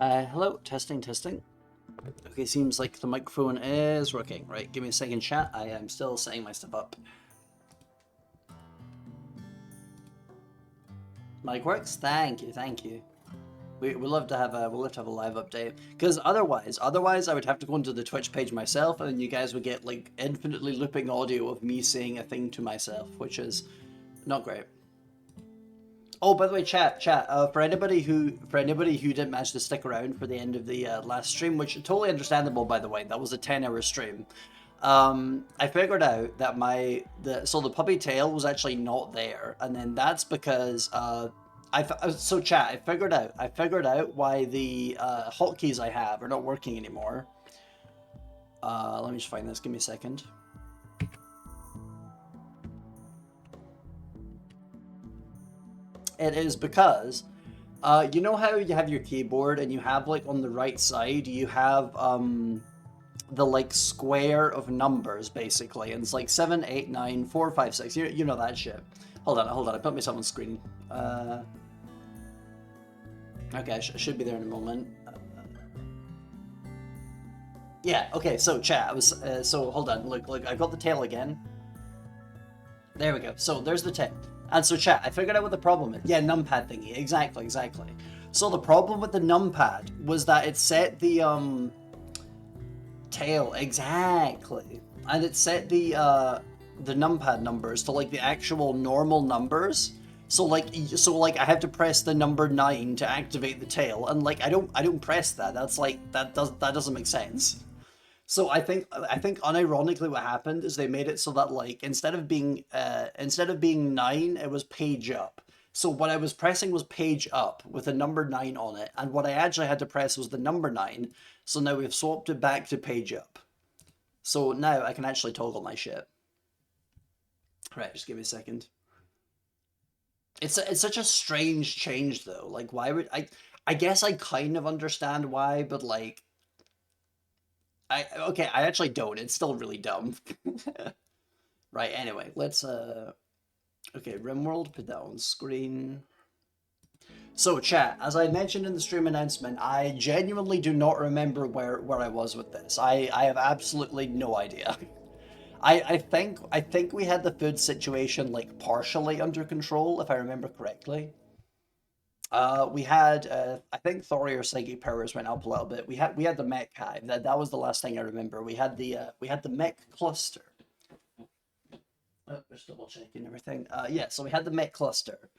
Hello, testing, testing. Okay, seems like the microphone is working. Right, give me a second, chat. I am still setting my stuff up. Mic works? Thank you, thank you. We'd love to have a live update, because otherwise I would have to go into the Twitch page myself, and then you guys would get like infinitely looping audio of me saying a thing to myself, which is not great. Oh, by the way, chat. For anybody who didn't manage to stick around for the end of the last stream, which is totally understandable, by the way, that was a 10-hour stream. I figured out that the puppy tail was actually not there, and then that's because I figured out why the hotkeys I have are not working anymore. Let me just find this. Give me a second. It is because, you know how you have your keyboard and you have like on the right side, you have the like square of numbers basically, and it's like 7, 8, 9, 4, 5, 6. You know that shit. Hold on. I put myself on screen. Okay, I should be there in a moment. Yeah. Okay. So chat. I was. So hold on. Look. I got the tail again. There we go. So there's the tail. And so chat, I figured out what the problem is. Yeah, numpad thingy. Exactly. So the problem with the numpad was that it set the tail exactly, and it set the numpad numbers to like the actual normal numbers. So like I have to press the number 9 to activate the tail, and like I don't press that. That's like that doesn't make sense. So I think unironically what happened is they made it so that like instead of being 9, it was page up. So what I was pressing was page up with a number 9 on it, and what I actually had to press was the number 9. So now we've swapped it back to page up. So now I can actually toggle my shit. Right, just give me a second. It's such a strange change though. Like why would I guess I kind of understand why, but like I actually don't. It's still really dumb. Right, anyway, let's okay, Rimworld, put that on screen. So chat, as I mentioned in the stream announcement, I genuinely do not remember where I was with this. I have absolutely no idea. I think we had the food situation like partially under control, if I remember correctly. We had I think Thorier psychic powers went up a little bit. We had the mech hive. That was the last thing I remember. We had the mech cluster. Oh, just double checking everything. Yeah, so we had the mech cluster,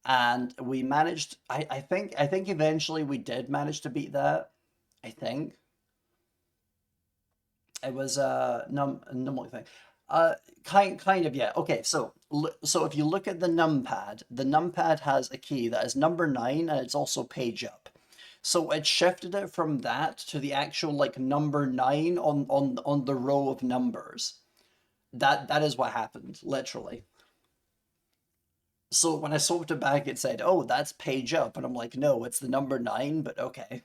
and we managed. I think eventually we did manage to beat that. I think it was number thing. Kind of, yeah. Okay, so if you look at the numpad has a key that is number 9, and it's also page up. So it shifted it from that to the actual like number 9 on the row of numbers. That is what happened, literally. So when I swapped it back, it said, "Oh, that's page up," and I'm like, "No, it's the number 9." But okay.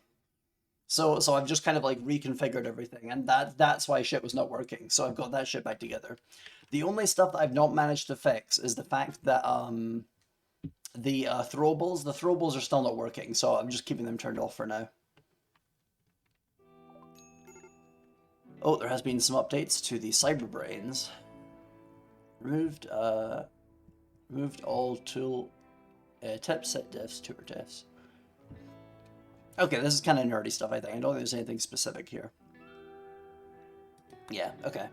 So I've just kind of like reconfigured everything, and that's why shit was not working. So I've got that shit back together. The only stuff that I've not managed to fix is the fact that the throwables are still not working. So I'm just keeping them turned off for now. Oh, there has been some updates to the cyber brains. Removed all tool tips, set diffs, tutor diffs. Okay, this is kind of nerdy stuff, I think. I don't think there's anything specific here. Yeah, okay.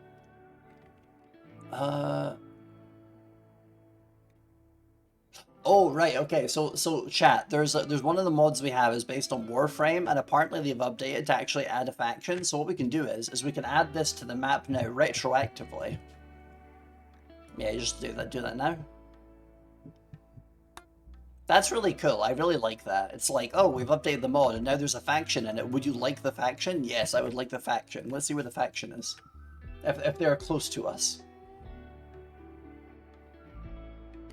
Oh, right, okay. So chat, there's one of the mods we have is based on Warframe, and apparently they've updated to actually add a faction. So what we can do is we can add this to the map now retroactively. Yeah, you just do that now. That's really cool. I really like that. It's like, oh, we've updated the mod and now there's a faction in it. Would you like the faction? Yes, I would like the faction. Let's see where the faction is. If they're close to us.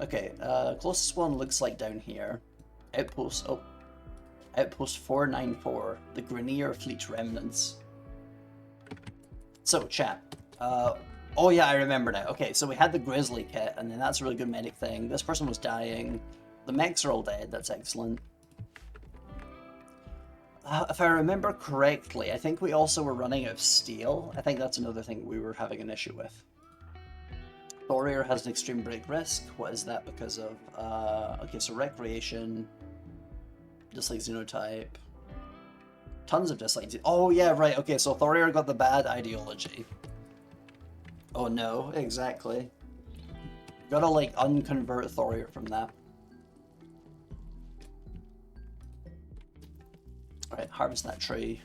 Okay, closest one looks like down here. Outpost 494, the Grenier Fleet Remnants. So, chat. Oh yeah, I remember now. Okay, so we had the Grizzly kit, and then that's a really good medic thing. This person was dying. The mechs are all dead, that's excellent. If I remember correctly, I think we also were running out of steel. I think that's another thing we were having an issue with. Thorier has an extreme break risk. What is that because of? Okay, so recreation, dislike xenotype, tons of dislikes. Oh yeah, right. Okay, so Thorier got the bad ideology. Oh no, exactly. Gotta like unconvert Thorier from that. Alright, harvest that tree.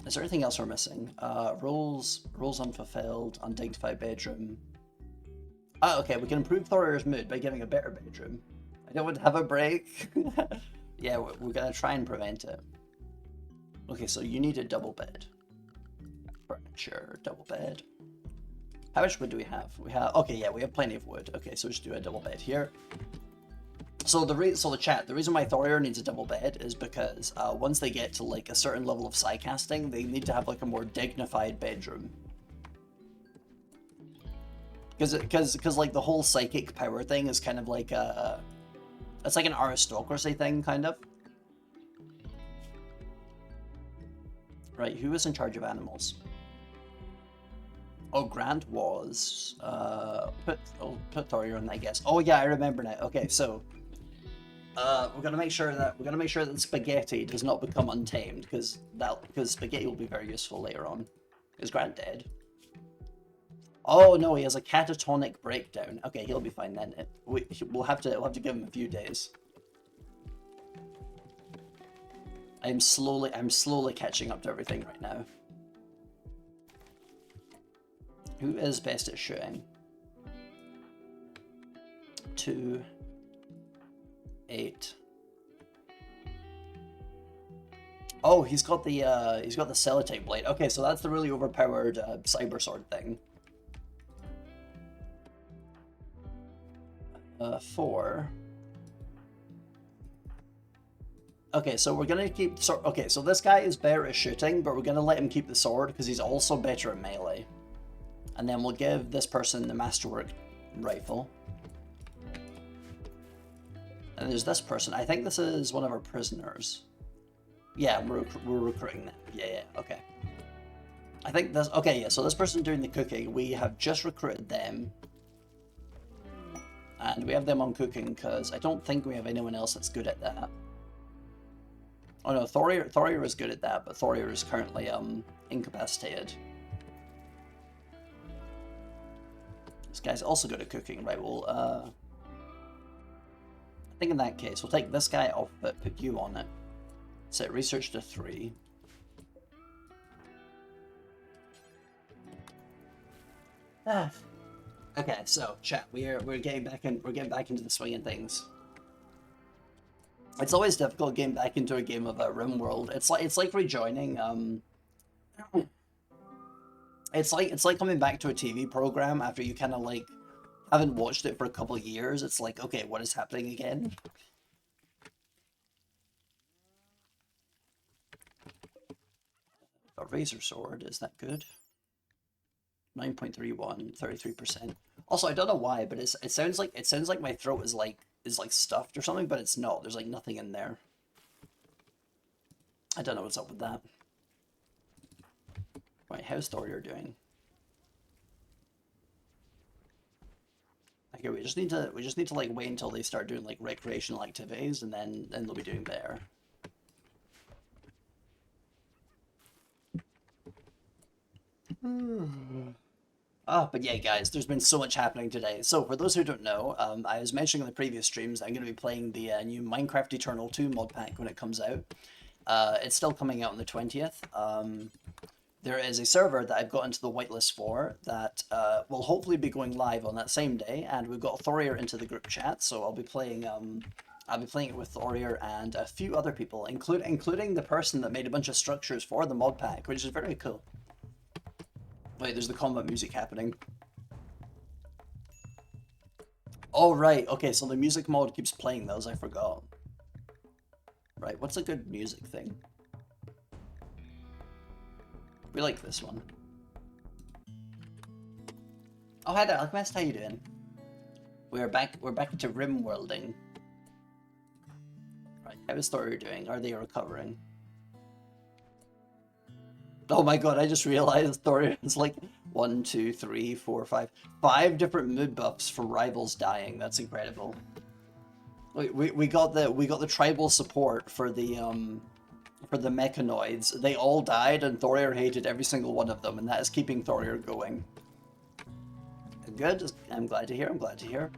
Is there anything else we're missing? Roles unfulfilled, undignified bedroom. Ah, okay, we can improve Thorier's mood by giving a better bedroom. I don't want to have a break. Yeah, we're gonna try and prevent it. Okay, so you need a double bed. Furniture, double bed. How much wood do we have? We have, okay, yeah, we have plenty of wood. Okay, so just do a double bed here. So the chat, the reason why Thorier needs a double bed is because once they get to like a certain level of psycasting, they need to have like a more dignified bedroom. Because like the whole psychic power thing is kind of like it's like an aristocracy thing, kind of. Right, who is in charge of animals? Oh, Grant was put Thorier in, I guess. Oh yeah, I remember now. Okay, so we're gonna make sure that spaghetti does not become untamed, because spaghetti will be very useful later on. Is Grant dead? Oh no, he has a catatonic breakdown. Okay, he'll be fine then. We'll have to give him a few days. I'm slowly catching up to everything right now. Who is best at shooting? 2, 8. Oh, he's got the sellotape blade. Okay, so that's the really overpowered cyber sword thing. 4. Okay, so we're gonna keep the sword. Okay, so this guy is better at shooting, but we're gonna let him keep the sword because he's also better at melee. And then we'll give this person the masterwork rifle. And there's this person. I think this is one of our prisoners. Yeah, we're recruiting them. Yeah, okay. I think this. Okay, yeah. So this person doing the cooking, we have just recruited them, and we have them on cooking because I don't think we have anyone else that's good at that. Oh no, Thorier is good at that, but Thorier is currently incapacitated. This guy's also good at cooking, right? Well, I think in that case, we'll take this guy off, but put you on it. Set research to 3. Okay, so chat, we're getting back into the swing of things. It's always difficult getting back into a game of Rimworld. It's like rejoining. It's like coming back to a TV program after you kind of like haven't watched it for a couple of years. It's like, okay, what is happening again? A razor sword, is that good? 9.31, 33%. Also, I don't know why, but it sounds like my throat is like stuffed or something, but it's not. There's like nothing in there. I don't know what's up with that. Right, how's Thorier doing? Okay, we just need to like wait until they start doing like recreational activities, and then they'll be doing better. But yeah, guys, there's been so much happening today. So for those who don't know, I was mentioning in the previous streams that I'm going to be playing the new Minecraft Eternal 2 mod pack when it comes out. It's still coming out on the 20th. There is a server that I've got into the whitelist for that will hopefully be going live on that same day, and we've got Thorier into the group chat, so I'll be playing it with Thorier and a few other people, including the person that made a bunch of structures for the mod pack, which is very cool. Wait, there's the combat music happening. Oh, right. Okay, so the music mod keeps playing those. I forgot. Right, what's a good music thing? We like this one. Oh, hi there, Alchemist. How you doing? We're back into Rimworlding. Right, how is Thorier doing? Are they recovering? Oh my god, I just realized Thorian's like 1, 2, 3, 4, 5. 5 different mood buffs for rivals dying. That's incredible. We got the tribal support for the mechanoids. They all died and Thorier hated every single one of them, and that is keeping Thorier going. Good. I'm glad to hear. I'm glad to hear.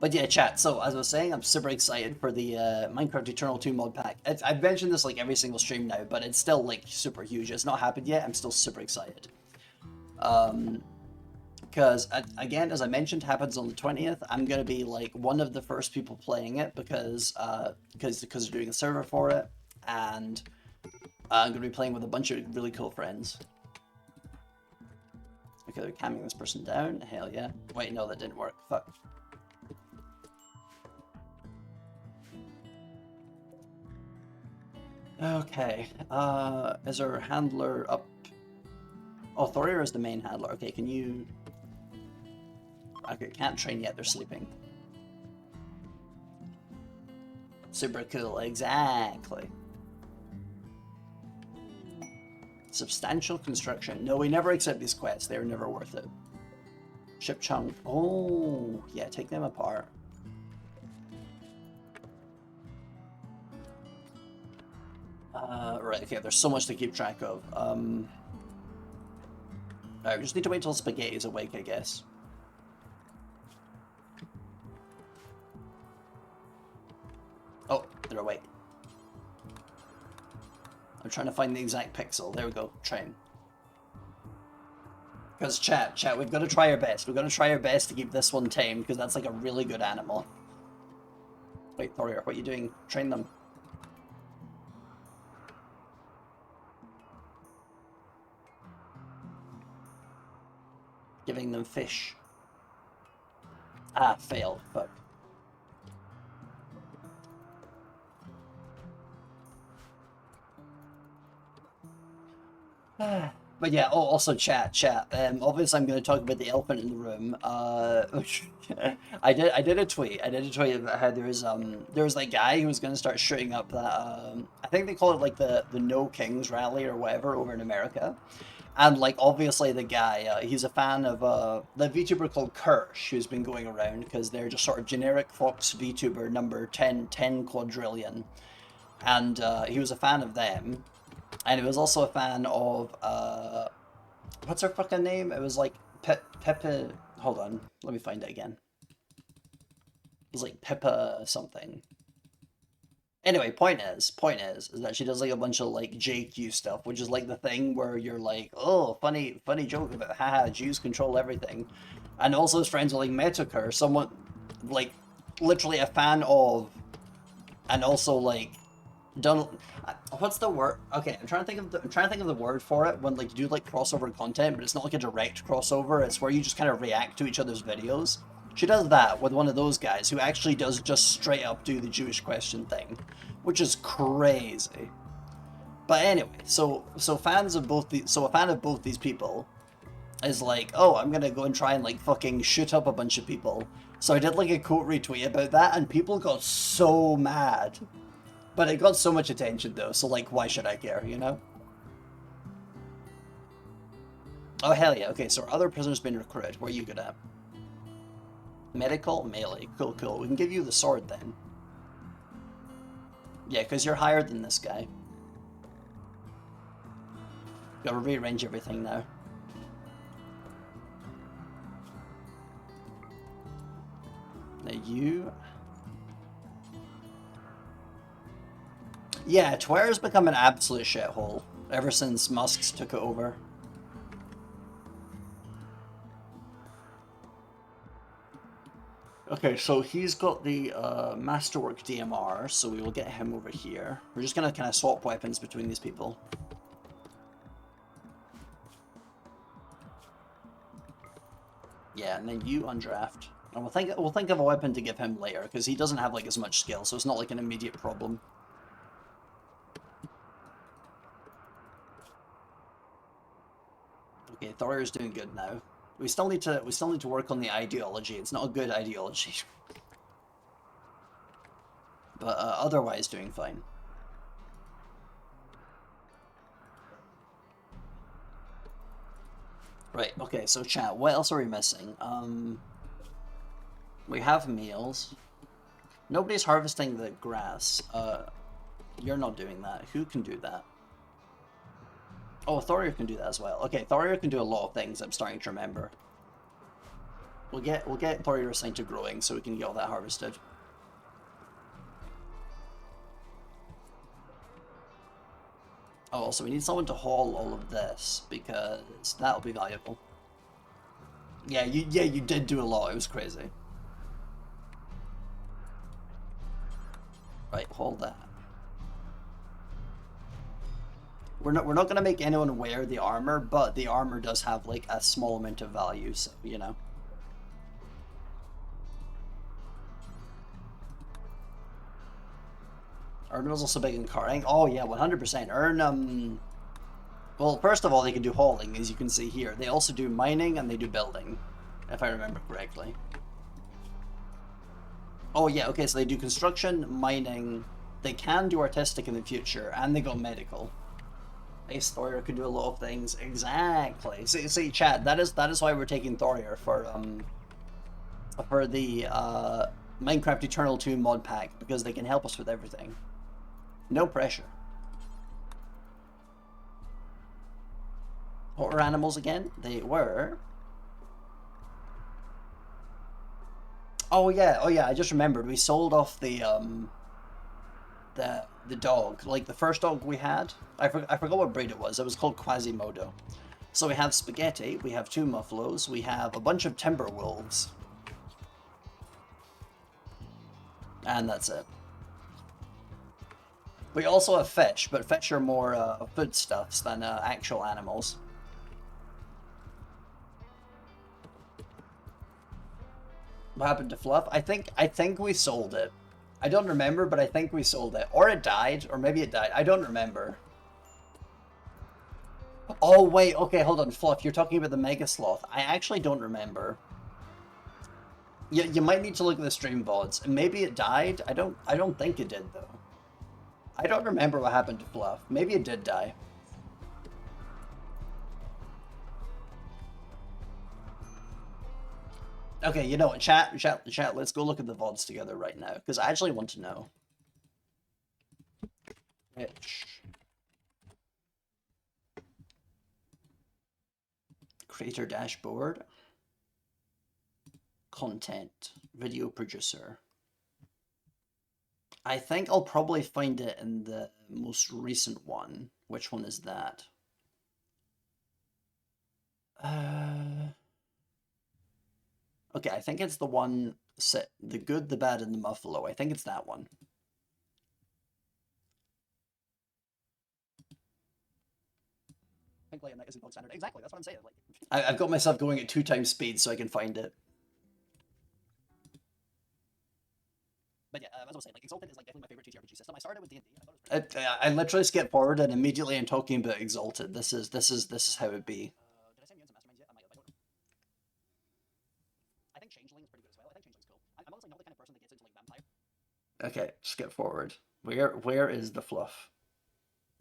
But yeah, chat, so as I was saying, I'm super excited for the Minecraft Eternal 2 mod pack. I've mentioned this like every single stream now, but it's still like super huge. It's not happened yet. I'm still super excited. Because, again, as I mentioned, happens on the 20th. I'm going to be like one of the first people playing it because they're doing a server for it. And I'm going to be playing with a bunch of really cool friends. Okay, they're camming this person down. Hell yeah. Wait, no, that didn't work. Fuck. Okay, is our handler up? Oh, Thorir is the main handler. Okay, can you... Okay, can't train yet, they're sleeping. Super cool, exactly. Substantial construction. No, we never accept these quests, they're never worth it. Ship chunk. Oh, yeah, take them apart. Right, okay, there's so much to keep track of. Alright, we just need to wait till Spaghetti's awake, I guess. Oh, they're awake. I'm trying to find the exact pixel. There we go, train. Because chat, we've got to try our best. We've got to try our best to keep this one tame, because that's like a really good animal. Wait, Thorier, what are you doing? Train them. Giving them fish. Ah, fail. Fuck. But yeah, oh, also chat. Obviously, I'm going to talk about the elephant in the room. I did a tweet. About how there was that guy who was going to start shooting up that I think they call it like the No Kings rally or whatever over in America. And, like, obviously the guy, he's a fan of the VTuber called Kirsch, who's been going around, because they're just sort of generic Fox VTuber number 10 quadrillion. And he was a fan of them. And he was also a fan of, what's her fucking name? It was like Pepe, hold on, let me find it again. It was like Peppa something. Anyway, point is that she does like a bunch of like JQ stuff, which is like the thing where you're like, oh, funny joke about haha, Jews control everything. And also his friends are like Metaker, someone like literally a fan of, and also like done. What's the word? Okay, I'm trying to think of the word for it when like you do like crossover content, but it's not like a direct crossover. It's where you just kind of react to each other's videos. She does that with one of those guys who actually does just straight up do the Jewish question thing, which is crazy. But anyway, so a fan of both these people is like, oh, I'm gonna go and try and like fucking shoot up a bunch of people. So I did like a quote retweet about that, and people got so mad. But it got so much attention though, so like, why should I care, you know? Oh hell yeah, okay, so our other prisoners been recruited. Where are you good at? Medical? Melee. Cool. We can give you the sword then. Yeah, because you're higher than this guy. Gotta rearrange everything now. Now you... Yeah, Twitter's become an absolute shithole ever since Musk's took it over. Okay, so he's got the Masterwork DMR, so we will get him over here. We're just gonna kind of swap weapons between these people. Yeah, and then you undraft. And we'll think of a weapon to give him later, because he doesn't have like as much skill, so it's not like an immediate problem. Okay, Thorier's doing good now. We still need to work on the ideology. It's not a good ideology. But otherwise doing fine. Right, okay, so chat, what else are we missing? We have meals. Nobody's harvesting the grass. You're not doing that. Who can do that? Oh, Thorir can do that as well. Okay, Thorir can do a lot of things, I'm starting to remember. We'll get Thorir assigned to growing so we can get all that harvested. Oh, also we need someone to haul all of this because that'll be valuable. Yeah, you did do a lot. It was crazy. Right, hold that. We're not gonna make anyone wear the armor, but the armor does have like a small amount of value, so you know. Ern was also big in carting. Oh yeah, 100%. Ern, well, first of all, they can do hauling, as you can see here. They also do mining and they do building, if I remember correctly. Oh yeah, okay, so they do construction, mining. They can do artistic in the future, and they go medical. Ace Thorir could do a lot of things. Exactly. See, chat. That is why we're taking Thorir for the Minecraft Eternal 2 mod pack, because they can help us with everything. No pressure. What were animals again? They were. Oh yeah, I just remembered. We sold off the dog, like the first dog we had. I forgot what breed it was. It was called Quasimodo. So we have Spaghetti, we have 2 Muffalos, we have a bunch of timber wolves. And that's it. We also have fish, but fish are more foodstuffs than actual animals. What happened to Fluff? I think we sold it. I don't remember, but I think we sold it. Or it died, or maybe it died. I don't remember. Oh, wait, okay, hold on, Fluff, you're talking about the Mega Sloth. I actually don't remember. You might need to look at the stream VODs. Maybe it died? I don't think it did, though. I don't remember what happened to Fluff. Maybe it did die. Okay, you know what, chat, let's go look at the VODs together right now, because I actually want to know. Which... Creator dashboard. Content. Video producer. I think I'll probably find it in the most recent one. Which one is that? Okay, I think it's the one set the good, the bad, and the Muffalo. I think it's that one. I think Lion Knight isn't standard. Exactly, that's what I'm saying. Like, I've got myself going at 2 times speed so I can find it. But yeah, as I was saying, like Exalted is like definitely my favorite TTRPG system. I started with D&D. I literally skip forward and immediately I'm talking about Exalted. This is how it be. Did I send you in some masterminds yet? I might have. I don't know. I think Changeling is pretty good as well. I think Changeling's cool. I'm honestly not the kind of person that gets into like vampire. Okay, skip forward. Where is the fluff?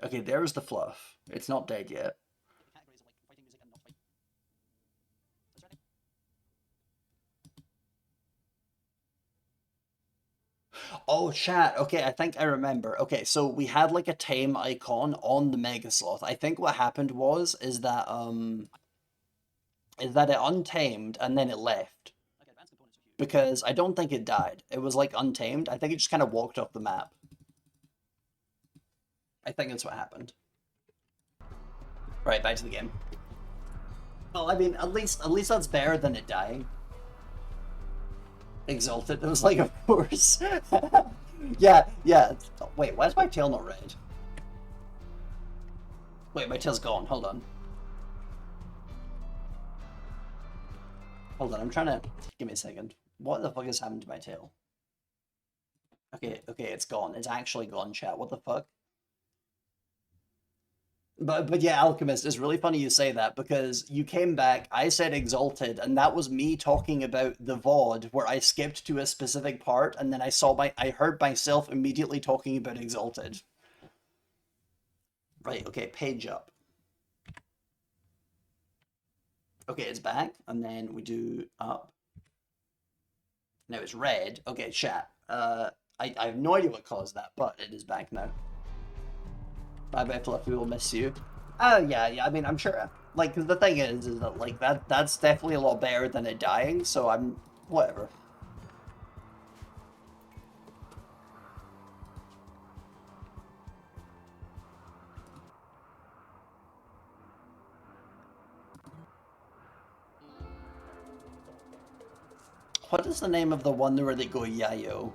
Okay, there's the fluff. It's not dead yet. Categories of like fighting music and not fight. Is there anything? Oh, chat. Okay, I think I remember. Okay, so we had like a tame icon on the Mega Sloth. I think what happened is that it untamed and then it left. Because I don't think it died. It was like untamed. I think it just kind of walked off the map. I think that's what happened. Right, back to the game. Well, I mean, at least that's better than it dying. Exalted. It was like, of course. Yeah. Wait, why is my tail not red? Wait, my tail's gone. Hold on. I'm trying to... Give me a second. What the fuck has happened to my tail? Okay, it's gone. It's actually gone, chat. What the fuck? But yeah, Alchemist, it's really funny you say that because you came back, I said Exalted, and that was me talking about the VOD where I skipped to a specific part and then I heard myself immediately talking about Exalted. Right, okay, page up. Okay, it's back, and then we do up. Now it's red. Okay, chat. I have no idea what caused that, but it is back now. Bye bye, Fluffy. We'll miss you. Oh yeah. I mean, I'm sure. Like, 'cause the thing is that like that's definitely a lot better than it dying. So I'm whatever. What is the name of the one where they go yayo?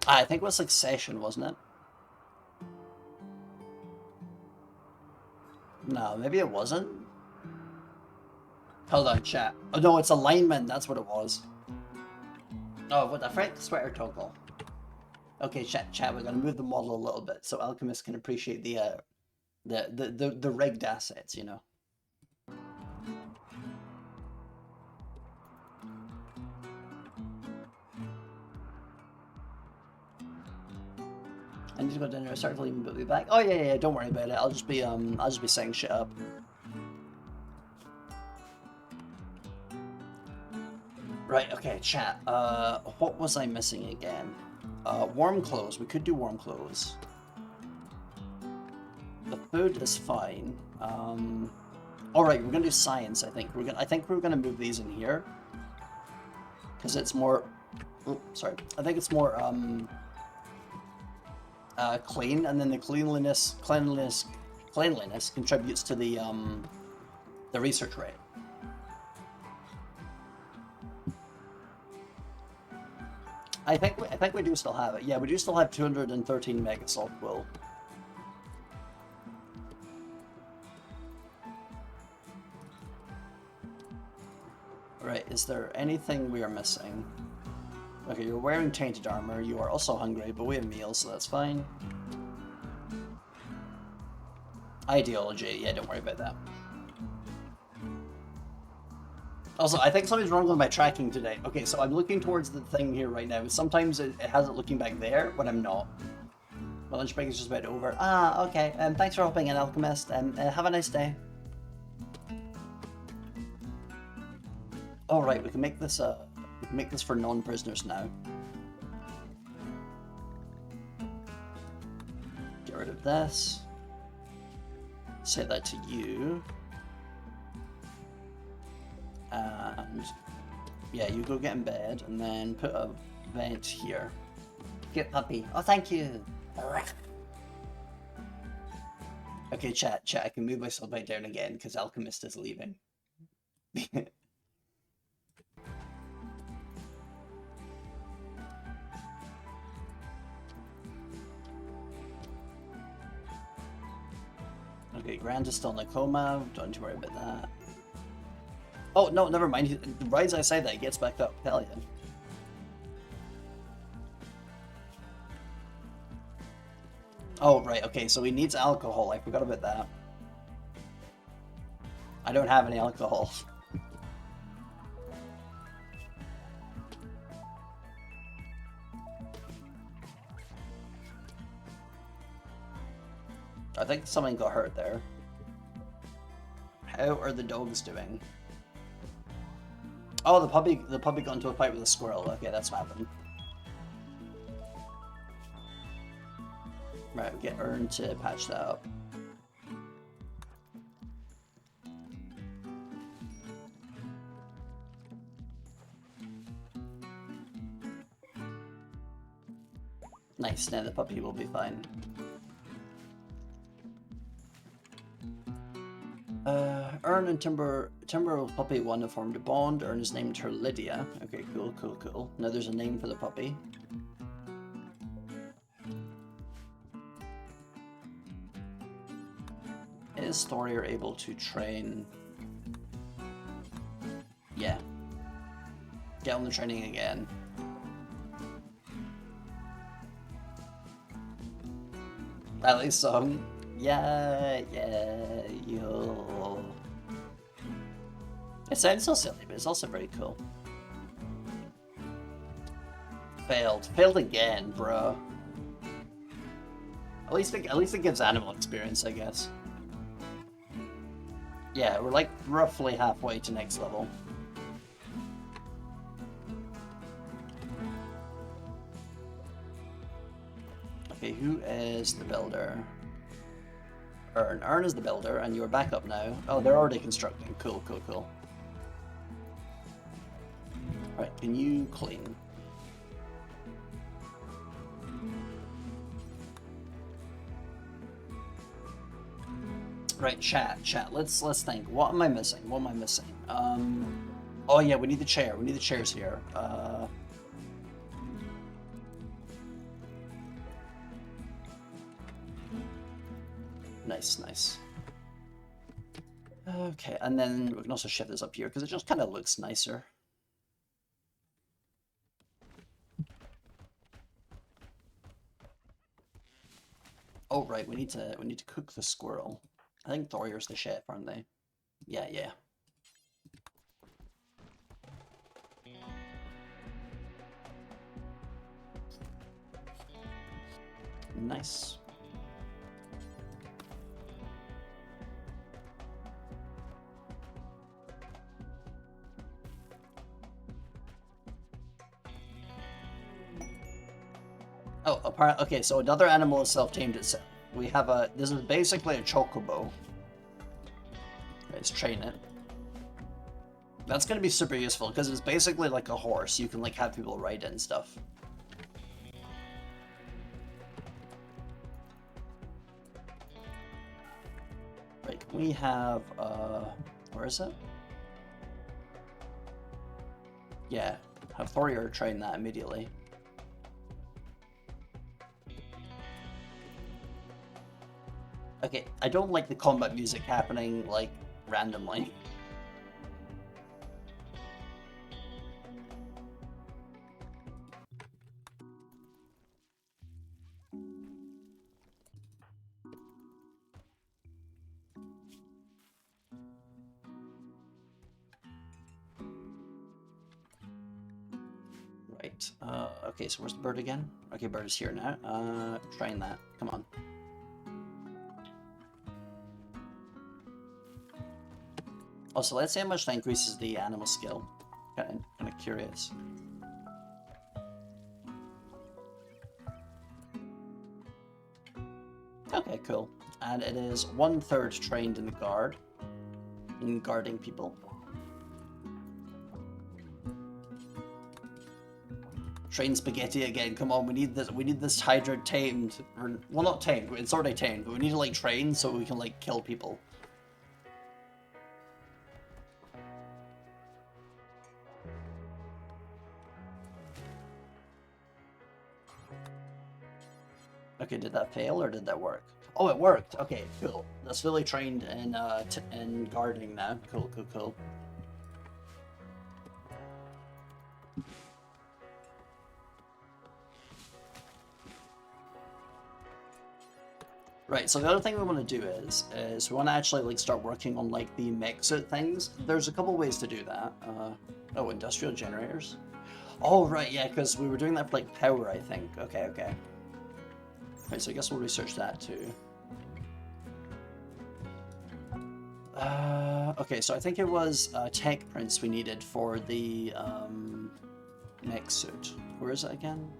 I think it was Succession, wasn't it? No, maybe it wasn't. Hold on, chat. Oh no, it's alignment. That's what it was. Oh, what the frick? Sweater toggle. Okay, chat. We're gonna move the model a little bit so Alchemist can appreciate the rigged assets. You know. I need to go dinner. Start to leave, but be back. Oh yeah. Don't worry about it. I'll just be saying shit up. Right. Okay, chat. What was I missing again? Warm clothes. We could do warm clothes. The food is fine. All right, we're gonna do science. I think we're gonna move these in here because it's more. Oh, sorry. I think it's more clean, and then the cleanliness contributes to the research rate. I think we do still have it. Yeah, we do still have 213 megasalt will. Right, is there anything we are missing? Okay, you're wearing tainted armor, you are also hungry, but we have meals, so that's fine. Ideology, yeah, don't worry about that. Also, I think something's wrong with my tracking today. Okay, so I'm looking towards the thing here right now. Sometimes it has it looking back there, but I'm not. My lunch break is just about over. Ah, okay. Thanks for hopping in, Alchemist, and have a nice day. All right, we can make this for non-prisoners now. Get rid of this. Set that to you. And yeah, you go get in bed, and then put a vent here. Get puppy. Oh, thank you. Okay, chat. I can move myself back down again because Alchemist is leaving. Okay, Grand is still in a coma. Don't need to worry about that. Oh, no, never mind. Right as I say that, he gets back up. Hell yeah. Oh, right, okay, so he needs alcohol. I forgot about that. I don't have any alcohol. I think someone got hurt there. How are the dogs doing? Oh, the puppy got into a fight with a squirrel. Okay, that's what happened. Right, we get Ern to patch that up. Nice, now the puppy will be fine. Ern and Timber Puppy 1 have formed a bond. Ern has named her Lydia. Okay, cool. Now there's a name for the puppy. Is Thorier able to train? Yeah. Get on the training again. At least some. Yeah, yo. It sounds so silly, but it's also very cool. Failed. Failed again, bro. At least it gives animal experience, I guess. Yeah, we're like roughly halfway to next level. Okay, who is the builder? Ern. Ern is the builder, and you're back up now. Oh, they're already constructing. Cool, cool, cool. Alright, can you clean? Right, chat. Let's think. What am I missing? What am I missing? Oh yeah, we need the chair. We need the chairs here. Nice. Okay, and then we can also shift this up here because it just kind of looks nicer. Oh right, we need to cook the squirrel. I think Thorir's the chef, aren't they? Yeah. Nice. Oh, apparently, okay, so another animal has self-tamed itself. We have this is basically a chocobo. Let's train it. That's going to be super useful because it's basically like a horse. You can like have people ride it and stuff. Right, we have, where is it? Yeah, have Thorir train that immediately. Okay, I don't like the combat music happening, like, randomly. Right, okay, so where's the bird again? Okay, bird is here now. Train that, come on. Also, let's see how much that increases the animal skill. Kind of curious. Okay, cool. And it is 1/3 trained in guard, in guarding people. Train spaghetti again. Come on, we need this. We need this Hydra tamed, or well, not tamed. It's already tamed, but we need to like train so we can like kill people. Okay, did that fail or did that work? Oh, it worked. Okay, cool. That's fully trained in guarding now. Cool. Right, so the other thing we want to do is we want to actually like start working on like the mech suit things. There's a couple ways to do that. Oh, industrial generators. Oh right, yeah, because we were doing that for like power, I think. Okay. Right, so I guess we'll research that too. Okay, so I think it was tech prints we needed for the mech suit. Where is it again?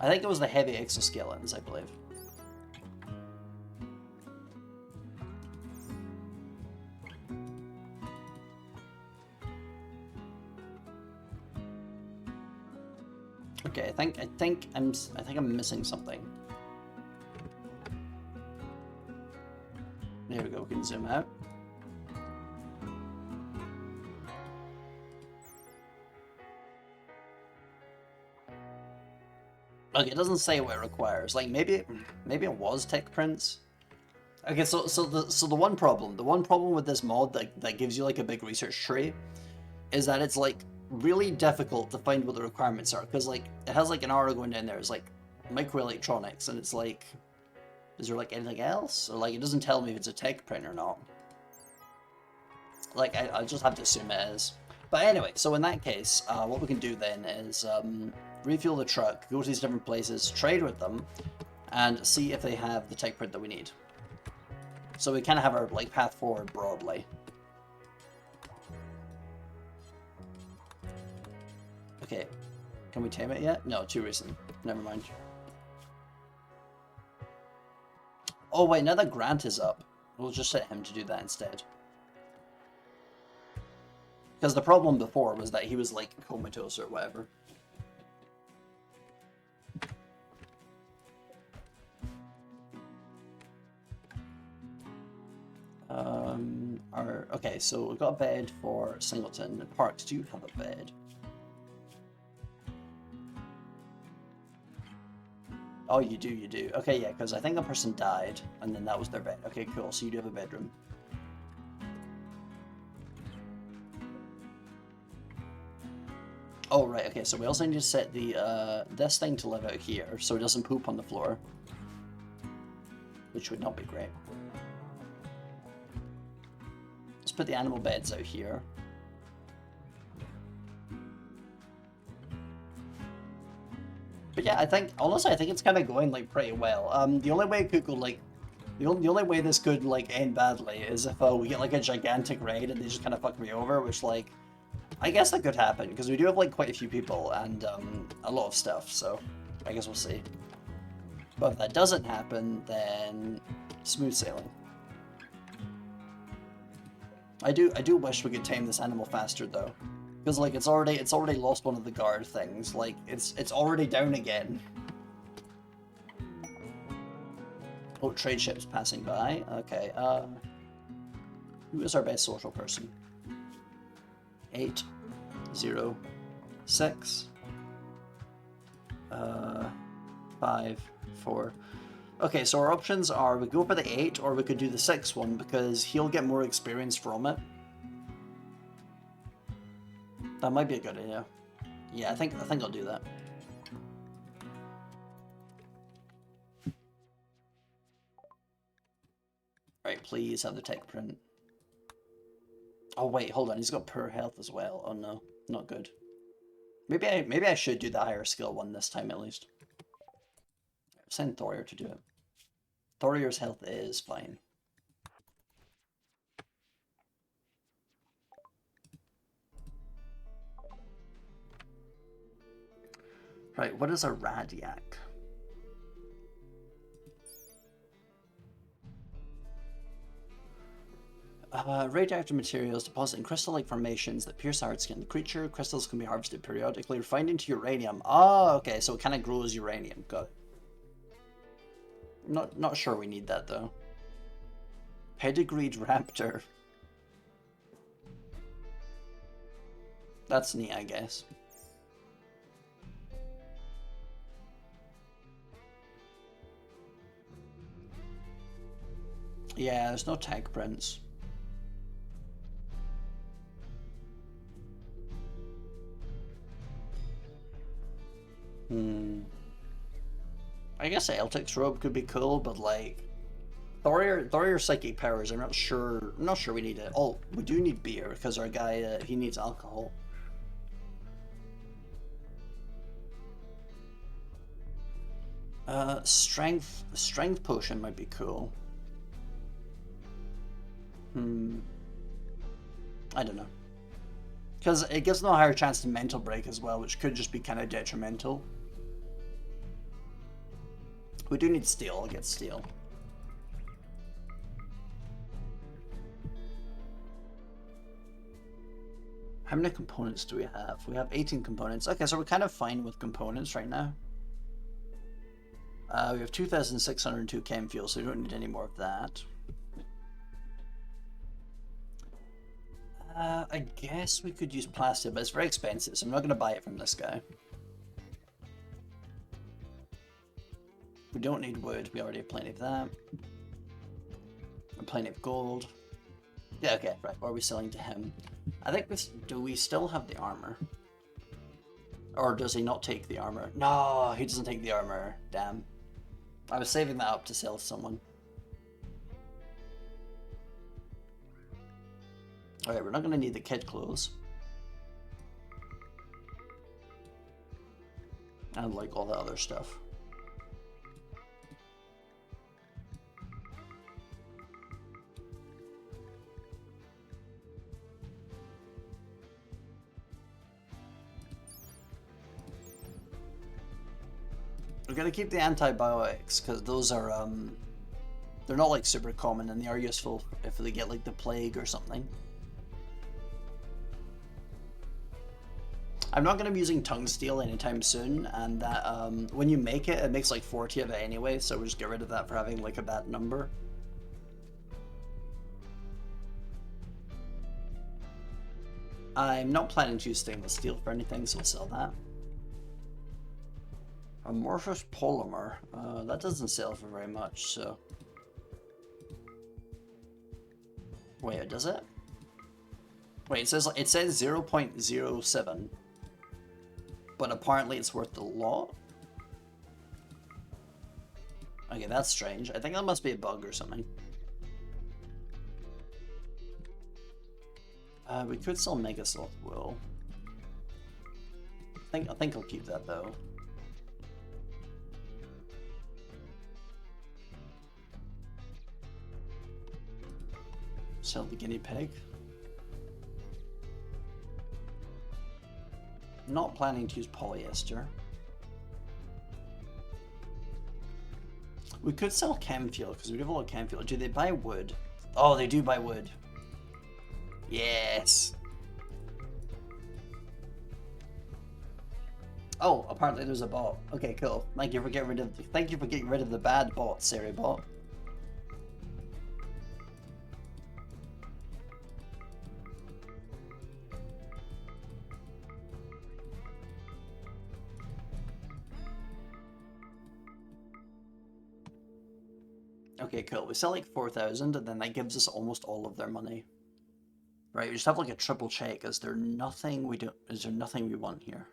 I think it was the heavy exoskeletons, I believe. Okay, I think I'm missing something. There we go. We can zoom out. Okay, it doesn't say what it requires. Like maybe it was tech prints. Okay, so the one problem with this mod that gives you like a big research tree is that it's like really difficult to find what the requirements are because like it has like an arrow going down there. It's like microelectronics, and it's like, is there like anything else, or like it doesn't tell me if it's a tech print or not. Like I just have to assume it is. But anyway, so in that case, what we can do then is refuel the truck, go to these different places, trade with them, and see if they have the tech print that we need. So we kind of have our like path forward broadly. Okay, can we tame it yet? No, too recent. Never mind. Oh wait, now that Grant is up, we'll just set him to do that instead. Because the problem before was that he was like comatose or whatever. Okay, so we've got a bed for Singleton. Parks, do you have a bed? Oh, you do, you do. Okay, yeah, because I think a person died, and then that was their bed. Okay, cool, so you do have a bedroom. Oh, right, okay, so we also need to set the, this thing to live out here, so it doesn't poop on the floor. Which would not be great. Let's put the animal beds out here. But yeah, I think, honestly, I think it's kind of going, like, pretty well. The only way it could go, like, the only way this could, like, end badly is if we get, like, a gigantic raid and they just kind of fuck me over, which, like, I guess that could happen, because we do have, like, quite a few people and a lot of stuff, so I guess we'll see. But if that doesn't happen, then smooth sailing. I do wish we could tame this animal faster, though. Because, like, it's already lost one of the guard things. Like, it's already down again. Oh, trade ships passing by. Okay, who is our best social person? 8, 0, 6, 5, 4. Okay, so our options are we go for the 8 or we could do the 6 one because he'll get more experience from it. That might be a good idea. Yeah, I think I'll do that. Right, please have the tech print. Oh wait, hold on, he's got poor health as well. Oh no, not good. Maybe I should do the higher skill one this time at least. Send Thorier to do it. Thorier's health is fine. Right, what is a Radiac? Radioactive materials deposit in crystal-like formations that pierce hard skin. The creature crystals can be harvested periodically, refined into uranium. Oh, okay, so it kind of grows uranium. Got it. Not sure we need that though. Pedigreed raptor. That's neat, I guess. Yeah, there's no tag prints. I guess Eltic's robe could be cool, but like Thorier's psychic powers, I'm not sure we need it. Oh, we do need beer because our guy he needs alcohol. Strength potion might be cool. I don't know. Because it gives them a higher chance to mental break as well, which could just be kind of detrimental. We do need steel. I'll get steel. How many components do we have? We have 18 components. Okay, so we're kind of fine with components right now. We have 2,602 chem fuel, so we don't need any more of that. I guess we could use plastic, but it's very expensive, so I'm not going to buy it from this guy. We don't need wood, we already have plenty of that. And plenty of gold. Yeah, okay, right, what are we selling to him? I think this, do we still have the armor? Or does he not take the armor? No, he doesn't take the armor, damn. I was saving that up to sell to someone. Alright, we're not going to need the kid clothes. And like all the other stuff. We're gonna keep the antibiotics because those are they're not like super common and they are useful if they get like the plague or something. I'm not gonna be using tungsteel anytime soon, and that when you make it, it makes like 40 of it anyway, so we'll just get rid of that for having like a bad number. I'm not planning to use stainless steel for anything, so we'll sell that. Amorphous polymer. That doesn't sell for very much, so... Wait, does it? Wait, it says 0.07. But apparently it's worth a lot? Okay, that's strange. I think that must be a bug or something. We could sell Megasoft wool. I think I'll keep that though. Sell the guinea pig. Not planning to use polyester. We could sell chem fuel because we have a lot of chem fuel. Do they buy wood? Oh, they do buy wood. Yes. Oh, apparently there's a bot. Okay, cool. Thank you for getting rid of the bad bot, Siri bot. Okay, cool. We sell like 4,000 and then that gives us almost all of their money. Right, we just have like a triple check. Is there nothing we want here?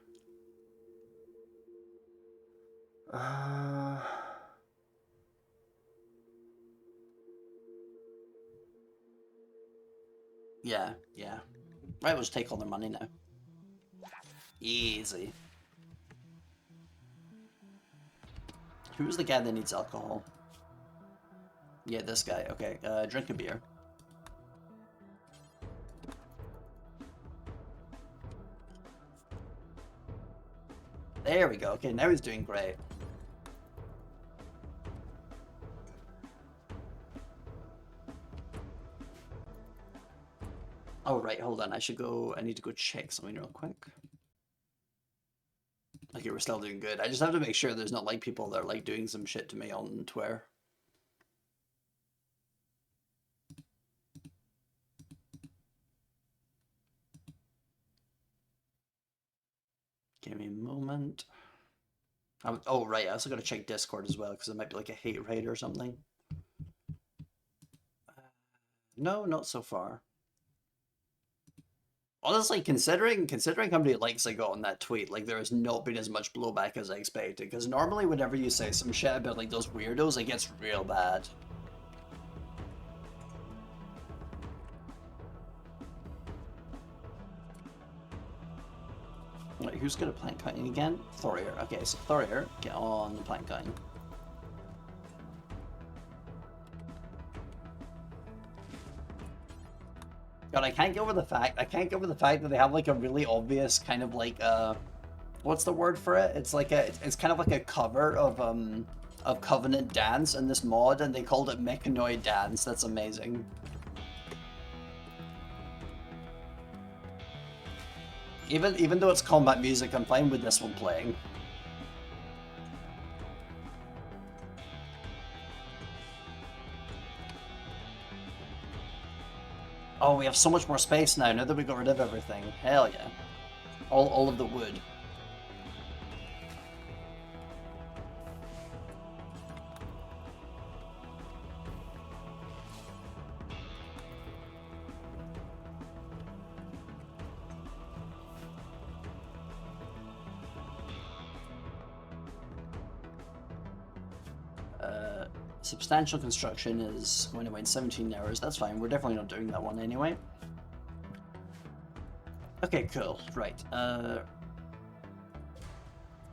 Yeah. Right, we'll just take all their money now. Easy. Who's the guy that needs alcohol? Yeah, this guy. Okay, drink a beer. There we go. Okay, now he's doing great. Oh, right, hold on. I need to go check something real quick. Okay, we're still doing good. I just have to make sure there's not like people that are like doing some shit to me on Twitter. Give me a moment. Oh, right, I also gotta check Discord as well, because it might be like a hate raid or something. No, not so far. Honestly, considering how many likes I got on that tweet, like there has not been as much blowback as I expected, because normally whenever you say some shit about like those weirdos, it gets real bad. Right, who's good at plank cutting again? Thorier. Okay, so Thorier, get on the plank cutting. God, I can't get over the fact that they have like a really obvious kind of like what's the word for it? It's like it's kind of like a cover of Covenant Dance in this mod, and they called it Mechanoid Dance. That's amazing. Even though it's combat music, I'm fine with this one playing. Oh, we have so much more space now that we got rid of everything. Hell yeah. All of the wood. Substantial construction is going away in 17 hours. That's fine. We're definitely not doing that one anyway. Okay, cool. Right.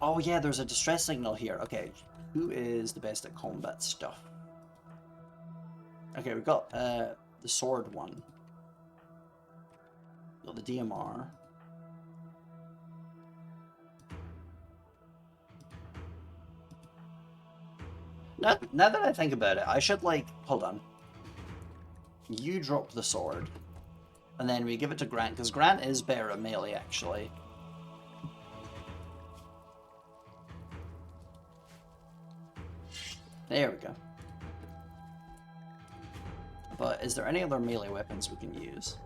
Oh yeah, there's a distress signal here. Okay, who is the best at combat stuff? Okay, we've got the sword one. Got the DMR. Now that I think about it, I should like hold on. You drop the sword, and then we give it to Grant because Grant is better at melee actually. There we go. But is there any other melee weapons we can use?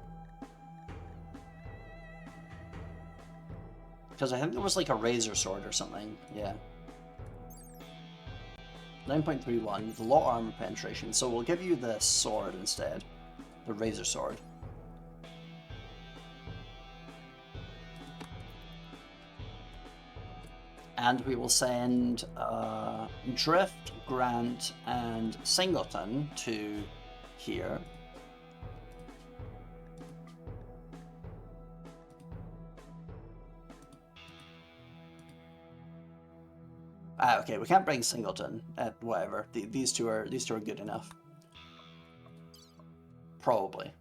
Because I think there was like a razor sword or something. Yeah. 9.31 with a lot of armor penetration, so we'll give you the sword instead. The razor sword. And we will send Drift, Grant, and Singleton to here. Ah, okay, we can't bring Singleton. Whatever. These two are good enough. Probably.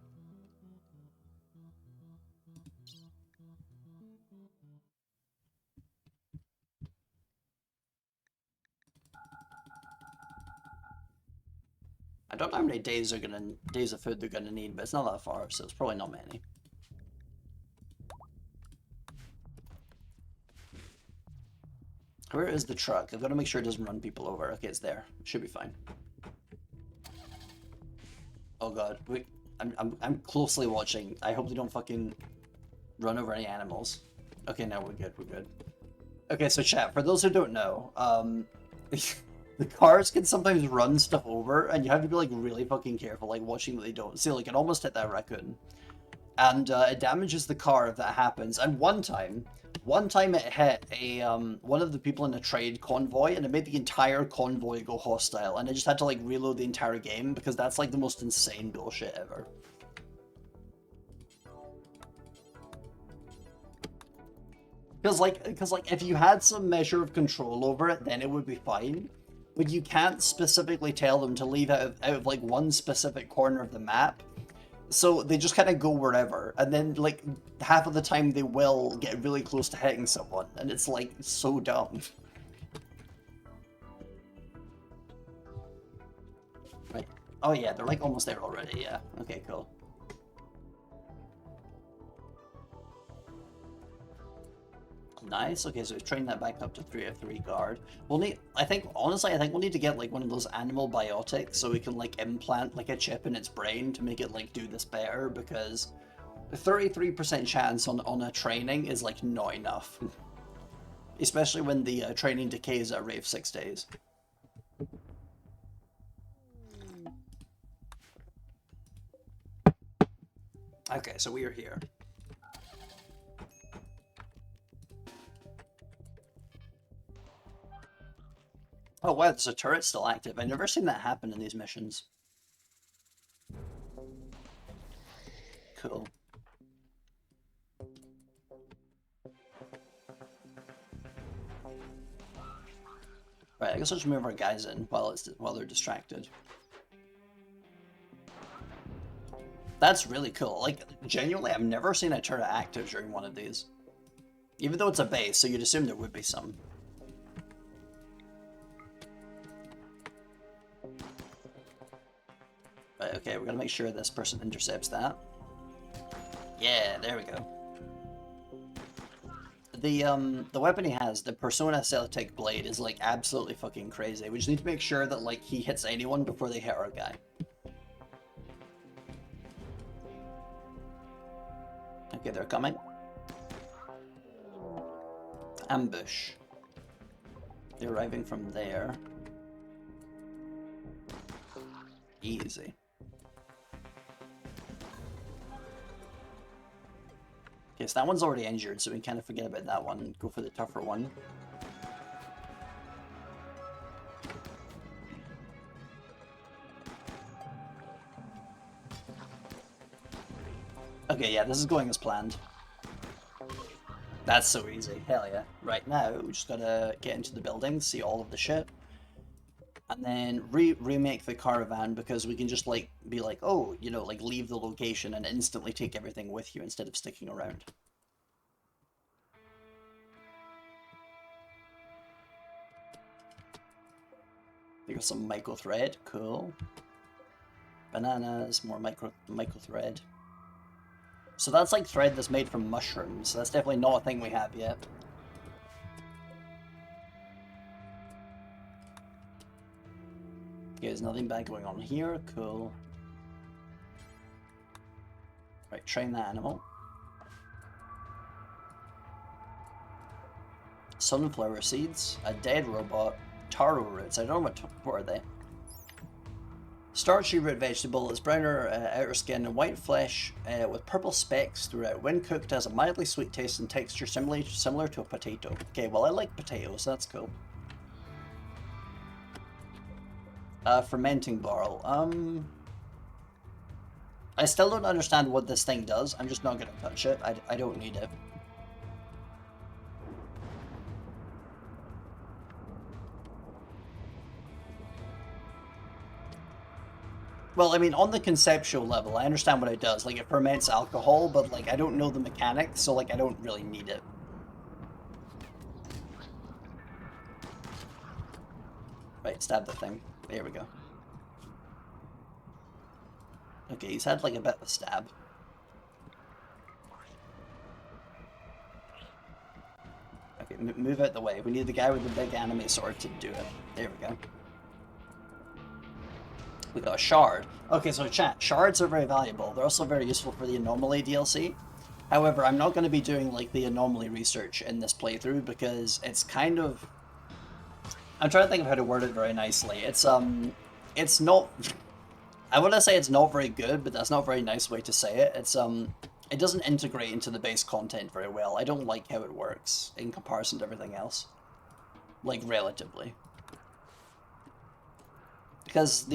I don't know how many days of food they're gonna need, but it's not that far, so it's probably not many. Where is the truck? I've got to make sure it doesn't run people over. Okay, it's there. Should be fine. Oh god, wait. I'm closely watching. I hope they don't fucking run over any animals. Okay, now we're good. We're good. Okay, so chat. For those who don't know, the cars can sometimes run stuff over, and you have to be like really fucking careful, like watching that they don't. See, like it almost hit that raccoon, and it damages the car if that happens. And one time it hit a one of the people in a trade convoy, and it made the entire convoy go hostile, and I just had to like reload the entire game because that's like the most insane bullshit ever. Because like if you had some measure of control over it, then it would be fine. But you can't specifically tell them to leave out of like one specific corner of the map. So they just kind of go wherever, and then like half of the time they will get really close to hitting someone, and it's like so dumb. Right. Oh yeah, they're like almost there already, yeah. Okay, cool. Nice. Okay, so we've trained that back up to 3 guard. We'll need, honestly, I think we'll need to get like one of those animal biotics so we can like implant like a chip in its brain to make it like do this better, because 33% chance on a training is like not enough. Especially when the training decays at a rate of 6 days. Okay, so we are here. Oh wow, there's a turret still active. I've never seen that happen in these missions. Cool. Right, I guess I'll just move our guys in while they're distracted. That's really cool. Like, genuinely, I've never seen a turret active during one of these. Even though it's a base, so you'd assume there would be some. Right, okay, we're gonna make sure this person intercepts that. Yeah, there we go. The weapon he has, the Persona Celtic Blade, is like absolutely fucking crazy. We just need to make sure that like he hits anyone before they hit our guy. Okay, they're coming. Ambush. They're arriving from there. Easy. Okay, so that one's already injured, so we can kind of forget about that one and go for the tougher one. Okay, yeah, this is going as planned. That's so easy. Hell yeah. Right now, we just gotta get into the building, see all of the shit, and then remake the caravan because we can just like be like, oh, you know, like leave the location and instantly take everything with you instead of sticking around. We got some micro thread, cool. Bananas, more micro thread. So that's like thread that's made from mushrooms. So that's definitely not a thing we have yet. Okay, there's nothing bad going on here. Cool. Right, train that animal. Sunflower seeds, a dead robot, taro roots. I don't know what are they. Starchy root vegetable is browner outer skin and white flesh with purple specks throughout. When cooked, has a mildly sweet taste and texture similar to a potato. Okay, well I like potatoes, that's cool. Fermenting barrel. I still don't understand what this thing does. I'm just not gonna touch it. I don't need it. Well, I mean, on the conceptual level, I understand what it does. Like, it ferments alcohol, but, like, I don't know the mechanics, so, like, I don't really need it. Right, stab the thing. There we go. Okay, he's had, like, a bit of a stab. Okay, move out the way. We need the guy with the big anime sword to do it. There we go. We got a shard. Okay, so chat, shards are very valuable. They're also very useful for the Anomaly DLC. However, I'm not going to be doing like the Anomaly research in this playthrough because it's kind of... I'm trying to think of how to word it very nicely. It's not... I want to say it's not very good, but that's not a very nice way to say it. It doesn't integrate into the base content very well. I don't like how it works in comparison to everything else. Like, relatively. Because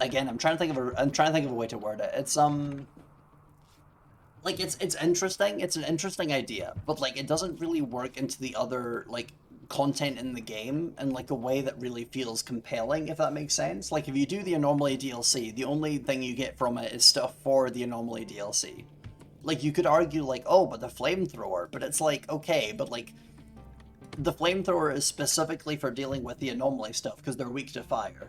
again, I'm trying to think of a way to word it. It's like it's interesting. It's an interesting idea, but like it doesn't really work into the other like content in the game in like a way that really feels compelling, if that makes sense. Like if you do the Anomaly DLC, the only thing you get from it is stuff for the Anomaly DLC. Like you could argue like, oh, but the flamethrower, but it's like, okay, but like the flamethrower is specifically for dealing with the Anomaly stuff because they're weak to fire.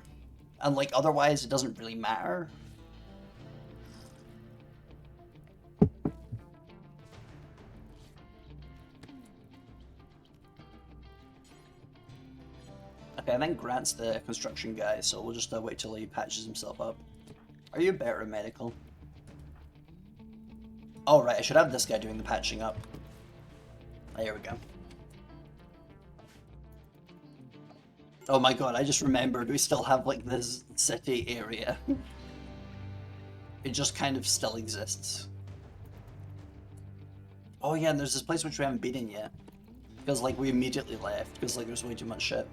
And like otherwise it doesn't really matter. Okay, I think Grant's the construction guy, so we'll just wait till he patches himself up. Are you better at medical? Oh right, I should have this guy doing the patching up. There we go. Oh my god, I just remembered we still have like this city area. It just kind of still exists. Oh yeah, and there's this place which we haven't been in yet. Because like we immediately left, because like there's way too much shit.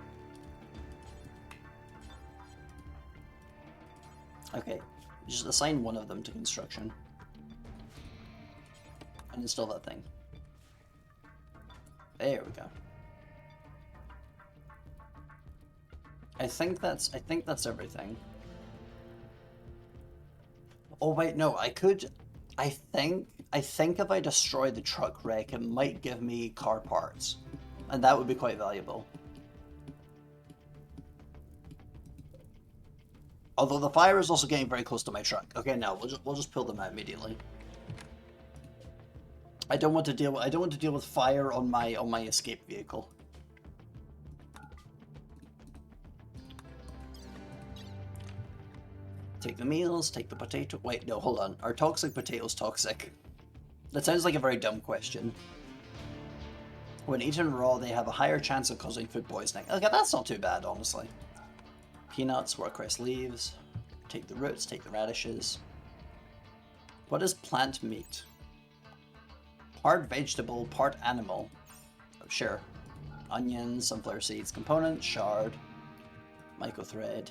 Okay, just assign one of them to construction. And install that thing. There we go. I think that's everything. Oh wait, no, I think if I destroy the truck wreck, it might give me car parts. And that would be quite valuable. Although the fire is also getting very close to my truck. Okay, no, we'll just pull them out immediately. I don't want to deal with fire on my escape vehicle. Take the meals, take the potato. Wait, no, hold on. Are toxic potatoes toxic? That sounds like a very dumb question. When eaten raw, they have a higher chance of causing food poisoning. Okay, that's not too bad, honestly. Peanuts, watercress leaves. Take the roots, take the radishes. What is plant meat? Part vegetable, part animal. Oh, sure. Onions, sunflower seeds, components, shard, micro thread,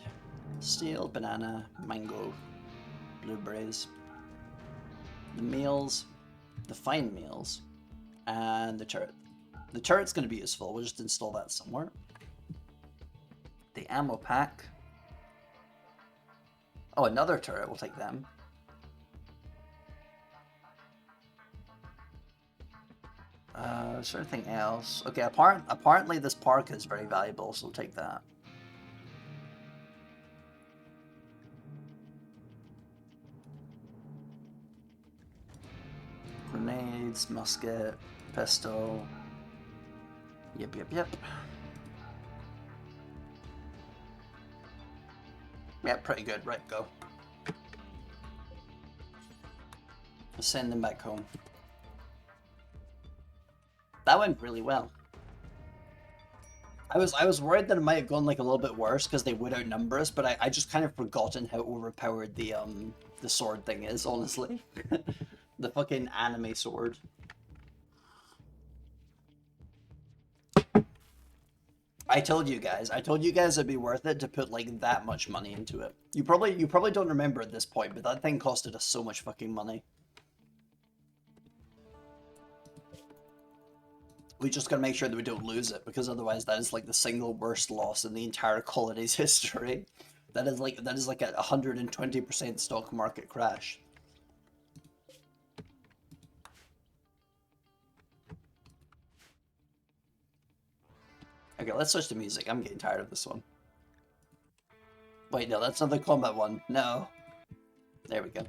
steel, banana, mango, blueberries. The meals, the fine meals, and the turret. The turret's going to be useful. We'll just install that somewhere. The ammo pack. Oh, another turret. We'll take them. Is there anything else? Okay, apparently this park is very valuable, so we'll take that. Grenades, musket, pistol. Yep. Yeah, pretty good. Right, go. Send them back home. That went really well. I was worried that it might have gone like a little bit worse because they would outnumber us, but I just kind of forgotten how overpowered the sword thing is, honestly. The fucking anime sword. I told you guys it'd be worth it to put like that much money into it. You probably don't remember at this point, but that thing costed us so much fucking money. We just gotta make sure that we don't lose it, because otherwise that is like the single worst loss in the entire colony's history. That is like a 120% stock market crash. Okay, let's switch to music. I'm getting tired of this one. Wait, no, that's not the combat one. No. There we go.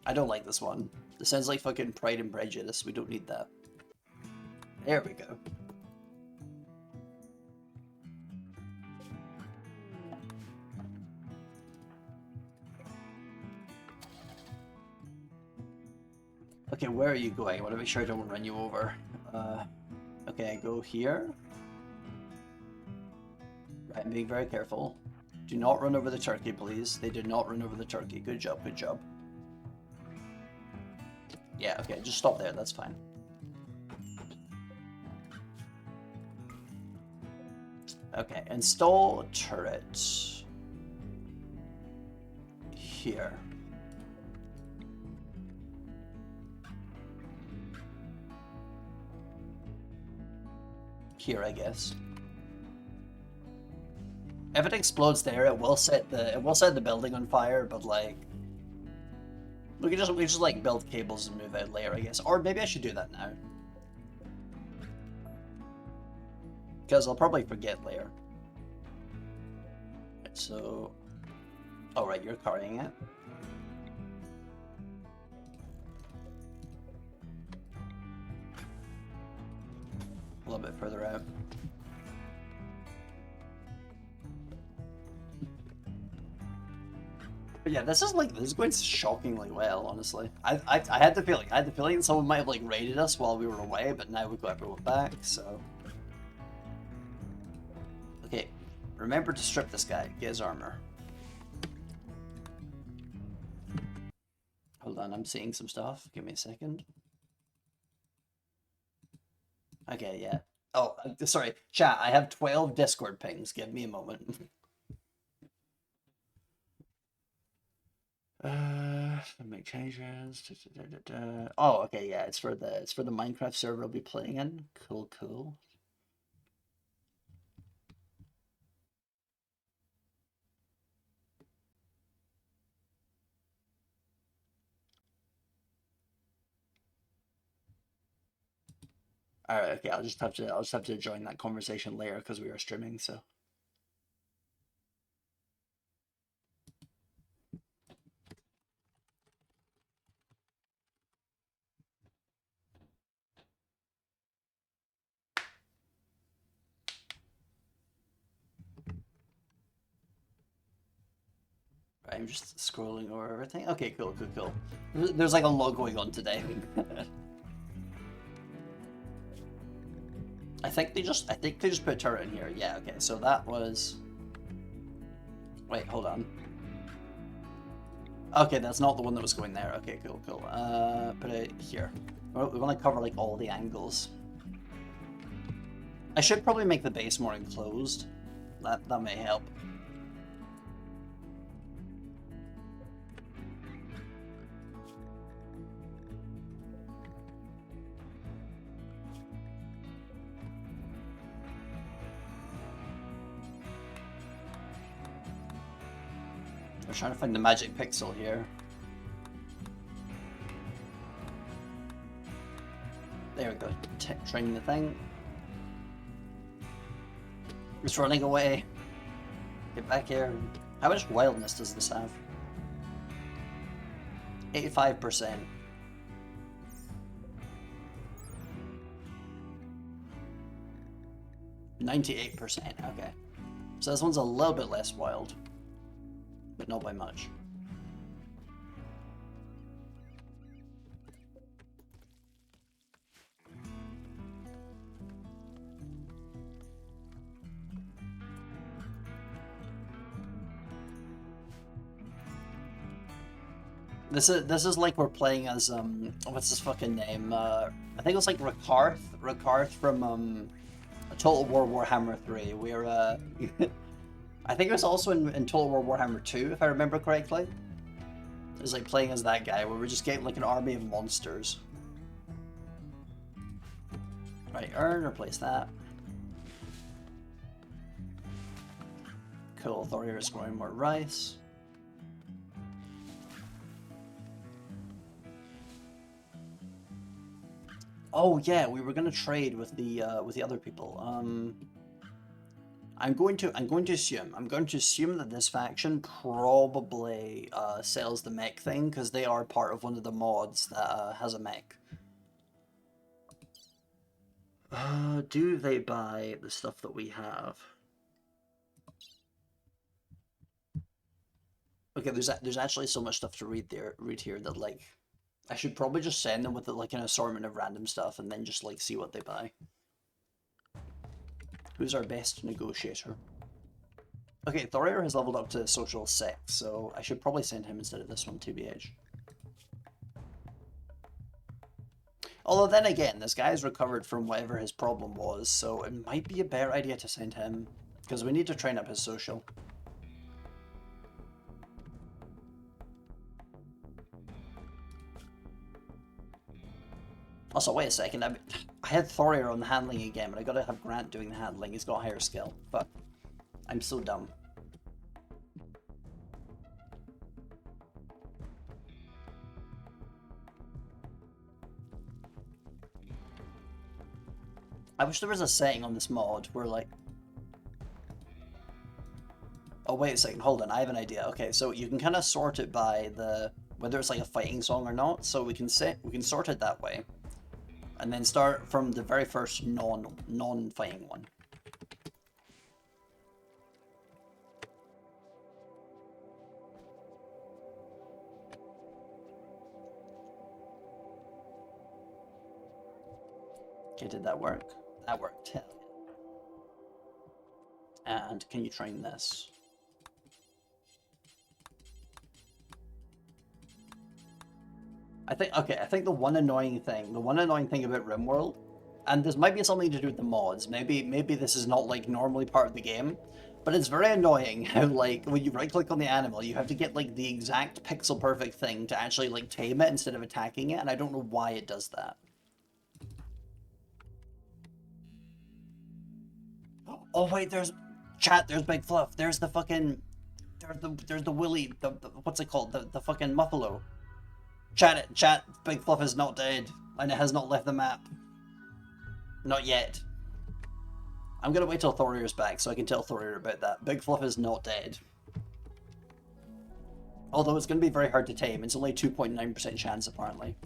I don't like this one. This sounds like fucking Pride and Prejudice. We don't need that. There we go. Okay, where are you going? I want to make sure I don't run you over. Okay, go here. Right, I'm being very careful. Do not run over the turkey, please. They did not run over the turkey. Good job, good job. Yeah, okay, just stop there, that's fine. Okay, install turret. Here. Here, I guess. If it explodes there, it will set the building on fire, but like we just like build cables and move out later, I guess. Or maybe I should do that now. Because I'll probably forget later. So, oh right, you're carrying it. A little bit further out. But yeah, this is going shockingly well, honestly. I had the feeling someone might have like raided us while we were away, but now we've got everyone back, so. Okay, remember to strip this guy, get his armor. Hold on, I'm seeing some stuff. Give me a second. Okay, yeah. Oh, sorry, chat, I have 12 Discord pings. Give me a moment. Make changes. Oh, okay, yeah, it's for the Minecraft server I'll be playing in. Cool. All right, okay, I'll just have to join that conversation later because we are streaming, so. I'm just scrolling over everything. Okay, cool. There's like a lot going on today. I think they just put a turret in here. Yeah, okay, so that was... Wait, hold on. Okay, that's not the one that was going there. Okay, cool. Put it here. We want to cover like all the angles. I should probably make the base more enclosed. That may help. We're trying to find the magic pixel here. There we go. Training the thing. It's running away. Get back here. How much wildness does this have? 85%. %. Okay. So this one's a little bit less wild. But not by much. This is like we're playing as what's his fucking name? I think it was like Rakarth from Total War Warhammer 3. We're I think it was also in Total War Warhammer 2, if I remember correctly. It was like playing as that guy where we're just getting like an army of monsters. Right, replace that. Cool, Thorir is growing more rice. Oh yeah, we were gonna trade with the other people. I'm going to assume that this faction probably sells the mech thing because they are part of one of the mods that has a mech. Do they buy the stuff that we have? Okay, there's actually so much stuff to read here that like I should probably just send them with like an assortment of random stuff and then just like see what they buy. Who's our best negotiator? Okay, Thorir has leveled up to social 6, so I should probably send him instead of this one, TBH. Although then again, this guy's recovered from whatever his problem was, so it might be a better idea to send him, because we need to train up his social. Also, wait a second, I had Thorir on the handling again, but I gotta have Grant doing the handling. He's got a higher skill. Fuck. I'm so dumb. I wish there was a setting on this mod where like... Oh, wait a second, hold on, I have an idea. Okay, so you can kind of sort it by the... whether it's like a fighting song or not, so we can sort it that way. And then start from the very first non-fighting one. Okay, did that work? That worked, hell yeah. And can you train this? I think the one annoying thing about Rimworld, and this might be something to do with the mods, maybe this is not like normally part of the game, but it's very annoying how like when you right click on the animal, you have to get like the exact pixel perfect thing to actually like tame it instead of attacking it, and I don't know why it does that. Oh wait, there's Big Fluff, there's the fucking, there's the Willy, the what's it called, the fucking Muffalo. Chat, Big Fluff is not dead, and it has not left the map. Not yet. I'm gonna wait till Thorir's back so I can tell Thorir about that. Big Fluff is not dead. Although it's gonna be very hard to tame, it's only 2.9% chance apparently.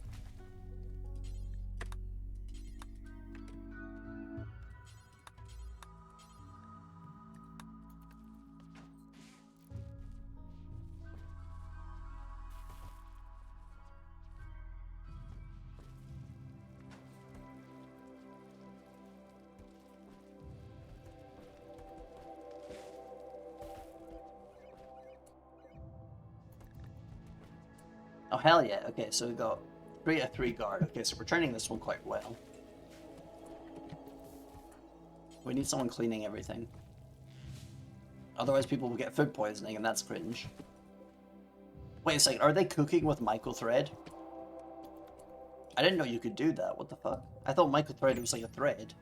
Oh hell yeah, okay, so we got 3 a 3 guard. Okay, so we're training this one quite well. We need someone cleaning everything. Otherwise people will get food poisoning and that's cringe. Wait a second, are they cooking with microthread? I didn't know you could do that, what the fuck? I thought microthread was like a thread.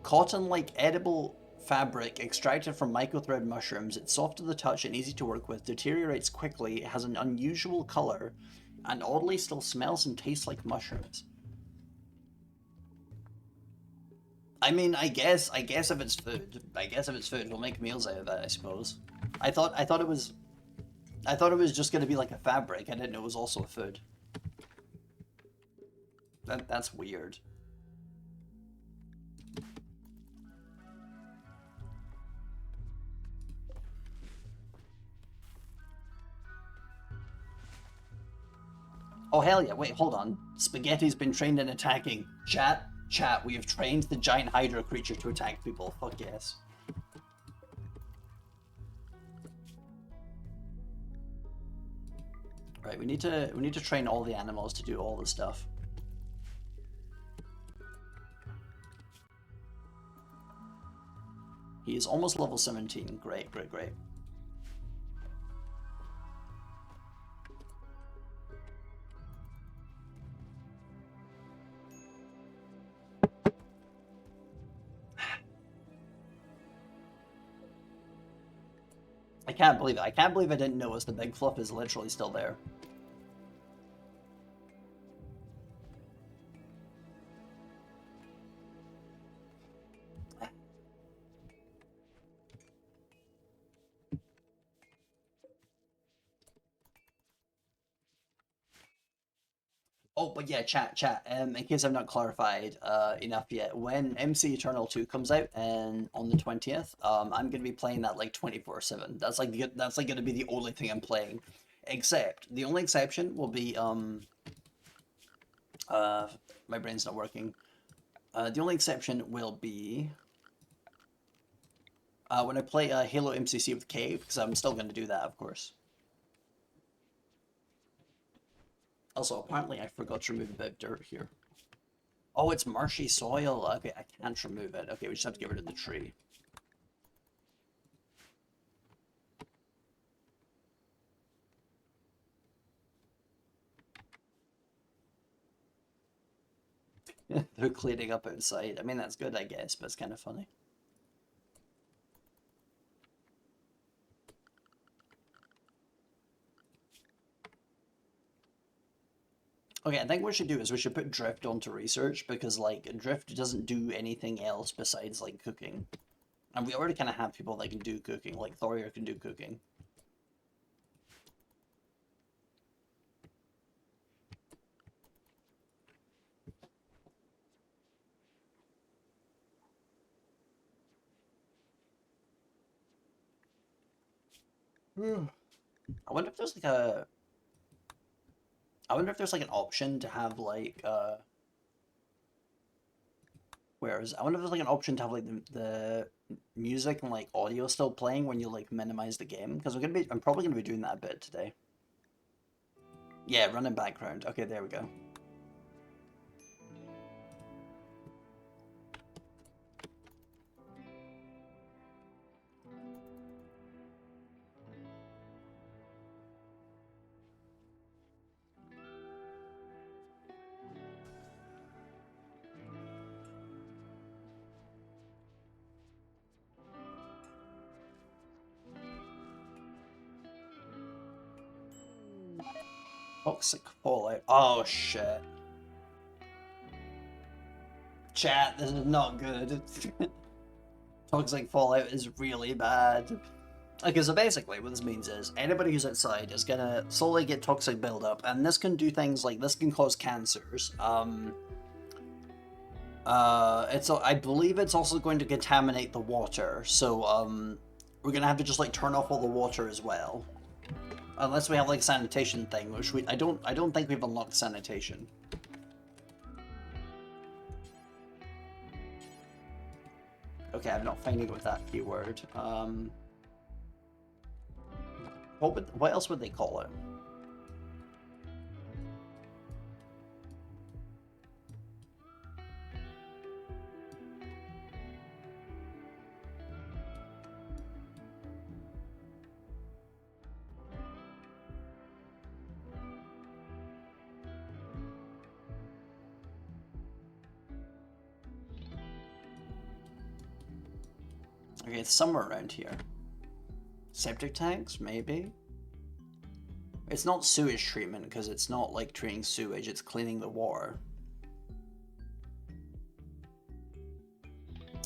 Cotton like edible fabric extracted from mycothread mushrooms. It's soft to the touch and easy to work with, deteriorates quickly, it has an unusual color, and oddly still smells and tastes like mushrooms. I mean, I guess if it's food, we'll make meals out of it, I suppose. I thought it was just gonna be like a fabric. I didn't know it was also a food. That's weird. Oh hell yeah, wait, hold on. Spaghetti's been trained in attacking. Chat, we have trained the giant hydra creature to attack people. Fuck yes. Right, we need to train all the animals to do all the stuff. He is almost level 17. Great, great, great. I can't believe it. I can't believe I didn't notice the big fluff is literally still there. Oh, but yeah, chat. In case I've not clarified enough yet, when MC Eternal 2 comes out and on the 20th, I'm gonna be playing that like 24/7. That's like gonna be the only thing I'm playing. Except the only exception will be my brain's not working. The only exception will be when I play Halo MCC with Cave, because I'm still gonna do that, of course. Also, apparently I forgot to remove a bit of dirt here. Oh, it's marshy soil. Okay, I can't remove it. Okay, we just have to get rid of the tree. They're cleaning up outside. I mean, that's good, I guess, but it's kind of funny. Okay, I think what we should do is we should put Drift onto research, because, like, Drift doesn't do anything else besides, like, cooking. And we already kind of have people that can do cooking, like Thorir can do cooking. I wonder if there's like a... I wonder if there's like an option to have like I wonder if there's like an option to have like the music and like audio still playing when you like minimize the game, because I'm probably gonna be doing that a bit today. Yeah, running background. Okay, there we go. Toxic fallout. Oh shit. Chat, this is not good. Toxic fallout is really bad. Okay, so basically what this means is anybody who's outside is gonna slowly get toxic buildup, and this can do things like this can cause cancers. I believe it's also going to contaminate the water, so we're gonna have to just like turn off all the water as well, unless we have like sanitation thing, which I don't think we've unlocked sanitation. Okay, I'm not finding it with that keyword. What else would they call it? Okay, it's somewhere around here. Septic tanks, maybe? It's not sewage treatment, because it's not like treating sewage, it's cleaning the water.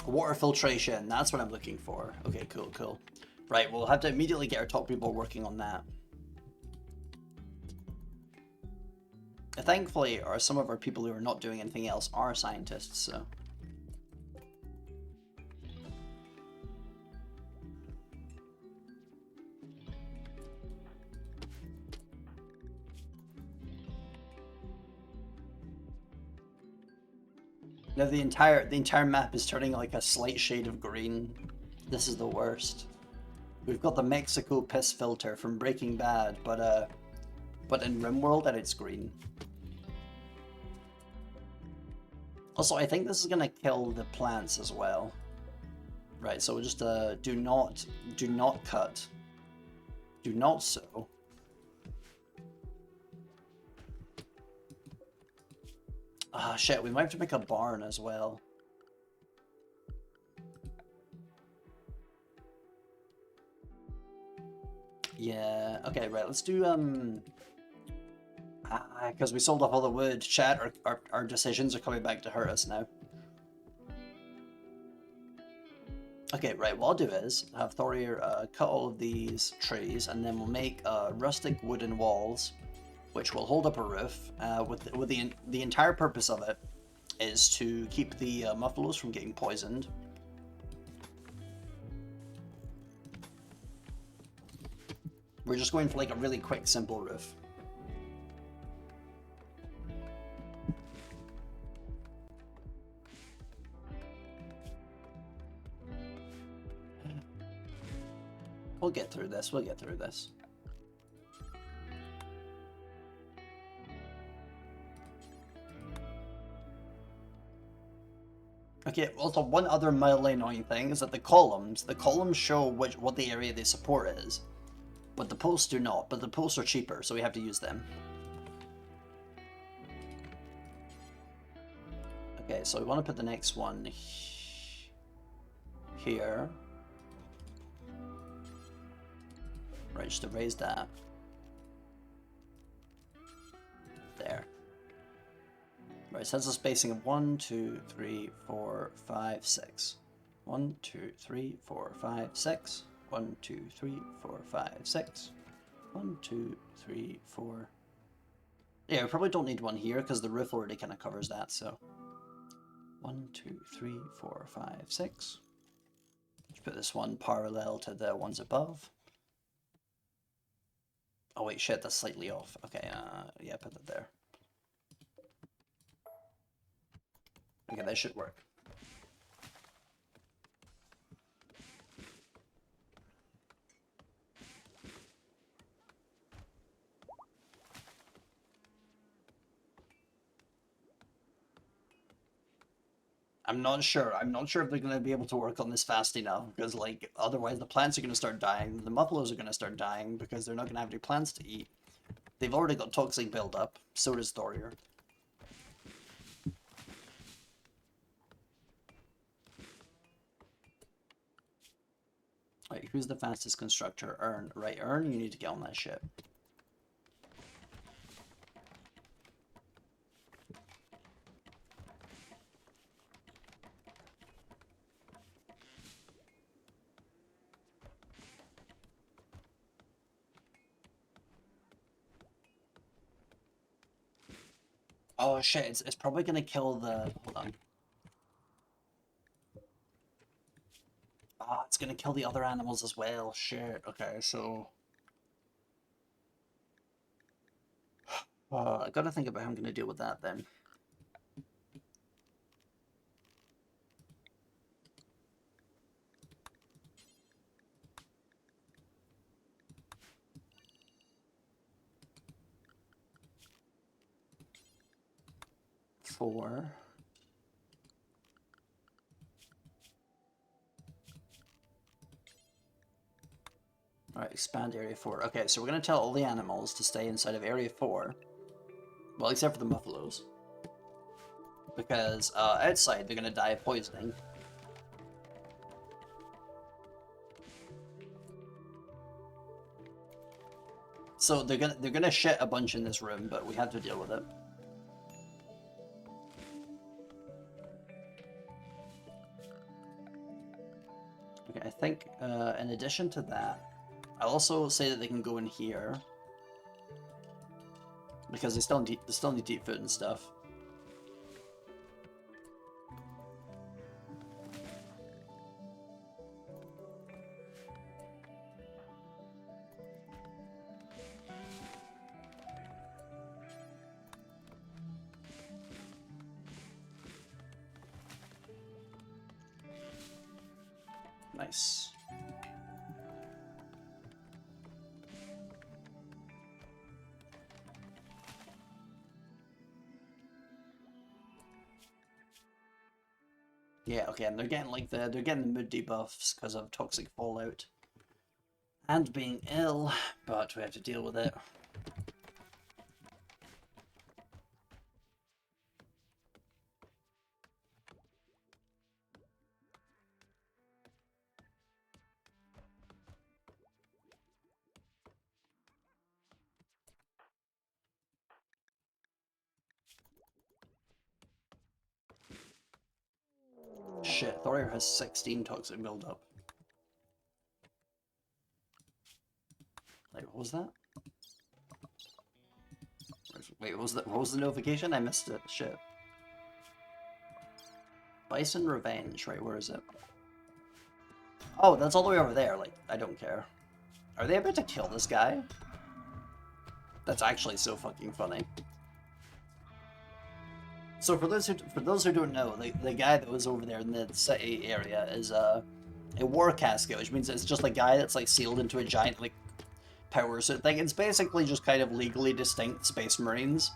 Water filtration, that's what I'm looking for. Okay, cool, cool. Right, we'll have to immediately get our top people working on that. Thankfully, some of our people who are not doing anything else are scientists, so... Now the entire map is turning like a slight shade of green. This is the worst. We've got the Mexico piss filter from Breaking Bad, but in Rimworld and it's green. Also, I think this is gonna kill the plants as well. Right, so we'll just do not cut. Do not sow. Ah, shit, we might have to make a barn as well. Yeah, okay, right, let's do, because we sold off all the wood. Chat, our decisions are coming back to hurt us now. Okay, right, what I'll do is have Thorir cut all of these trees, and then we'll make rustic wooden walls, which will hold up a roof, with the entire purpose of it is to keep the muffalos from getting poisoned. We're just going for like a really quick, simple roof. We'll get through this, we'll get through this. Okay, also one other mildly annoying thing is that the columns show what the area they support is, but the posts do not, but the posts are cheaper, so we have to use them. Okay, so we want to put the next one here. Right, just to raise that. There. Right, so that's a spacing of 1, 2, 3, 4, 5, 6. 1, 2, 3, 4, 5, 6. 1, 2, 3, 4, 5, 6. 1, 2, 3, 4. Yeah, we probably don't need one here because the roof already kind of covers that, so. 1, 2, 3, 4, 5, 6. Let's put this one parallel to the ones above. Oh wait, shit, that's slightly off. Okay, yeah, put that there. Okay, that should work. I'm not sure. I'm not sure if they're going to be able to work on this fast enough, because like otherwise the plants are going to start dying, the muffalos are going to start dying because they're not going to have any plants to eat. They've already got toxic buildup, so does Thorir. Right, who's the fastest constructor? Ern. Right, Ern, you need to get on that shit. Oh shit, it's probably gonna kill the... Hold on. Ah, it's gonna kill the other animals as well. Shit, okay, so... I gotta think about how I'm gonna deal with that then. Four. Alright, expand area 4. Okay, so we're gonna tell all the animals to stay inside of area 4. Well, except for the muffalos. Because outside they're gonna die of poisoning. So they're gonna shit a bunch in this room, but we have to deal with it. Okay, I think in addition to that, I'll also say that they can go in here because they still need to eat food and stuff. Nice. Yeah, okay, and they're getting like they're getting the mood debuffs because of toxic fallout and being ill, but we have to deal with it. Shit, Thorir has 16 toxic buildup. Like, what was that? Wait, what was the notification? I missed it. Shit. Bison Revenge, right, where is it? Oh, that's all the way over there, like, I don't care. Are they about to kill this guy? That's actually so fucking funny. So for those who don't know, the guy that was over there in the city area is a war casket, which means it's just a guy that's like sealed into a giant like power suit thing. It's basically just kind of legally distinct Space Marines.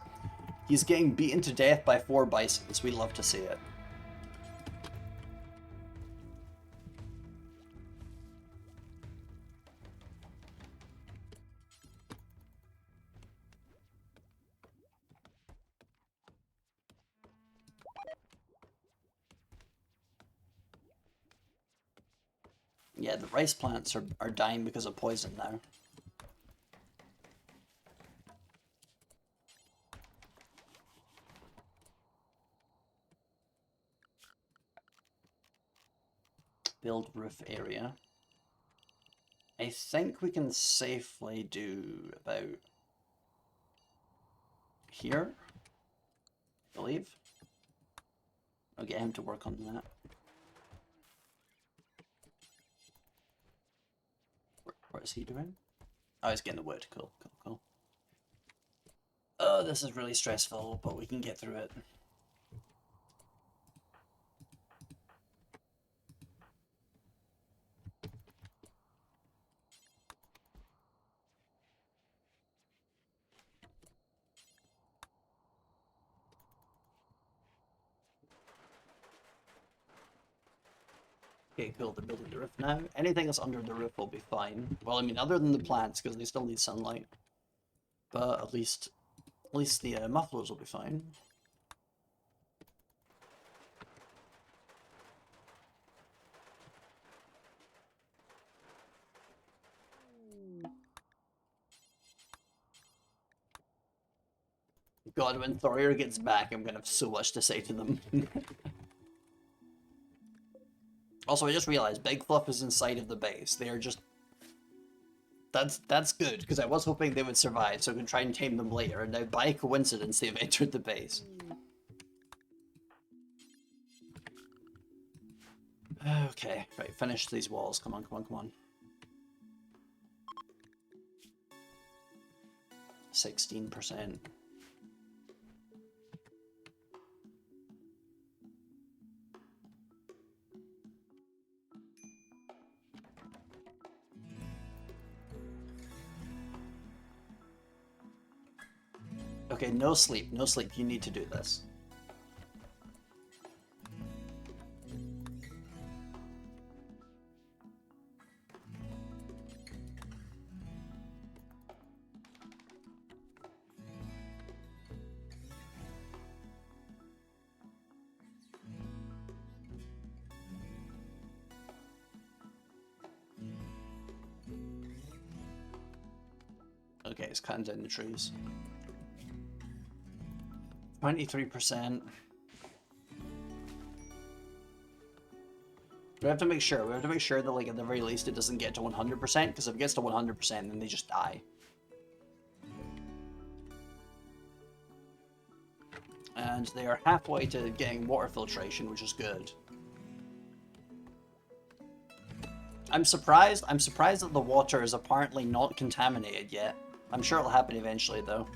He's getting beaten to death by 4 bisons. We love to see it. Yeah, the rice plants are dying because of poison now. Build roof area. I think we can safely do about here, I believe. I'll get him to work on that. What is he doing? Oh, he's getting the wood. Cool, cool, cool. Oh, this is really stressful, but we can get through it. Okay, cool, they're building the roof now. Anything that's under the roof will be fine. Well, I mean, other than the plants, because they still need sunlight. But at least the mufflers will be fine. God, when Thorir gets back, I'm gonna have so much to say to them. Also, I just realized Big Fluff is inside of the base. They are just... That's good, because I was hoping they would survive, so I can try and tame them later, and now by coincidence they've entered the base. Okay, right, finish these walls. Come on, come on, come on. 16%. Okay, no sleep, no sleep. You need to do this. Okay, it's cutting down the trees. 23%. We have to make sure. We have to make sure that, like, at the very least, it doesn't get to 100%, because if it gets to 100%, then they just die. And they are halfway to getting water filtration, which is good. I'm surprised that the water is apparently not contaminated yet. I'm sure it'll happen eventually, though.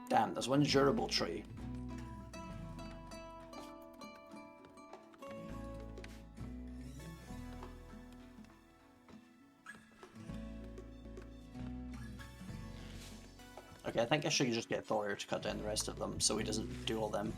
Damn, there's one durable tree. Okay, I think I should just get Thor to cut down the rest of them so he doesn't do all them.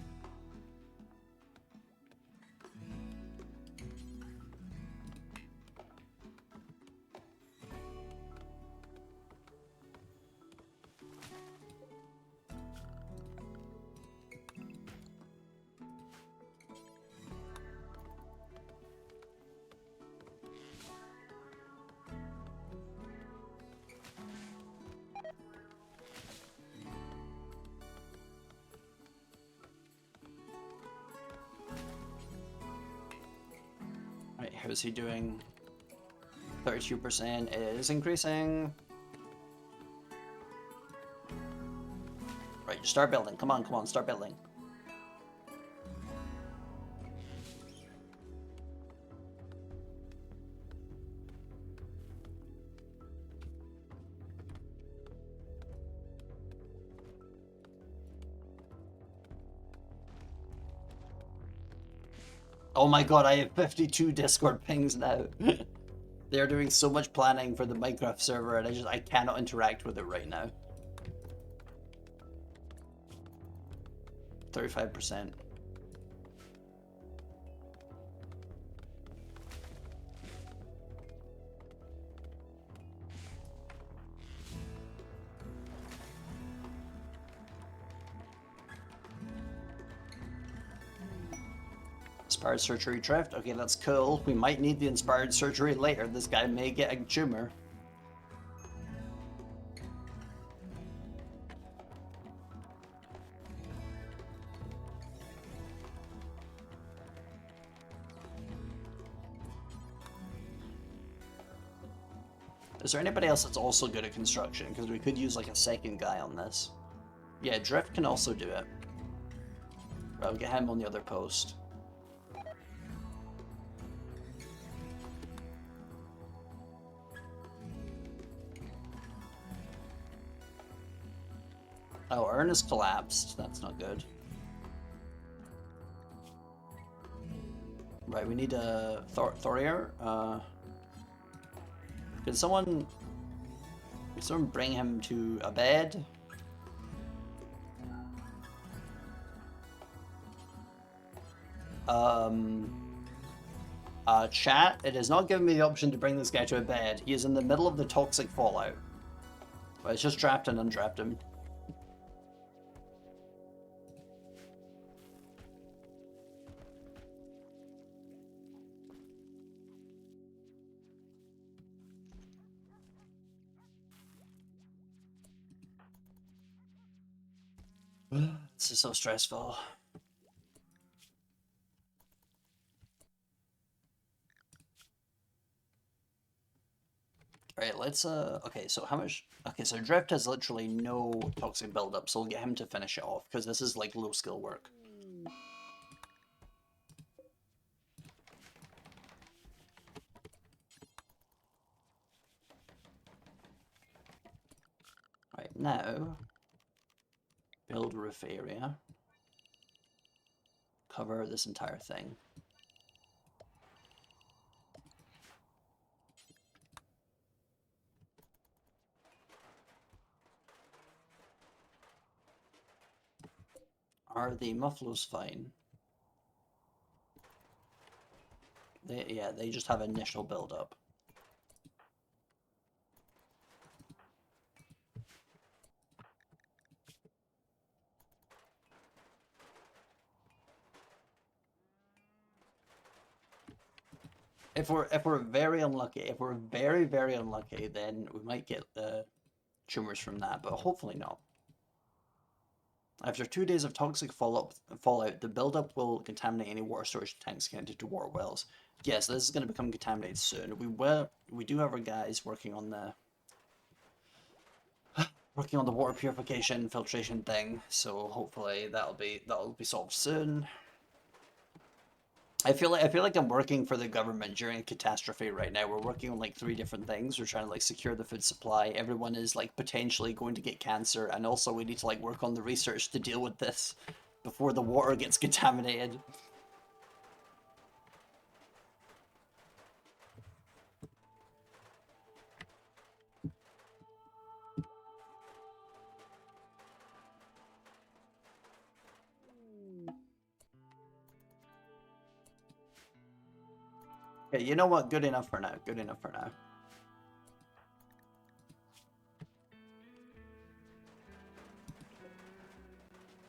Right, how's he doing? 32% is increasing. Right, just start building. Come on, start building. Oh my god, I have 52 Discord pings now. They're doing so much planning for the Minecraft server and I cannot interact with it right now. 35%. Inspired surgery drift. Okay, that's cool. We might need the inspired surgery later. This guy may get a tumor. Is there anybody else that's also good at construction? Because we could use like a second guy on this. Yeah, Drift can also do it. Right, we'll get him on the other post. Oh, Ernest collapsed. That's not good. Right, we need a Thorier. Can someone bring him to a bed? Chat, it has not given me the option to bring this guy to a bed. He is in the middle of the toxic fallout. But it's just draft and undraft him. This is so stressful. Alright, let's, okay, so how much, okay, so Drift has literally no toxic buildup, so we'll get him to finish it off, because this is, like, low skill work. Right, now, build roof area, cover this entire thing. Are the mufflers fine? Yeah, they just have initial build-up. If we're very unlucky, if we're very unlucky, then we might get the tumors from that, but hopefully not. After 2 days of toxic fallout, the buildup will contaminate any water storage tanks connected to water wells. Yes, this is going to become contaminated soon. We do have our guys working on the water purification filtration thing, so hopefully that'll be solved soon. I feel like I'm working for the government during a catastrophe right now. We're working on like 3 different things. We're trying to like secure the food supply. Everyone is like potentially going to get cancer, and also we need to like work on the research to deal with this before the water gets contaminated. Okay, you know what? Good enough for now. Good enough for now.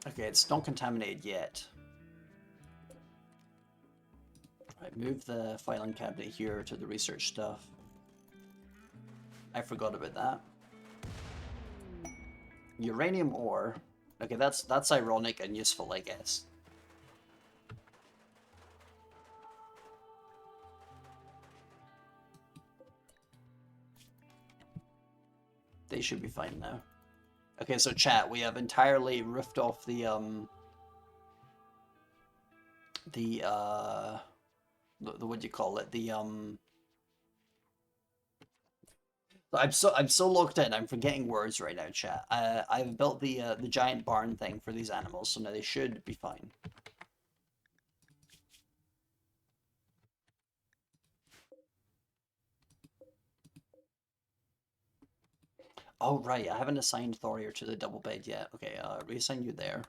Okay, it's not contaminated yet. Right, move the filing cabinet here to the research stuff. I forgot about that. Uranium ore. Okay, that's ironic and useful, I guess. They should be fine now. Okay, so chat, we have entirely ripped off the what do you call it? I'm so locked in. I'm forgetting words right now, chat. I've built the giant barn thing for these animals, so now they should be fine. Oh right, I haven't assigned Thorir to the double bed yet. Okay, reassign you there.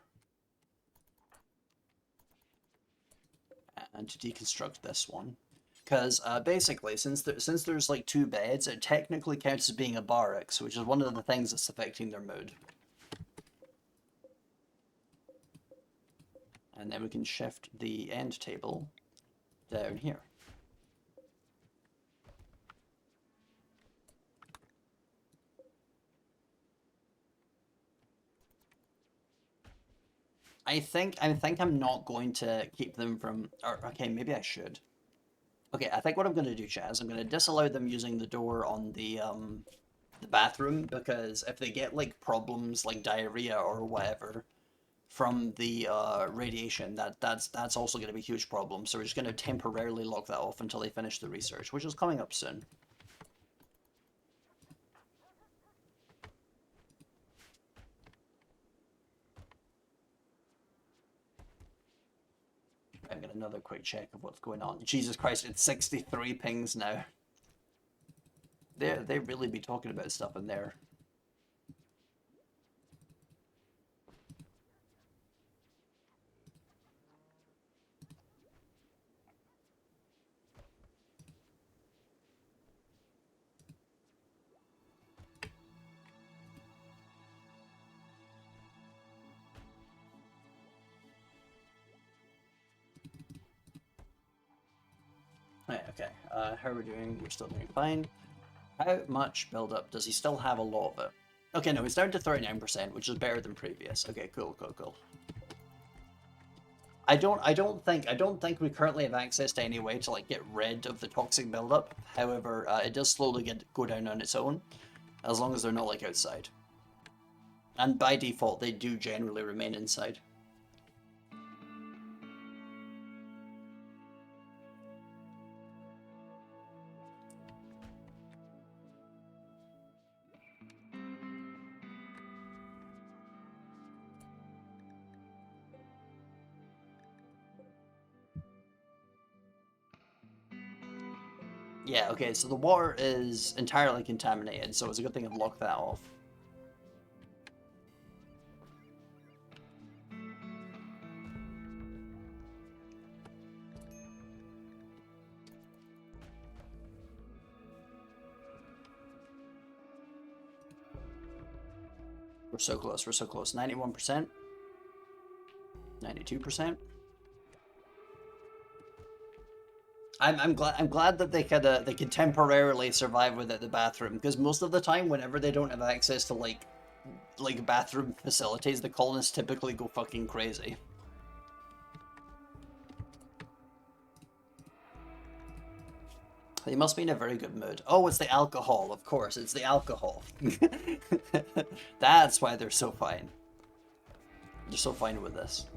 And to deconstruct this one. Because basically, since there's like 2 beds, it technically counts as being a barracks, which is one of the things that's affecting their mood. And then we can shift the end table down here. I think I'm not going to keep them from. Or okay, maybe I should. Okay, I think what I'm going to do, Chaz, I'm going to disallow them using the door on the bathroom, because if they get like problems like diarrhea or whatever from the radiation, that's also going to be a huge problem. So we're just going to temporarily lock that off until they finish the research, which is coming up soon. I'm getting another quick check of what's going on. Jesus Christ, it's 63 pings now. They really be talking about stuff in there. Right, okay. How are we doing? We're still doing fine. How much build-up does he still have? A lot of it. Okay, no, he's down to 39%, which is better than previous. Okay, cool. I don't think we currently have access to any way to like get rid of the toxic buildup. However, it does slowly go down on its own, as long as they're not like outside. And by default, they do generally remain inside. Yeah, okay, so the water is entirely contaminated, so it's a good thing I've locked that off. We're so close, 91%. 92%. I'm glad that they could temporarily survive without the bathroom, because most of the time, whenever they don't have access to like bathroom facilities, the colonists typically go fucking crazy. They must be in a very good mood. Oh, it's the alcohol, of course. It's the alcohol. That's why they're so fine. They're so fine with this.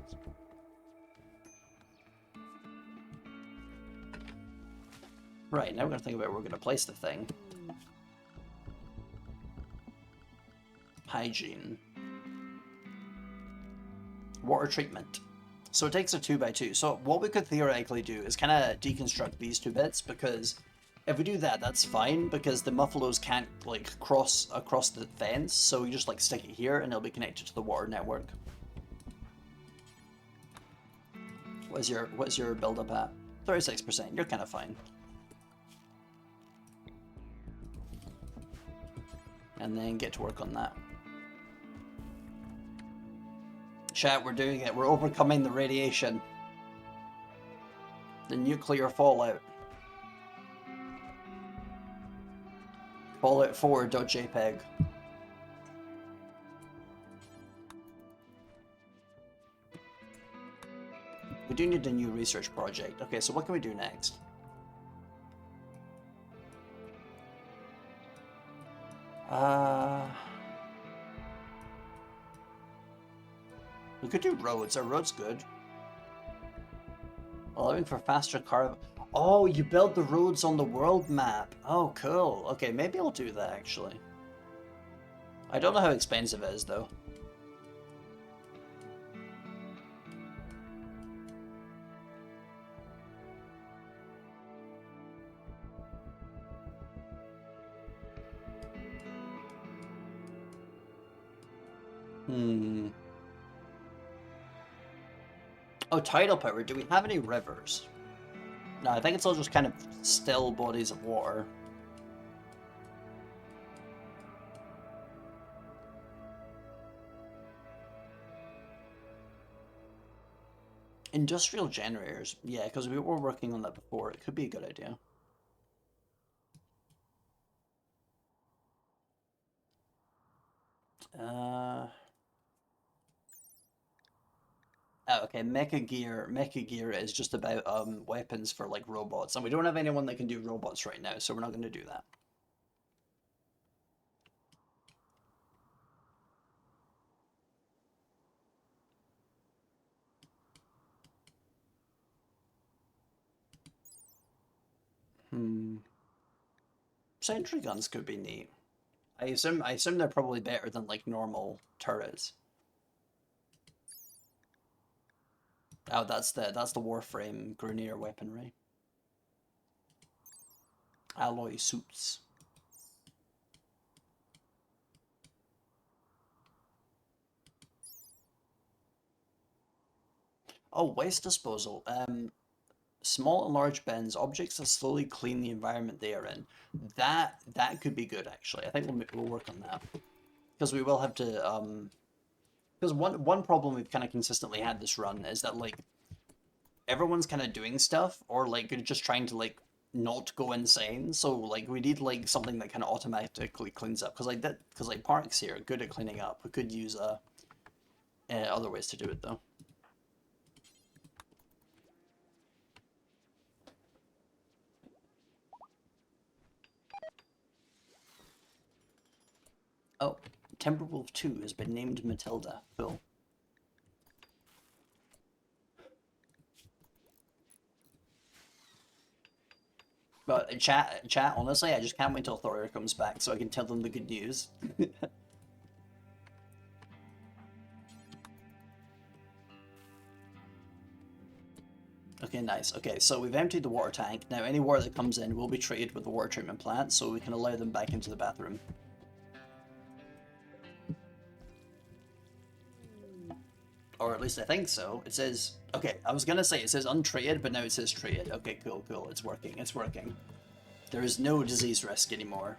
Right, now we're gonna think about where we're gonna place the thing. Hygiene. Water treatment. So it takes a 2x2. So what we could theoretically do is kind of deconstruct these two bits, because if we do that, that's fine, because the muffaloes can't like cross across the fence, so we just like stick it here and it'll be connected to the water network. What's your build up at? 36%. You're kind of fine. And then get to work on that. Chat, we're doing it. We're overcoming the radiation. The nuclear fallout. Fallout 4.jpg. We do need a new research project. Okay, so what can we do next? We could do roads. Are roads good? Allowing for faster car... Oh, you build the roads on the world map. Oh, cool. Okay, maybe I'll do that, actually. I don't know how expensive it is, though. Oh, tidal power. Do we have any rivers? No, I think it's all just kind of still bodies of water. Industrial generators. Yeah, because we were working on that before. It could be a good idea. Oh, okay, mecha gear. Mecha gear is just about weapons for like robots, and we don't have anyone that can do robots right now, so we're not going to do that. Sentry guns could be neat. I assume they're probably better than like normal turrets. Oh, that's the Warframe Grineer weaponry. Alloy suits. Oh, waste disposal. Small and large bins, objects that slowly clean the environment they are in. That could be good, actually. I think we'll work on that, because we will have to because one problem we've kind of consistently had this run is that like everyone's kind of doing stuff, or like just trying to like not go insane. So like we need like something that kind of automatically cleans up, because like parks here are good at cleaning up. We could use other ways to do it though. Oh, Timberwolf 2 has been named Matilda. Cool. But chat, honestly, I just can't wait till Thorir comes back so I can tell them the good news. Okay, nice. Okay, so we've emptied the water tank. Now any water that comes in will be treated with the water treatment plant, so we can allow them back into the bathroom. Or at least I think so. It says... Okay, I was gonna say it says untreated, but now it says treated. Okay, cool, cool. It's working, it's working. There is no disease risk anymore.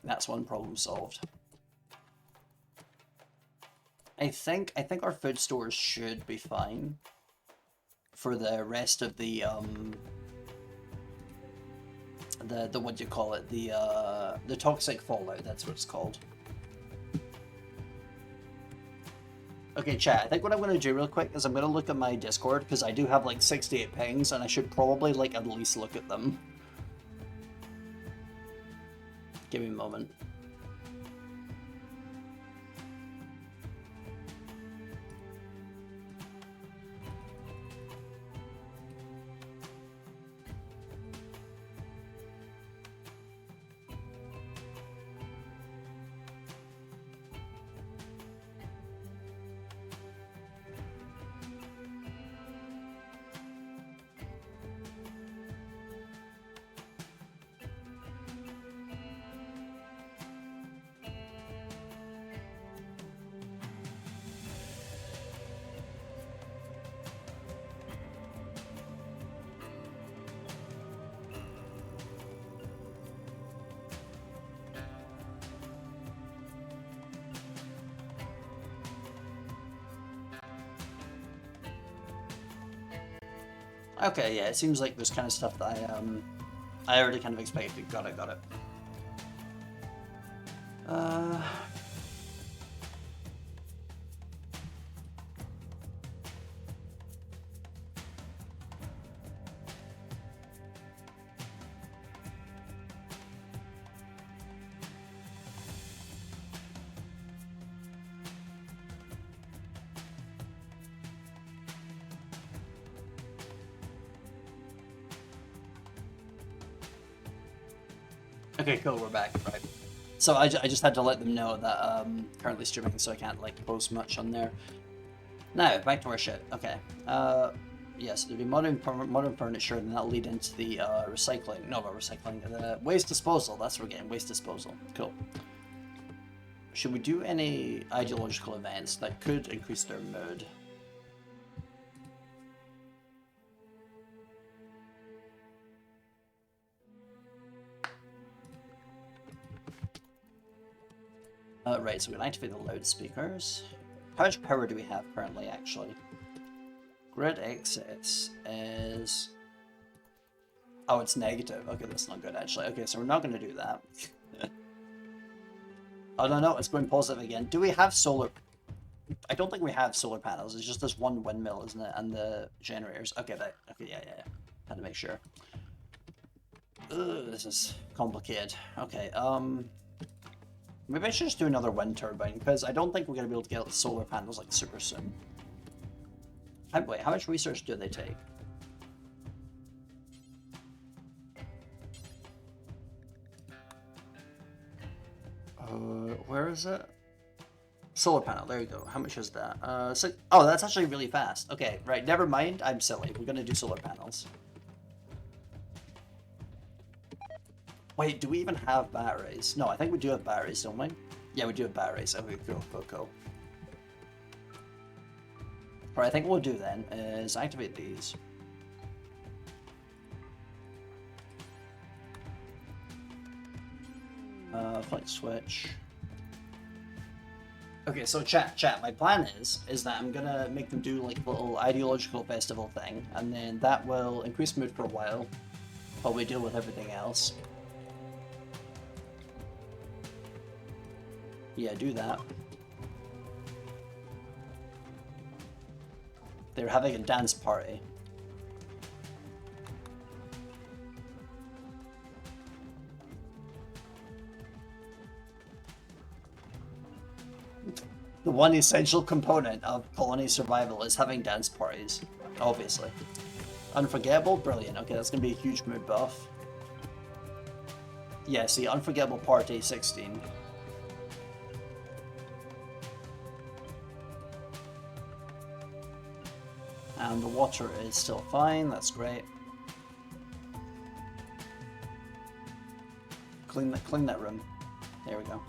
That's one problem solved. I think our food stores should be fine for the rest of the what do you call it? The toxic fallout, that's what it's called. Okay, chat, I think what I'm going to do real quick is I'm going to look at my Discord, because I do have like 68 pings, and I should probably like at least look at them. Give me a moment. Okay, yeah, it seems like there's kind of stuff that I already kind of expected. Got it, got it. Okay, cool, we're back, right. So I just had to let them know that currently streaming, so I can't like post much on there. Now, back to our shit. Okay. Yes, there'll be modern furniture, and that'll lead into the recycling. No, not recycling. The waste disposal. That's what we're getting. Waste disposal. Cool. Should we do any ideological events that could increase their mood? Right, so we're going to activate the loudspeakers. How much power do we have currently, actually? Grid excess is... Oh, it's negative. Okay, that's not good, actually. Okay, so we're not going to do that. Oh, no, it's going positive again. Do we have solar... I don't think we have solar panels. It's just this one windmill, isn't it? And the generators. Okay, okay, yeah. Had to make sure. Ugh, this is complicated. Okay, maybe I should just do another wind turbine, because I don't think we're going to be able to get solar panels like super soon. Wait, how much research do they take? Where is it? Solar panel, there you go. How much is that? Oh, that's actually really fast. Okay, right, never mind. I'm silly. We're going to do solar panels. Wait, do we even have batteries? No, I think we do have batteries, don't we? Yeah, we do have batteries. Okay, cool. Alright, I think what we'll do then is activate these. Flight switch. Okay, so chat, my plan is that I'm gonna make them do like a little ideological festival thing, and then that will increase mood for a while, while we deal with everything else. Yeah, do that. They're having a dance party. The one essential component of colony survival is having dance parties, obviously. Unforgettable? Brilliant. Okay, that's going to be a huge mood buff. Yeah, see, Unforgettable Party 16. And the water is still fine, that's great. Clean that room. There we go.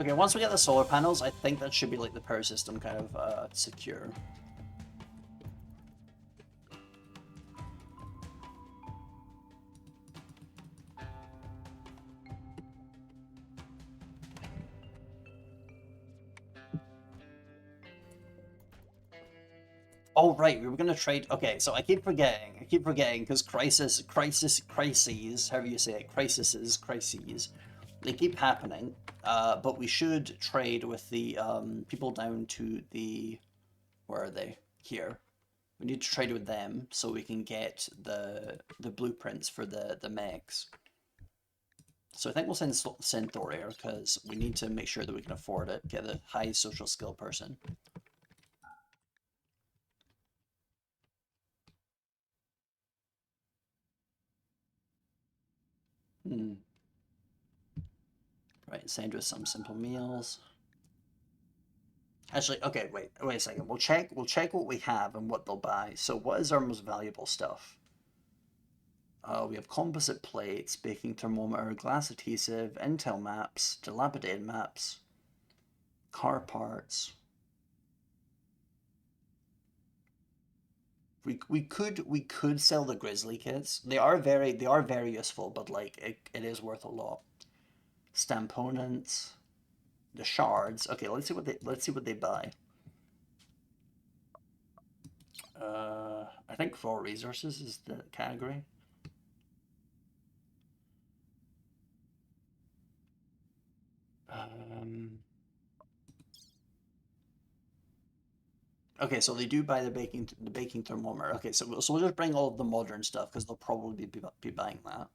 Okay, once we get the solar panels, I think that should be like the power system kind of secure. Oh, right, we were gonna trade. Okay, so I keep forgetting. I keep forgetting because crises, however you say it, crises, they keep happening. But we should trade with the people down to the, where are they? Here. We need to trade with them so we can get the blueprints for the mechs. So I think we'll send Thor here because we need to make sure that we can afford it. Get the high social skill person. Hmm. Right, send with some simple meals. Actually, okay, wait a second. We'll check what we have and what they'll buy. So what is our most valuable stuff? We have composite plates, baking thermometer, glass adhesive, intel maps, dilapidated maps, car parts. We could sell the grizzly kits. They are very useful, but like it is worth a lot. Stamponents, the shards. Okay, let's see what they buy. I think raw resources is the category. Um, okay, so they do buy the baking thermometer. Okay, so we'll just bring all of the modern stuff because they'll probably be buying that.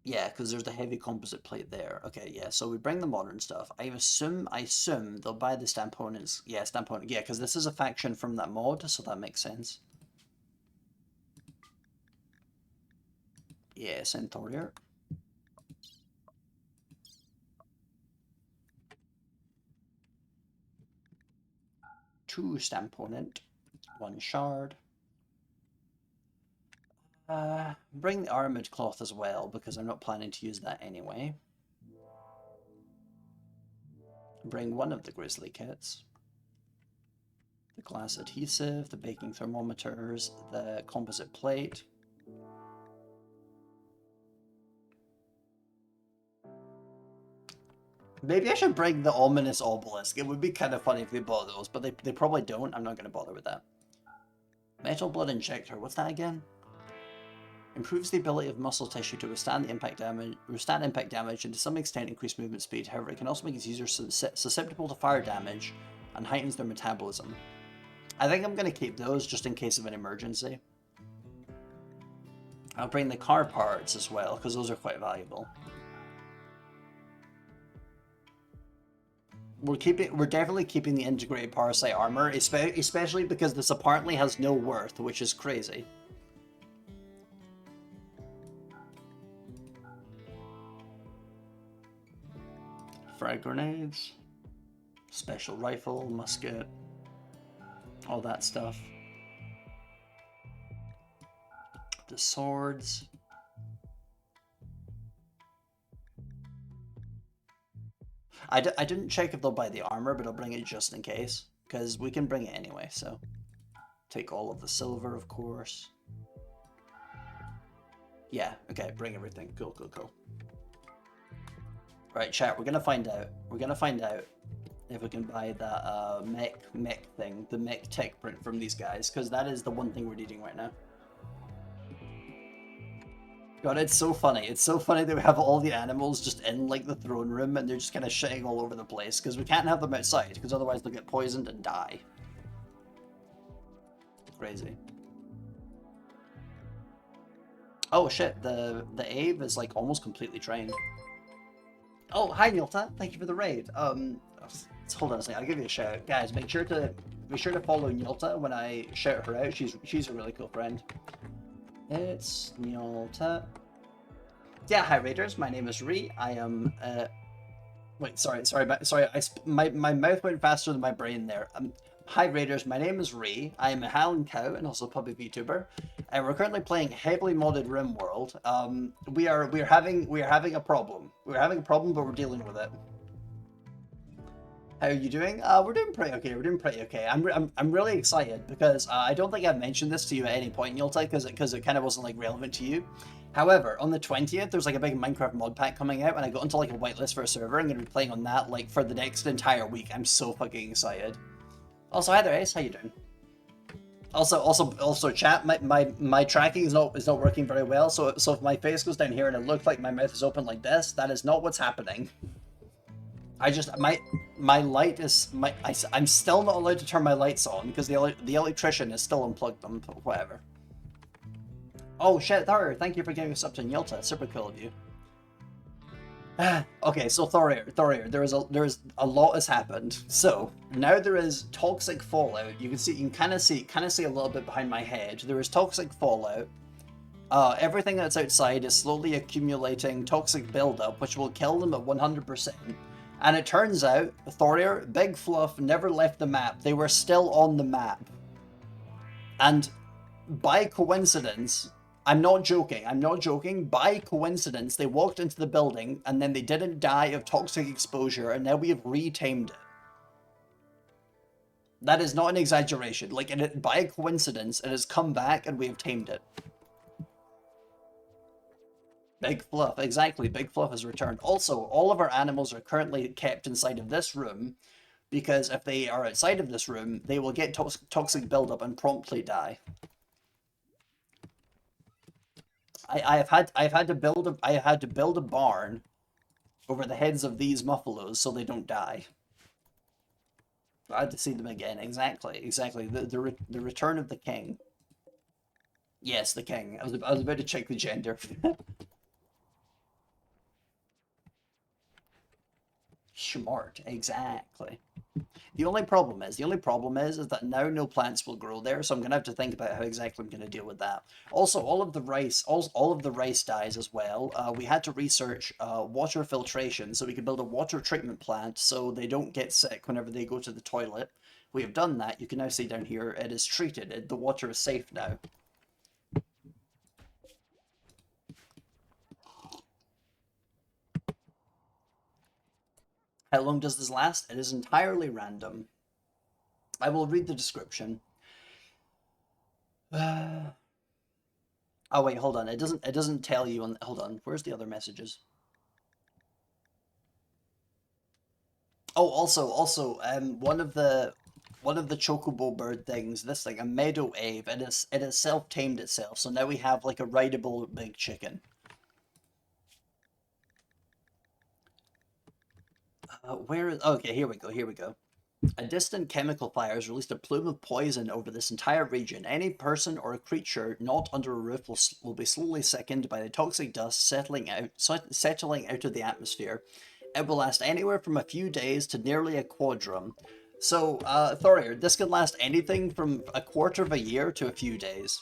Yeah, because there's the heavy composite plate there. Okay, yeah, so we bring the modern stuff. I assume they'll buy the stamponents. Yeah, stamponent. Yeah, because this is a faction from that mod, so that makes sense. Yeah, Centaurier. 2 stamponent, 1 shard. Bring the armored cloth as well, because I'm not planning to use that anyway. Bring one of the grizzly kits. The glass adhesive, the baking thermometers, the composite plate. Maybe I should bring the ominous obelisk. It would be kind of funny if they bought those, but they probably don't. I'm not going to bother with that. Metal blood injector. What's that again? Improves the ability of muscle tissue to withstand impact damage, and to some extent increase movement speed. However, it can also make its users susceptible to fire damage and heightens their metabolism. I think I'm going to keep those just in case of an emergency. I'll bring the car parts as well, because those are quite valuable. We're definitely keeping the integrated parasite armor, especially because this apparently has no worth, which is crazy. Frag grenades, special rifle, musket, all that stuff. The swords. I didn't check if they'll buy the armor, but I'll bring it just in case, because we can bring it anyway, so. Take all of the silver, of course. Yeah, okay, bring everything. Cool, cool, cool. Right, chat, we're gonna find out. We're gonna find out if we can buy that mech thing, the mech tech print from these guys, because that is the one thing we're needing right now. God, it's so funny. It's so funny that we have all the animals just in like the throne room and they're just kind of shitting all over the place because we can't have them outside because otherwise they'll get poisoned and die. Crazy. Oh shit, the Ave is like almost completely trained. Oh, hi Nilta. Thank you for the raid. Hold on a second. I'll give you a shout, guys. Make sure to follow Nilta when I shout her out. She's a really cool friend. It's Nilta. Yeah, hi Raiders. My name is Ree. I am. Wait, sorry. My mouth went faster than my brain there. Hi Raiders. My name is Ree. I am a Highland Cow and also a public VTuber. And we're currently playing heavily modded Rimworld. We're having a problem. We're having a problem, but we're dealing with it. How are you doing? We're doing pretty okay. We're doing pretty okay. I'm really excited because I don't think I've mentioned this to you at any point in Yuletide because it kind of wasn't like relevant to you. However, on the 20th, there's like a big Minecraft mod pack coming out, and I got into like a whitelist for a server. I'm gonna be playing on that like for the next entire week. I'm so fucking excited. Also, hi there, Ace. How you doing? Also, chat. My tracking is not working very well. So if my face goes down here and it looks like my mouth is open like this, that is not what's happening. I just my light is I'm still not allowed to turn my lights on because the electrician is still unplugged them. Whatever. Oh shit, Thorir, thank you for giving us up to Yelta. Super cool of you. Okay, so Thorir, there is a lot has happened. So now there is toxic fallout. You can kind of see a little bit behind my head. There is toxic fallout. Everything that's outside is slowly accumulating toxic buildup, which will kill them at 100%. And it turns out, Thorir, Big Fluff never left the map. They were still on the map. And by coincidence, I'm not joking, by coincidence, they walked into the building and then they didn't die of toxic exposure and now we have retamed it. That is not an exaggeration. Like, by coincidence, it has come back and we have tamed it. Big Fluff, exactly. Big Fluff has returned. Also, all of our animals are currently kept inside of this room because if they are outside of this room, they will get toxic buildup and promptly die. I've had to build a barn over the heads of these muffalos so they don't die. I had to see them again. Exactly. The return of the king. Yes, the king. I was about to check the gender. Smart, exactly. The only problem is that now no plants will grow there, so I'm gonna have to think about how exactly I'm gonna deal with that. Also, all of the rice dies as well. We had to research water filtration so we could build a water treatment plant so they don't get sick whenever they go to the toilet. We have done that. You can now see down here it is treated. The water is safe now. How long does this last? It is entirely random. I will read the description. Oh wait, hold on. It doesn't tell you on. Hold on. Where's the other messages? Oh, also, one of the chocobo bird things. This thing, a meadow ave. It has self-tamed itself. So now we have like a rideable big chicken. Where is? Okay, here we go. Here we go. A distant chemical fire has released a plume of poison over this entire region. Any person or creature not under a roof will be slowly sickened by the toxic dust settling out of the atmosphere. It will last anywhere from a few days to nearly a quadrum. So, Thorir, this could last anything from a quarter of a year to a few days.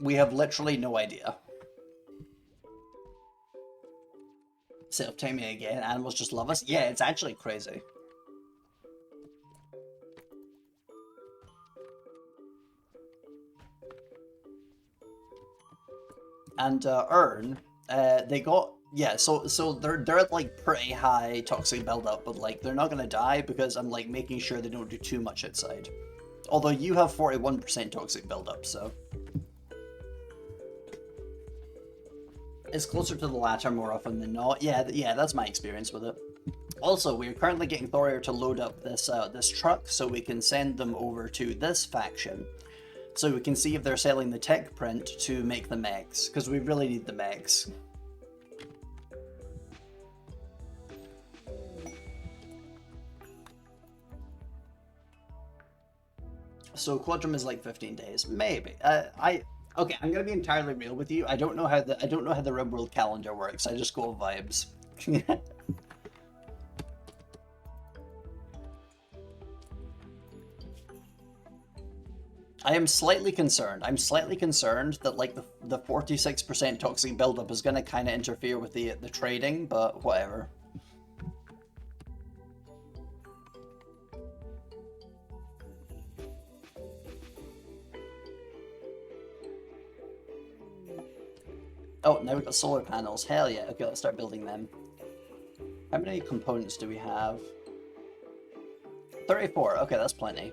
We have literally no idea. Self-taming again, animals just love us. Yeah, it's actually crazy. And Earn, they got yeah. So they're at like pretty high toxic buildup, but like they're not gonna die because I'm like making sure they don't do too much outside. Although you have 41% toxic buildup, so it's closer to the latter more often than not. Yeah, that's my experience with it. Also, we are currently getting Thorir to load up this truck so we can send them over to this faction. So we can see if they're selling the tech print to make the mechs, because we really need the mechs. So Quadrum is like 15 days, maybe. Okay, I'm gonna be entirely real with you. I don't know how the Rimworld calendar works. I just go with vibes. I am slightly concerned. I'm slightly concerned that like the 46% toxic buildup is gonna kind of interfere with the trading, but whatever. Oh, now we've got solar panels. Hell yeah. Okay, let's start building them. How many components do we have? 34. Okay, that's plenty.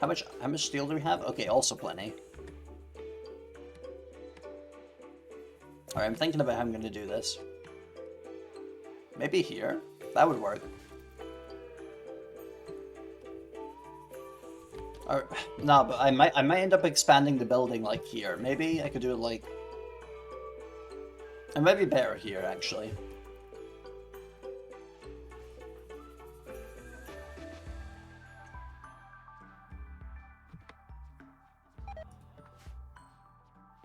How much steel do we have? Okay, also plenty. Alright, I'm thinking about how I'm gonna do this. Maybe here? That would work. Or, no, but I might end up expanding the building like here. Maybe I could do it like... It might be better here, actually.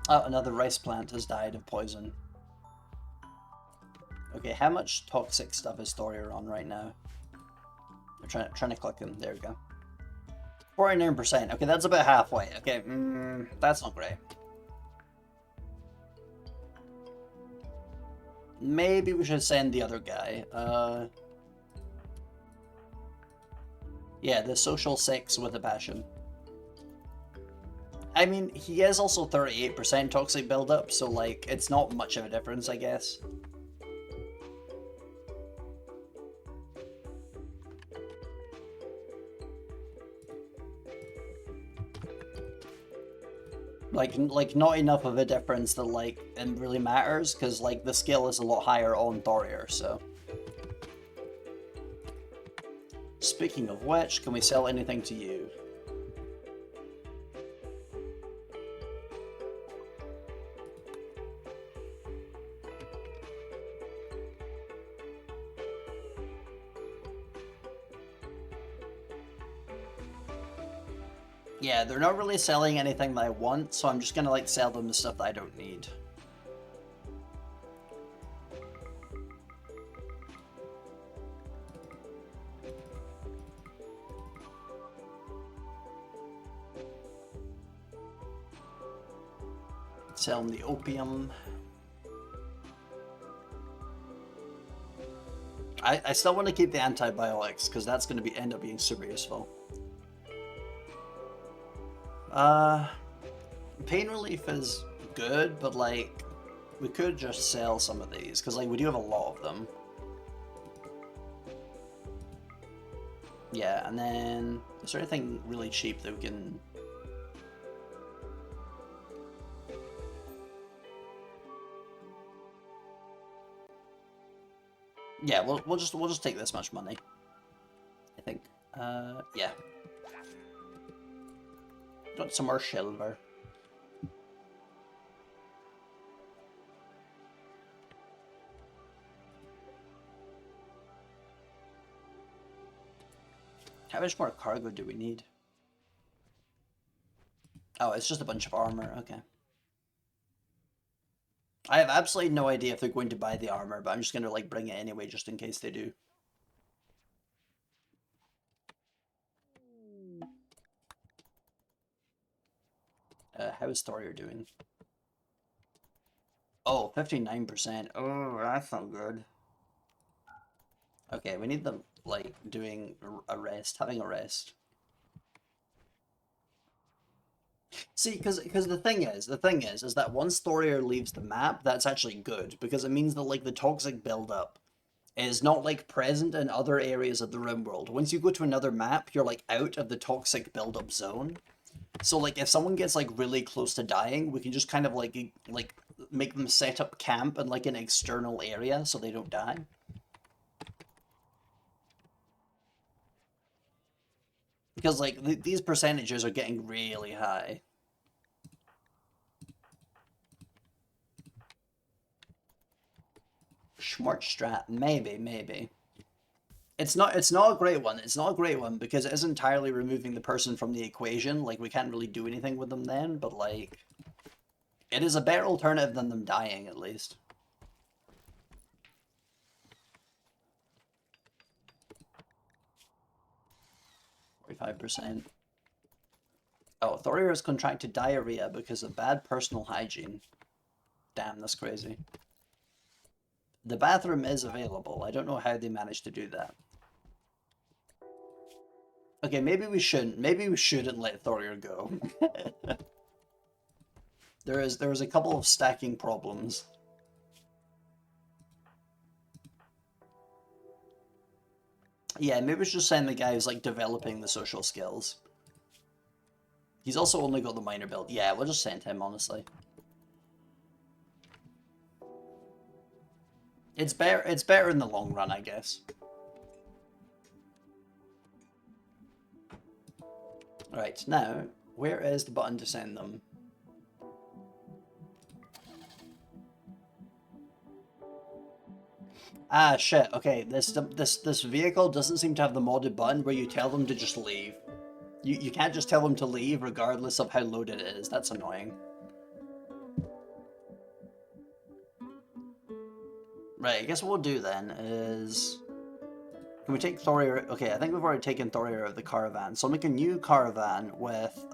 Oh, another rice plant has died of poison. Okay, how much toxic stuff is Thorier on right now? I'm trying to click him. There we go. 49%. Okay, that's about halfway. Okay, that's not great. Maybe we should send the other guy. Yeah, the social 6 with a passion. I mean, he is also 38% toxic buildup, so, like, it's not much of a difference, I guess. Like not enough of a difference that, like, it really matters, because, like, the skill is a lot higher on Thorier, so... Speaking of which, can we sell anything to you? Yeah, they're not really selling anything that I want, so I'm just gonna, like, sell them the stuff that I don't need. Sell them the opium. I still want to keep the antibiotics, because that's going to end up being super useful. Pain relief is good, but, like, we could just sell some of these, because, like, we do have a lot of them. Yeah, and then, is there anything really cheap that we can... Yeah, we'll just take this much money, I think. Yeah. Got some more silver. How much more cargo do we need? Oh, it's just a bunch of armor, okay. I have absolutely no idea if they're going to buy the armor, but I'm just going to, like, bring it anyway, just in case they do. How is Thorier doing? Oh, 59%. Oh, that's not good. Okay, we need them, like, doing a rest, having a rest. See, because the thing is that once Thorier leaves the map, that's actually good, because it means that, like, the toxic buildup is not, like, present in other areas of the Rimworld. Once you go to another map, you're, like, out of the toxic buildup zone. So, like, if someone gets, like, really close to dying, we can just kind of, like make them set up camp in, like, an external area so they don't die. Because, like, these percentages are getting really high. Schmortstrat, maybe. It's not a great one. It's not a great one because it is entirely removing the person from the equation. Like, we can't really do anything with them then, but, like, it is a better alternative than them dying, at least. %. Oh, Thorier has contracted diarrhea because of bad personal hygiene. Damn, that's crazy. The bathroom is available. I don't know how they managed to do that. Okay, maybe we shouldn't. Maybe we shouldn't let Thorier go. There is a couple of stacking problems. Yeah, maybe we should just send the guy who's like developing the social skills. He's also only got the minor build. Yeah, we'll just send him, honestly. It's better in the long run, I guess. Right, now, where is the button to send them? Ah, shit. Okay, this vehicle doesn't seem to have the modded button where you tell them to just leave. You can't just tell them to leave regardless of how loaded it is. That's annoying. Right, I guess what we'll do then is... Can we take Thorir? Okay, I think we've already taken Thorir out of the caravan. So I'll make a new caravan with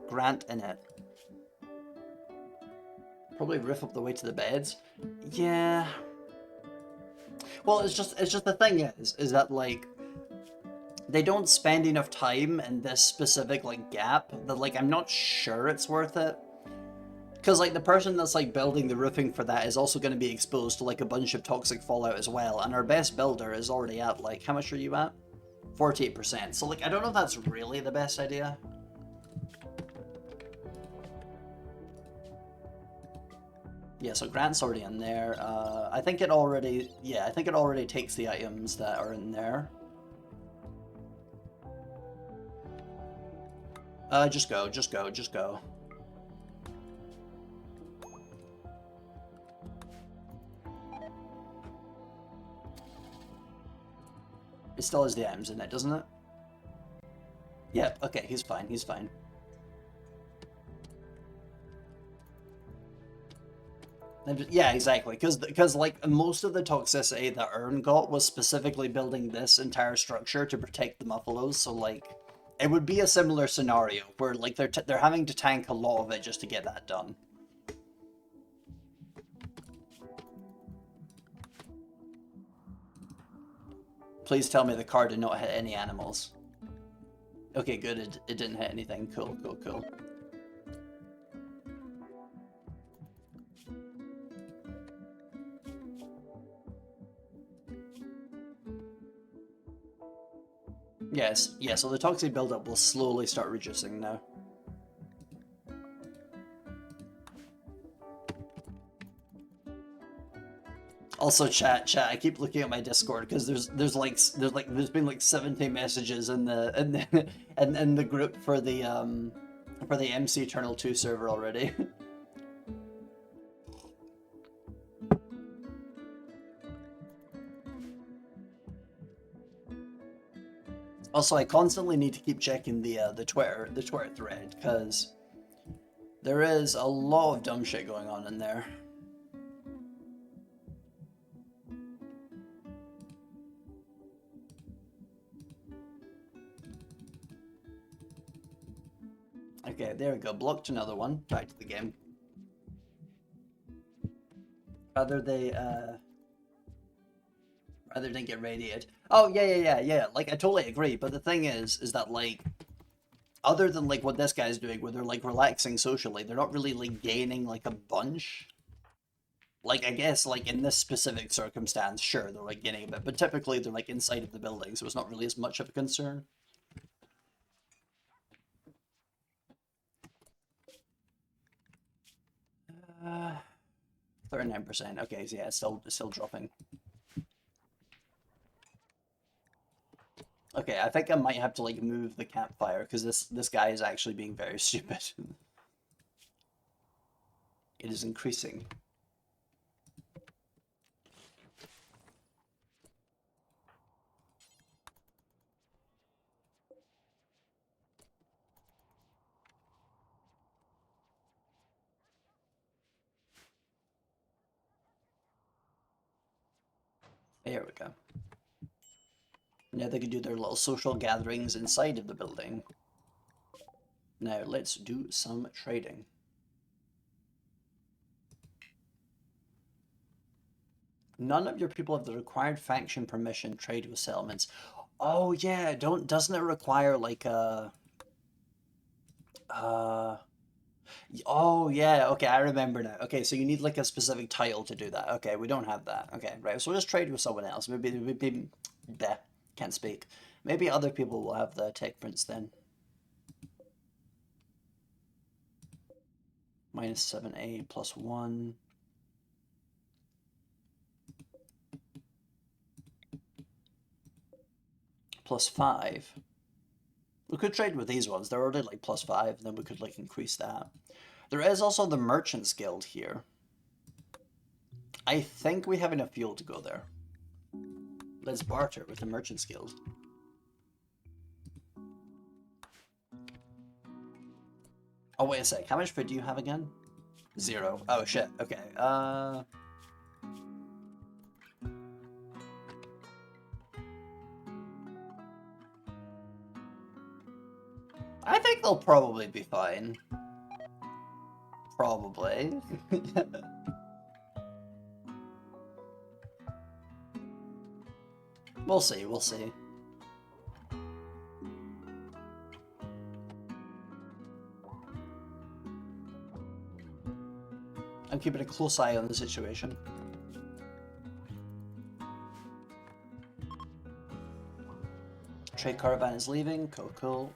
Grant in it. Probably riff up the way to the beds. Yeah. Well, it's just the thing is that like they don't spend enough time in this specific like gap that like I'm not sure it's worth it. Because like the person that's like building the roofing for that is also going to be exposed to like a bunch of toxic fallout as well, and our best builder is already at like, how much are you at? 48%. So like I don't know if that's really the best idea. Yeah, so Grant's already in there. I think it already, yeah, I think it already takes the items that are in there. Just go, just go, just go. It still has the items in it, doesn't it? Yep, okay, he's fine, he's fine. Yeah, exactly, because like most of the toxicity that Ern got was specifically building this entire structure to protect the Muffalos, so like it would be a similar scenario where like they're having to tank a lot of it just to get that done. Please tell me the car did not hit any animals. Okay, good, it didn't hit anything. Cool, cool, cool. Yes, yeah, so the toxic buildup will slowly start reducing now. Also, chat, I keep looking at my Discord because there's been like 70 messages in the group for the MC Eternal 2 server already. Also, I constantly need to keep checking the Twitter thread because there is a lot of dumb shit going on in there. Okay, there we go. Blocked another one. Back to the game. Rather than get radiated. Oh yeah. Like I totally agree. But the thing is that like, other than like what this guy's doing, where they're like relaxing socially, they're not really like gaining like a bunch. Like I guess like in this specific circumstance, sure they're like gaining a bit, but typically they're like inside of the building, so it's not really as much of a concern. 39%. Okay, so yeah, it's still dropping. Okay, I think I might have to like move the campfire because this guy is actually being very stupid. It is increasing. There we go. Now they can do their little social gatherings inside of the building. Now let's do some trading. None of your people have the required faction permission to trade with settlements. Oh yeah, doesn't it require like a oh yeah, okay, I remember now. Okay, so you need like a specific title to do that. Okay, we don't have that. Okay, right. So we'll just trade with someone else. Maybe bleh. Can't speak. Maybe other people will have the tech prints then. -7A +1. +5. We could trade with these ones. They're already like +5, and then we could like increase that. There is also the Merchants Guild here. I think we have enough fuel to go there. Let's barter with the Merchants Guild. Oh, wait a sec. How much food do you have again? 0. Oh, shit. Okay. I think they'll probably be fine. Probably. We'll see, we'll see. I'm keeping a close eye on the situation. Trade caravan is leaving. Cool, cool.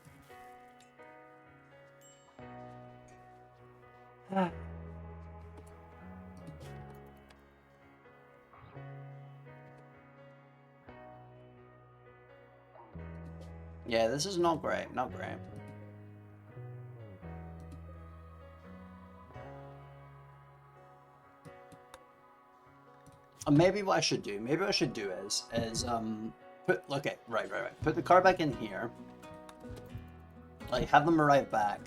Yeah, this is not great, not great. Maybe what I should do, is put, okay, right. Put the car back in here. Like, have them arrive back.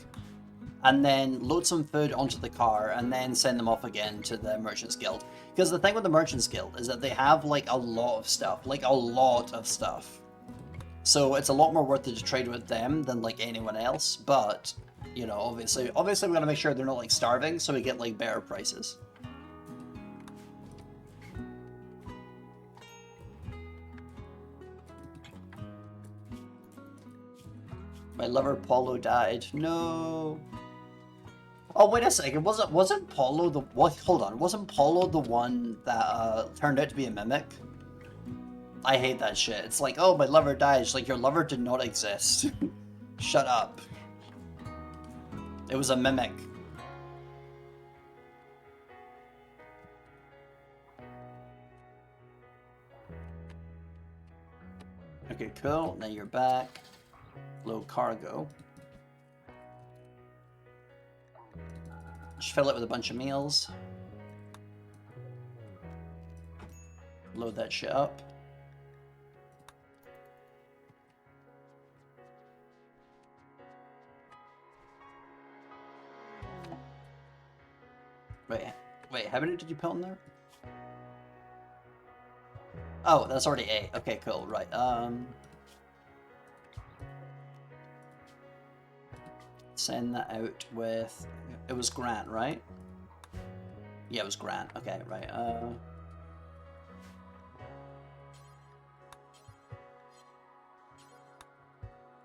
And then load some food onto the car, and then send them off again to the Merchants Guild. Because the thing with the Merchants Guild is that they have, like, a lot of stuff. Like, a lot of stuff. So it's a lot more worth it to trade with them than, like, anyone else. But, you know, obviously we gotta make sure they're not, like, starving, so we get, like, better prices. My lover Paulo died. No. Oh, wait a second. Wasn't Paulo the what? Hold on. Wasn't Paulo the one that turned out to be a mimic? I hate that shit. It's like, oh, my lover died. It's like, your lover did not exist. Shut up. It was a mimic. Okay, cool. Now you're back. Low cargo. Just fill it with a bunch of meals. Load that shit up. Wait, how many did you put in there? Oh, that's already 8. Okay, cool, right. Send that out with... It was Grant, right? Yeah, it was Grant. Okay, right.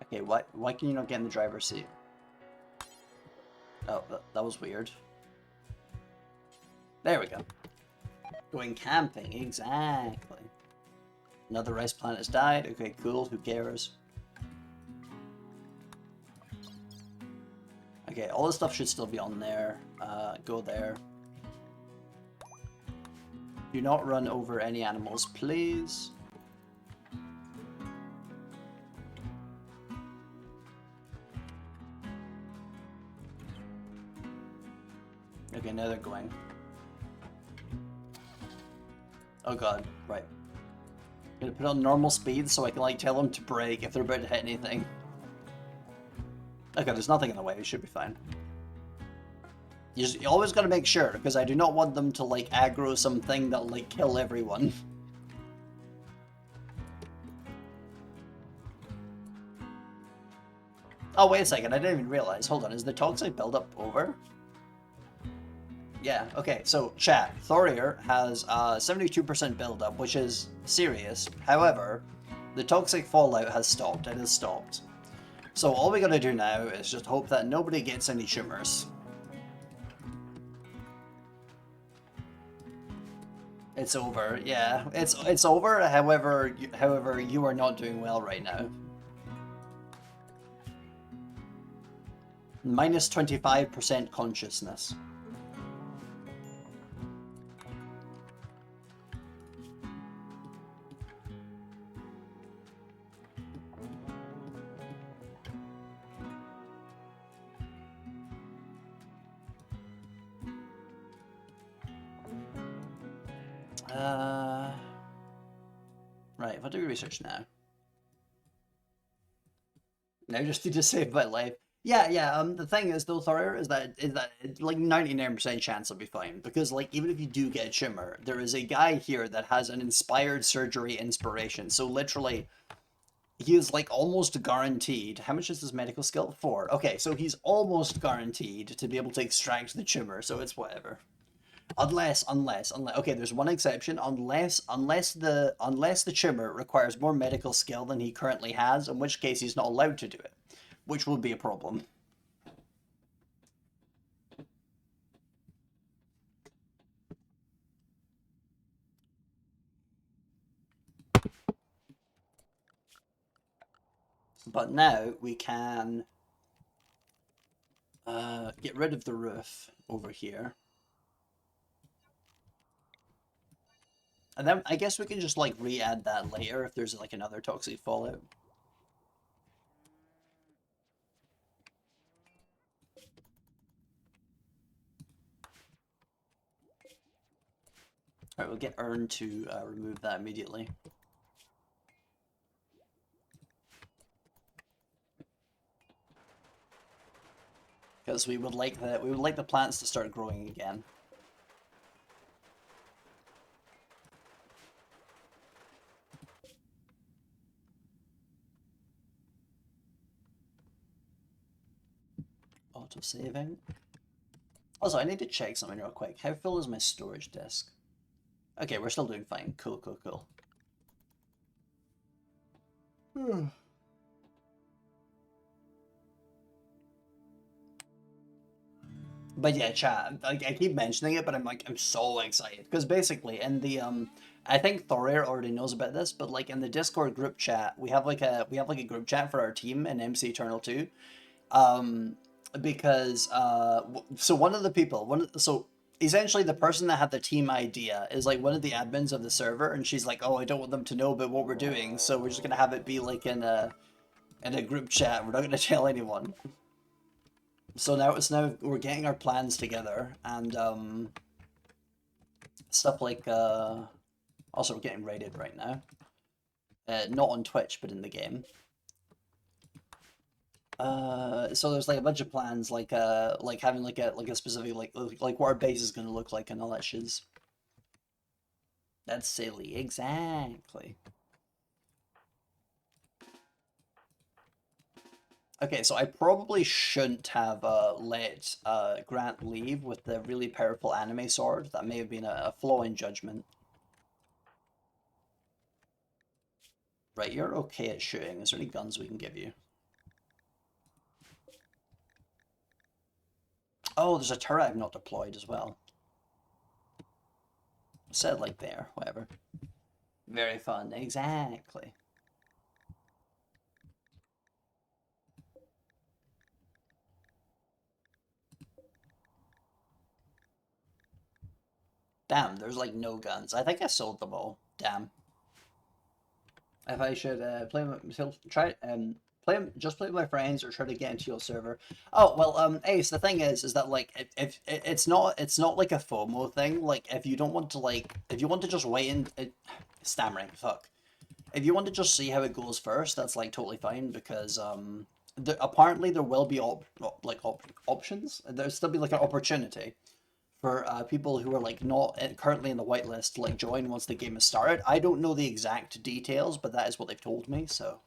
Okay, why can you not get in the driver's seat? Oh, that was weird. There we go. Going camping, exactly. Another rice plant has died. Okay, cool. Who cares? Okay, all this stuff should still be on there. Go there. Do not run over any animals, please. Okay, now they're going. Oh god, right. I'm gonna put on normal speed so I can like tell them to brake if they're about to hit anything. Okay, there's nothing in the way, it should be fine. You always gotta make sure, because I do not want them to like aggro something that'll like kill everyone. Oh, wait a second, I didn't even realize. Hold on, is the toxic buildup over? Yeah, okay, so chat, Thorier has 72% buildup, which is serious. However, the toxic fallout has stopped. It has stopped. So all we gotta do now is just hope that nobody gets any tumors. It's over. Yeah, it's over. However, you are not doing well right now. Minus 25% consciousness. Right, what do we research now? Now just to save my life. Yeah. The thing is though, Thorir, is that like 99% chance I'll be fine because like even if you do get a tumor, there is a guy here that has an inspired surgery inspiration. So literally, he is like almost guaranteed. How much is his medical skill? 4. Okay, so he's almost guaranteed to be able to extract the tumor. So it's whatever. Unless, okay, there's one exception. Unless the tumor requires more medical skill than he currently has, in which case he's not allowed to do it, which would be a problem. But now we can get rid of the roof over here. And then I guess we can just like re-add that later if there's like another toxic fallout. Alright, we'll get Earn to remove that immediately. Because we would like the plants to start growing again. Auto-saving. Also, I need to check something real quick. How full is my storage disk? Okay, we're still doing fine. Cool. But yeah, chat. I keep mentioning it, but I'm so excited because basically in the I think Thorir already knows about this, but like in the Discord group chat, we have like a group chat for our team in MC Eternal 2. Because so one of the people, so essentially the person that had the team idea is like one of the admins of the server, and she's like, oh, I don't want them to know about what we're doing, so we're just gonna have it be like in a group chat. We're not gonna tell anyone. So now we're getting our plans together and stuff like also we're getting raided right now. Not on Twitch, but in the game. So there's like a bunch of plans, like having like a specific like what our base is gonna look like and all that shiz. That's silly, exactly. Okay, so I probably shouldn't have let Grant leave with the really powerful anime sword. That may have been a flaw in judgment. Right, you're okay at shooting. Is there any guns we can give you? Oh, there's a turret I've not deployed as well. Said like there, whatever. Very fun, exactly. Damn, there's like no guns. I think I sold them all. Damn. If I should play myself, just play with my friends or try to get into your server. Oh well, Ace. The thing is that like if it's not like a FOMO thing. Like if you don't want to if you want to just wait and stammering, fuck. If you want to just see how it goes first, that's like totally fine because apparently there will be options. There'll still be like an opportunity for people who are like not currently in the whitelist to like join once the game has started. I don't know the exact details, but that is what they've told me, so.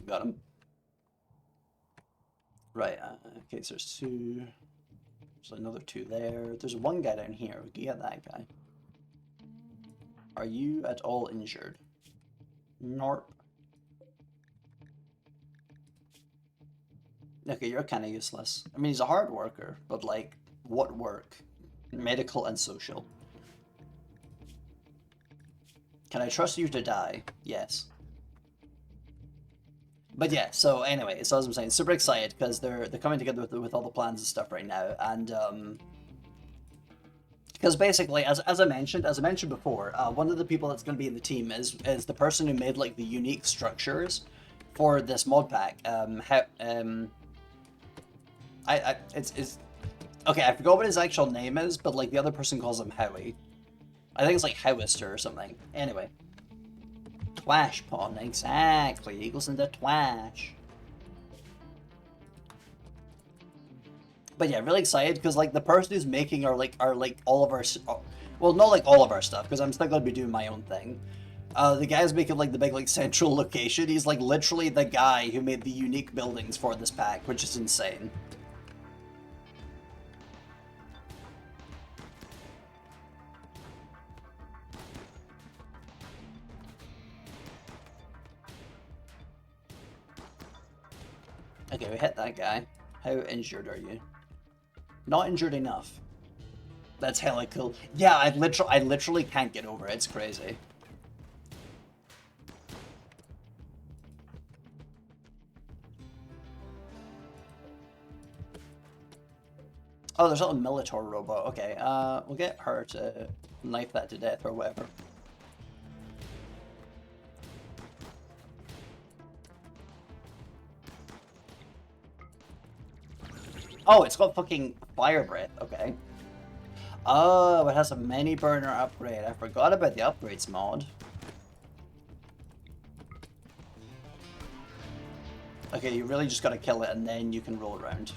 Got him. Right, okay, so there's 2. There's another 2 there. There's one guy down here. We can get that guy. Are you at all injured? Norp. Okay, you're kind of useless. I mean, he's a hard worker, but like, what work? Medical and social. Can I trust you to die? Yes. But yeah, so anyway, so as I'm saying, super excited because they're coming together with all the plans and stuff right now, and because basically, as I mentioned before, one of the people that's going to be in the team is the person who made like the unique structures for this mod pack. It's okay. I forgot what his actual name is, but like the other person calls him Howie. I think it's like Howister or something. Anyway, Twash Pawn, exactly. He goes into Twash. But yeah, really excited because like the person who's making our all of our well, not like all of our stuff because I'm still gonna be doing my own thing. The guy's making like the big like central location. He's like literally the guy who made the unique buildings for this pack, which is insane. Okay, we hit that guy. How injured are you? Not injured enough. That's hella cool. Yeah, I literally can't get over it. It's crazy. Oh, there's a little Militor robot. Okay, we'll get her to knife that to death or whatever. Oh, it's got fucking fire breath. Okay. Oh, it has a mini burner upgrade. I forgot about the upgrades mod. Okay, you really just gotta kill it and then you can roll around.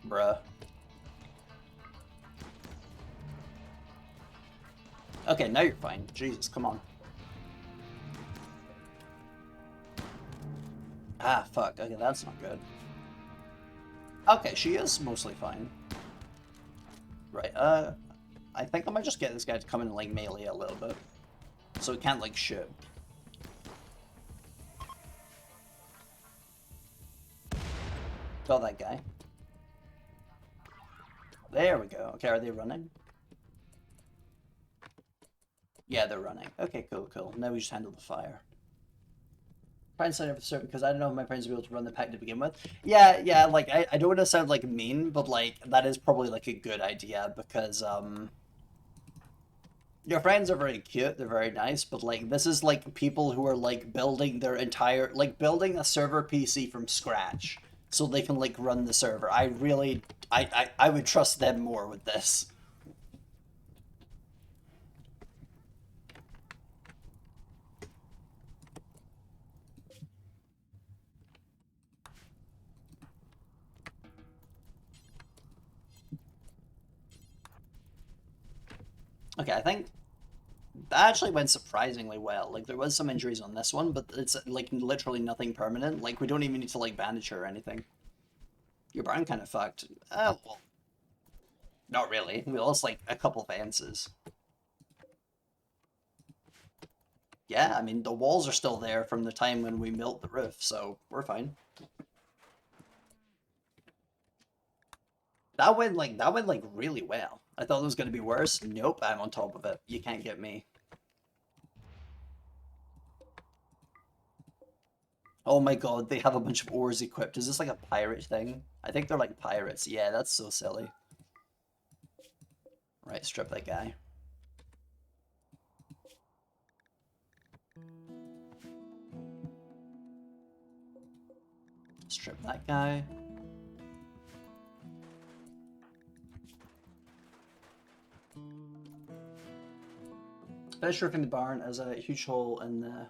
Bruh. Okay, now you're fine. Jesus, come on. Ah, fuck. Okay, that's not good. Okay, she is mostly fine. Right, I think I might just get this guy to come in and, like, melee a little bit. So he can't, like, shoot. Got that guy. There we go. Okay, are they running? Yeah, they're running. Okay, cool, cool. Now we just handle the fire. Try and sign up for certain because I don't know if my friends will be able to run the pack to begin with. Yeah, yeah, like I don't want to sound like mean, but like that is probably like a good idea because your friends are very cute, they're very nice, but like this is like people who are like building their entire like building a server PC from scratch so they can like run the server. I really I would trust them more with this. Okay, I think that actually went surprisingly well. Like there was some injuries on this one, but it's like literally nothing permanent. Like we don't even need to like bandage her or anything. Your barn kind of fucked. Well, not really. We lost like a couple fences. Yeah, I mean the walls are still there from the time when we built the roof, so we're fine. That went like really well. I thought it was gonna be worse. Nope, I'm on top of it. You can't get me. Oh my god, they have a bunch of ores equipped. Is this like a pirate thing? I think they're like pirates. Yeah, that's so silly. Right, strip that guy. Strip that guy. Finish roofing the barn as a huge hole in the...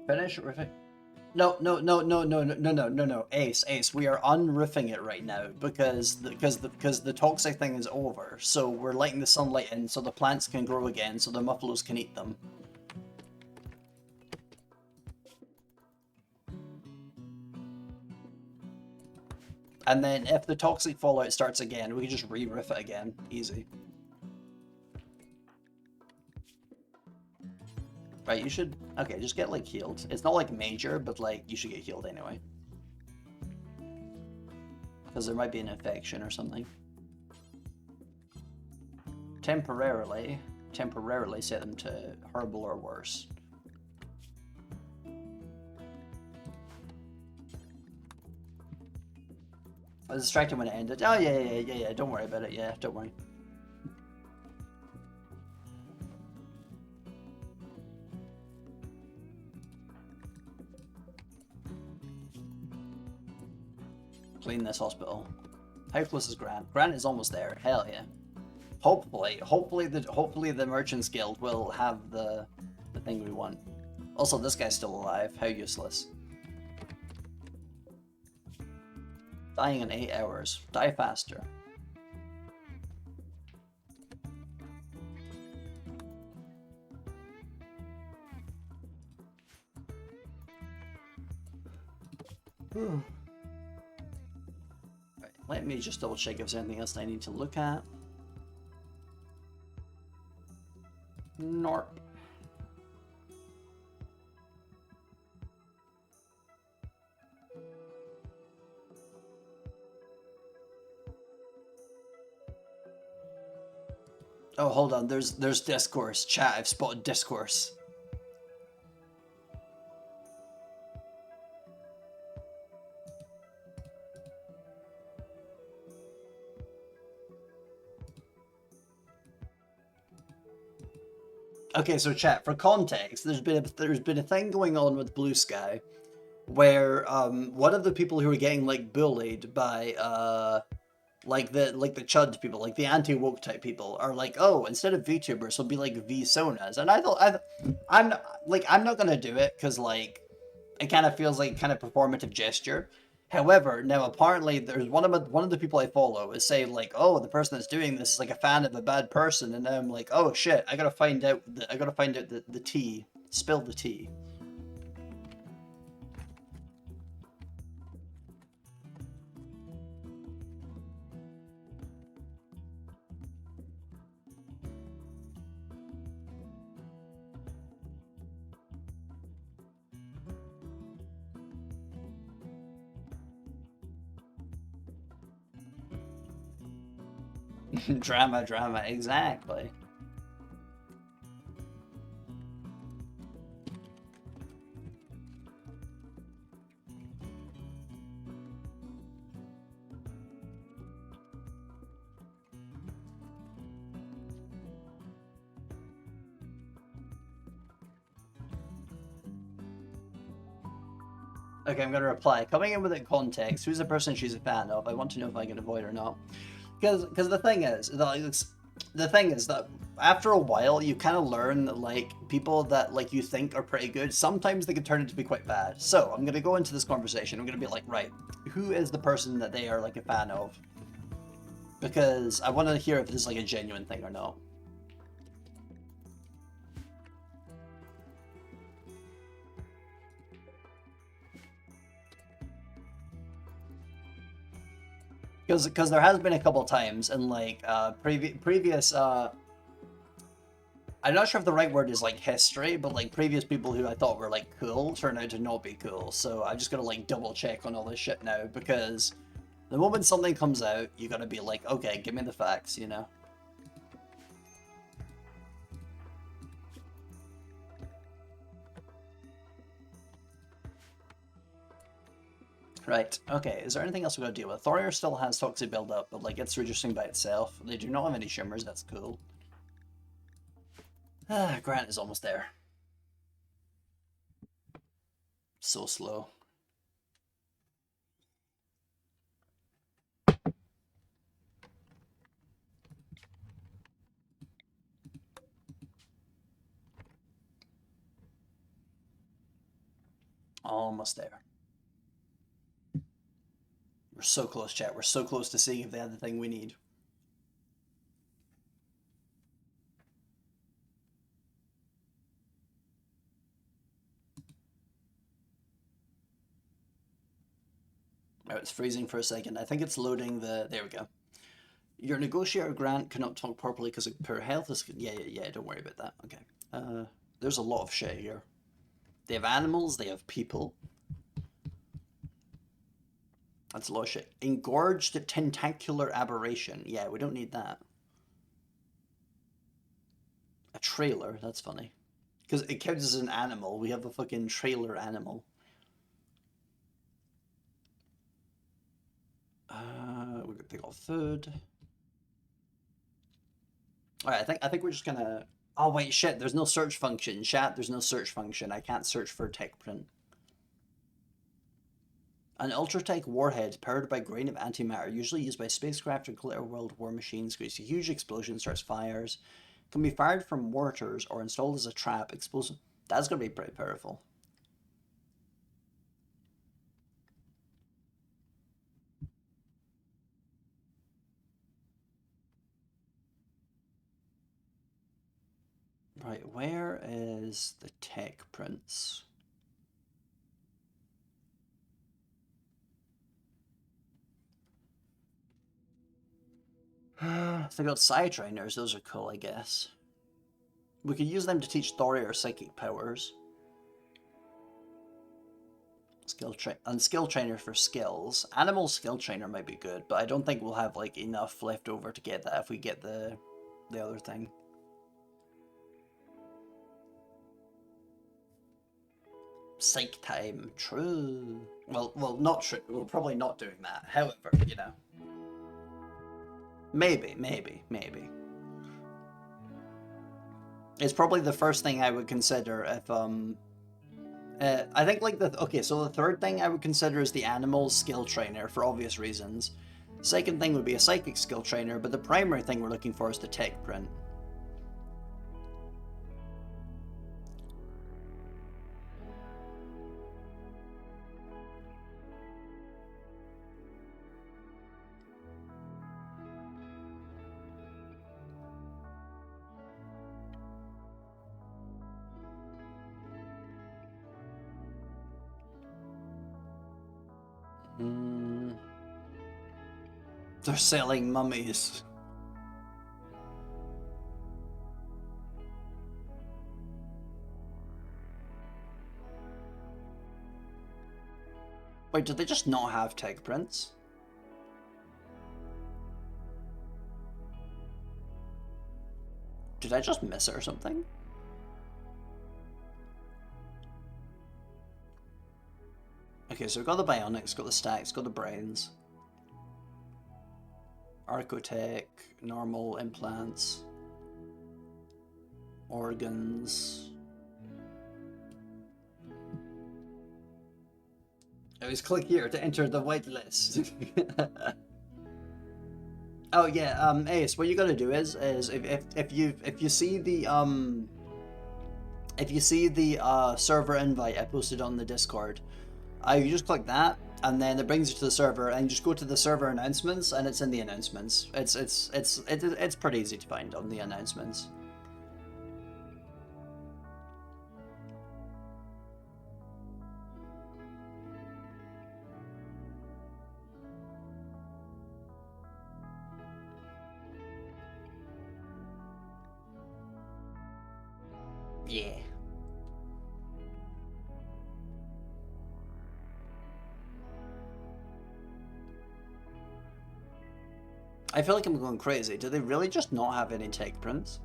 Finish roofing... No, no, no, no, no, no, no, no, no, no, Ace, Ace. We are unroofing it right now because the toxic thing is over. So we're letting the sunlight in so the plants can grow again, so the buffaloes can eat them. And then if the toxic fallout starts again, we can just re-roof it again. Easy. Right, you should... Okay, just get, like, healed. It's not, like, major, but, like, you should get healed anyway. Because there might be an infection or something. Temporarily set them to herbal or worse. I was distracted when it ended. Oh, yeah, don't worry about it. Yeah, don't worry. Clean this hospital. How close is Grant? Grant is almost there. Hell yeah. Hopefully the Merchants Guild will have the thing we want. Also, this guy's still alive. How useless. Dying in 8 hours. Die faster. Right, let me just double check if there's anything else I need to look at. Nope. Oh, hold on. There's discourse. Chat, I've spotted discourse. Okay, so chat, for context, there's been a thing going on with Blue Sky where one of the people who are getting like bullied by like the chud people, like the anti-woke type people, are like, oh, instead of VTubers, it'll be like VSonas. And I'm not gonna do it because like it kind of feels like kind of performative gesture. However, now apparently there's one of the people I follow is saying like, oh, the person that's doing this is like a fan of a bad person, and now I'm like, oh shit, I gotta find out the tea, spill the tea. Drama, exactly. Okay, I'm gonna reply. Coming in with a context, who's the person she's a fan of? I want to know if I can avoid or not. Because the thing is that after a while you kind of learn that like people that like you think are pretty good, sometimes they can turn out to be quite bad. So I'm gonna go into this conversation. I'm gonna be like, right, who is the person that they are like a fan of? Because I want to hear if this is like a genuine thing or not. Because there has been a couple times in like previous I'm not sure if the right word is like history, but like previous people who I thought were like cool turned out to not be cool. So I'm just gonna like double check on all this shit now, because the moment something comes out, you gotta be like, okay, give me the facts, you know? Right, okay, is there anything else we gotta deal with? Thorir still has toxic buildup, but like it's reducing by itself. They do not have any shimmers, that's cool. Ah, Grant is almost there. So slow. Almost there. We're so close, chat. We're so close to seeing if they have the thing we need. Oh, it's freezing for a second. I think it's loading the... There we go. Your negotiator Grant cannot talk properly because of poor health. Yeah, don't worry about that. Okay. There's a lot of shit here. They have animals, they have people. That's a lot of shit. Engorged tentacular aberration. Yeah, we don't need that. A trailer, that's funny. Because it counts as an animal. We have a fucking trailer animal. They got food. Alright, I think we're just gonna... Oh wait, shit, there's no search function. Chat, there's no search function. I can't search for tech print. An ultratech warhead powered by grain of antimatter, usually used by spacecraft or glitter world war machines, creates a huge explosion, starts fires, can be fired from mortars or installed as a trap. Explosive. That's gonna be pretty powerful. Right, where is the tech prints? They got side trainers, those are cool, I guess. We could use them to teach Thori our psychic powers. Skill trainer for skills. Animal skill trainer might be good, but I don't think we'll have like enough left over to get that if we get the other thing. Psych time, true. Well, not true. We're probably not doing that. However, you know, maybe. It's probably the first thing I would consider if I think like so the third thing I would consider is the animal skill trainer for obvious reasons. Second thing would be a psychic skill trainer, but the primary thing we're looking for is the tech print. They're selling mummies. Wait, did they just not have tech prints? Did I just miss it or something? Okay, so we've got the bionics, got the stacks, got the brains. Archotech, normal implants, organs. I always click here to enter the whitelist. Oh yeah, Ace, what you gotta do is if you see the server invite I posted on the Discord, you just click that, and then it brings you to the server, and you just go to the server announcements, and it's in the announcements. It's pretty easy to find on the announcements. Yeah. I feel like I'm going crazy. Do they really just not have any tech prints?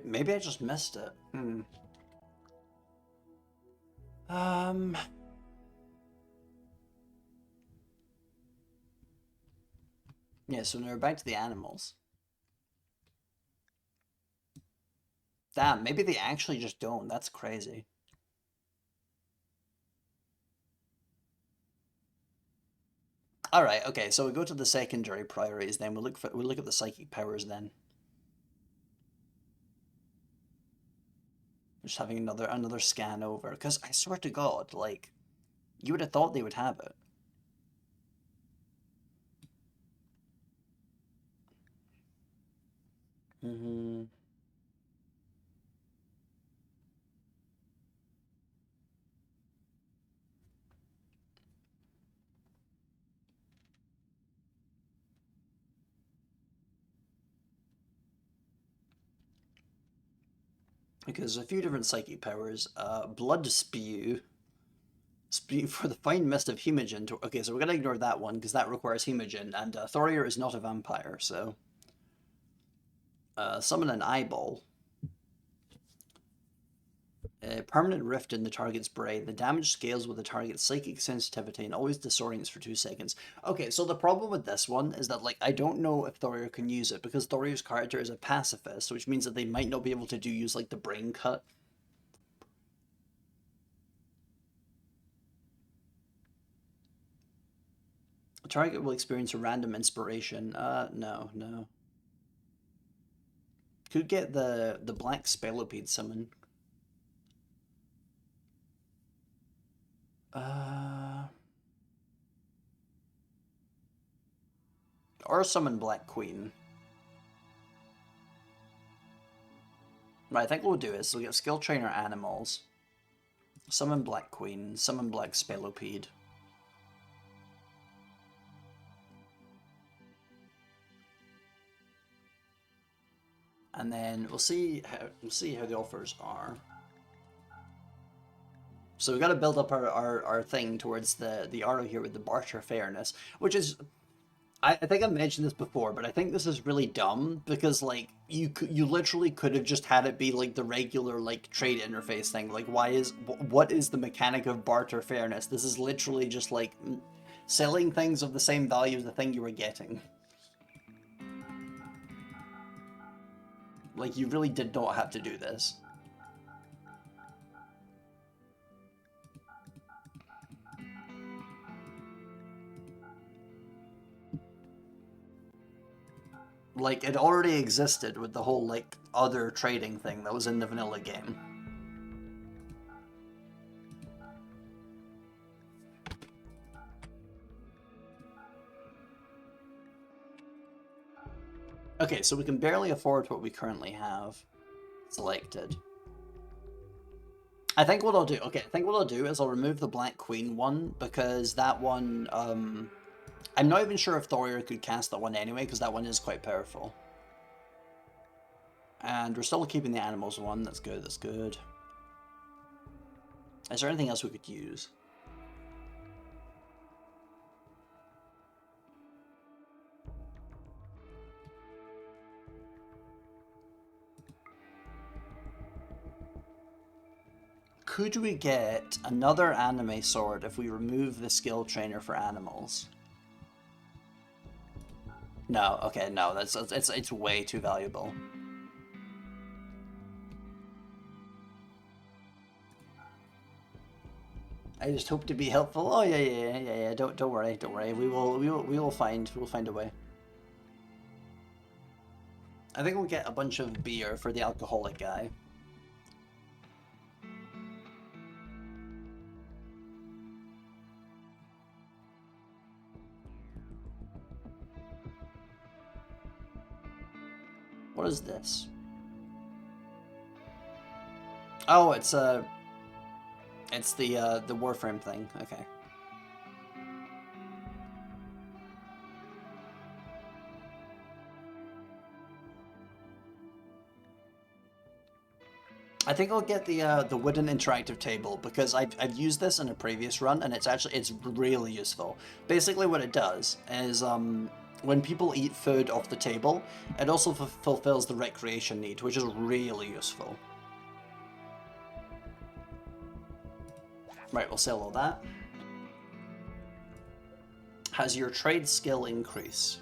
Maybe I just missed it. Yeah, so now we're back to the animals. Damn, maybe they actually just don't. That's crazy. All right, okay. So we go to the secondary priorities. Then we look at the psychic powers. Then just having another scan over. Because I swear to God, like, you would have thought they would have it. Because a few different psychic powers. Blood Spew. Spew for the fine mist of Hemogen. Okay, so we're gonna ignore that one because that requires Hemogen, and Thorir is not a vampire, so. Summon an eyeball. A permanent rift in the target's brain. The damage scales with the target's psychic sensitivity and always disorients for 2 seconds. Okay, so the problem with this one is that, like, I don't know if Thorir can use it because Thorir's character is a pacifist, which means that they might not be able to use, like, the brain cut. The target will experience a random inspiration. No. Could get the black spelopede summon. Or summon Black Queen. Right, I think what we'll do is we'll get Skill Trainer Animals, summon Black Queen, summon Black Spelopede. And then we'll see how the offers are. So we've got to build up our thing towards the arrow here with the barter fairness, which is, I think I've mentioned this before, but I think this is really dumb because, like, you literally could have just had it be like the regular, like, trade interface thing. Like, what is the mechanic of barter fairness? This is literally just like selling things of the same value as the thing you were getting. Like, you really did not have to do this. Like, it already existed with the whole, like, other trading thing that was in the vanilla game. Okay, so we can barely afford what we currently have selected. I think what I'll do is I'll remove the Black Queen one, because that one, I'm not even sure if Thorir could cast that one anyway, because that one is quite powerful. And we're still keeping the animals one, that's good, that's good. Is there anything else we could use? Could we get another anime sword if we remove the skill trainer for animals? No, okay, no, it's way too valuable. I just hope to be helpful. Oh yeah. Don't worry. We will find a way. I think we'll get a bunch of beer for the alcoholic guy. What is this? Oh, it's the Warframe thing. Okay. I think I'll get the wooden interactive table because I've used this in a previous run and it's really useful. Basically, what it does is when people eat food off the table, it also fulfills the recreation need, which is really useful. Right, we'll sell all that. Has your trade skill increase?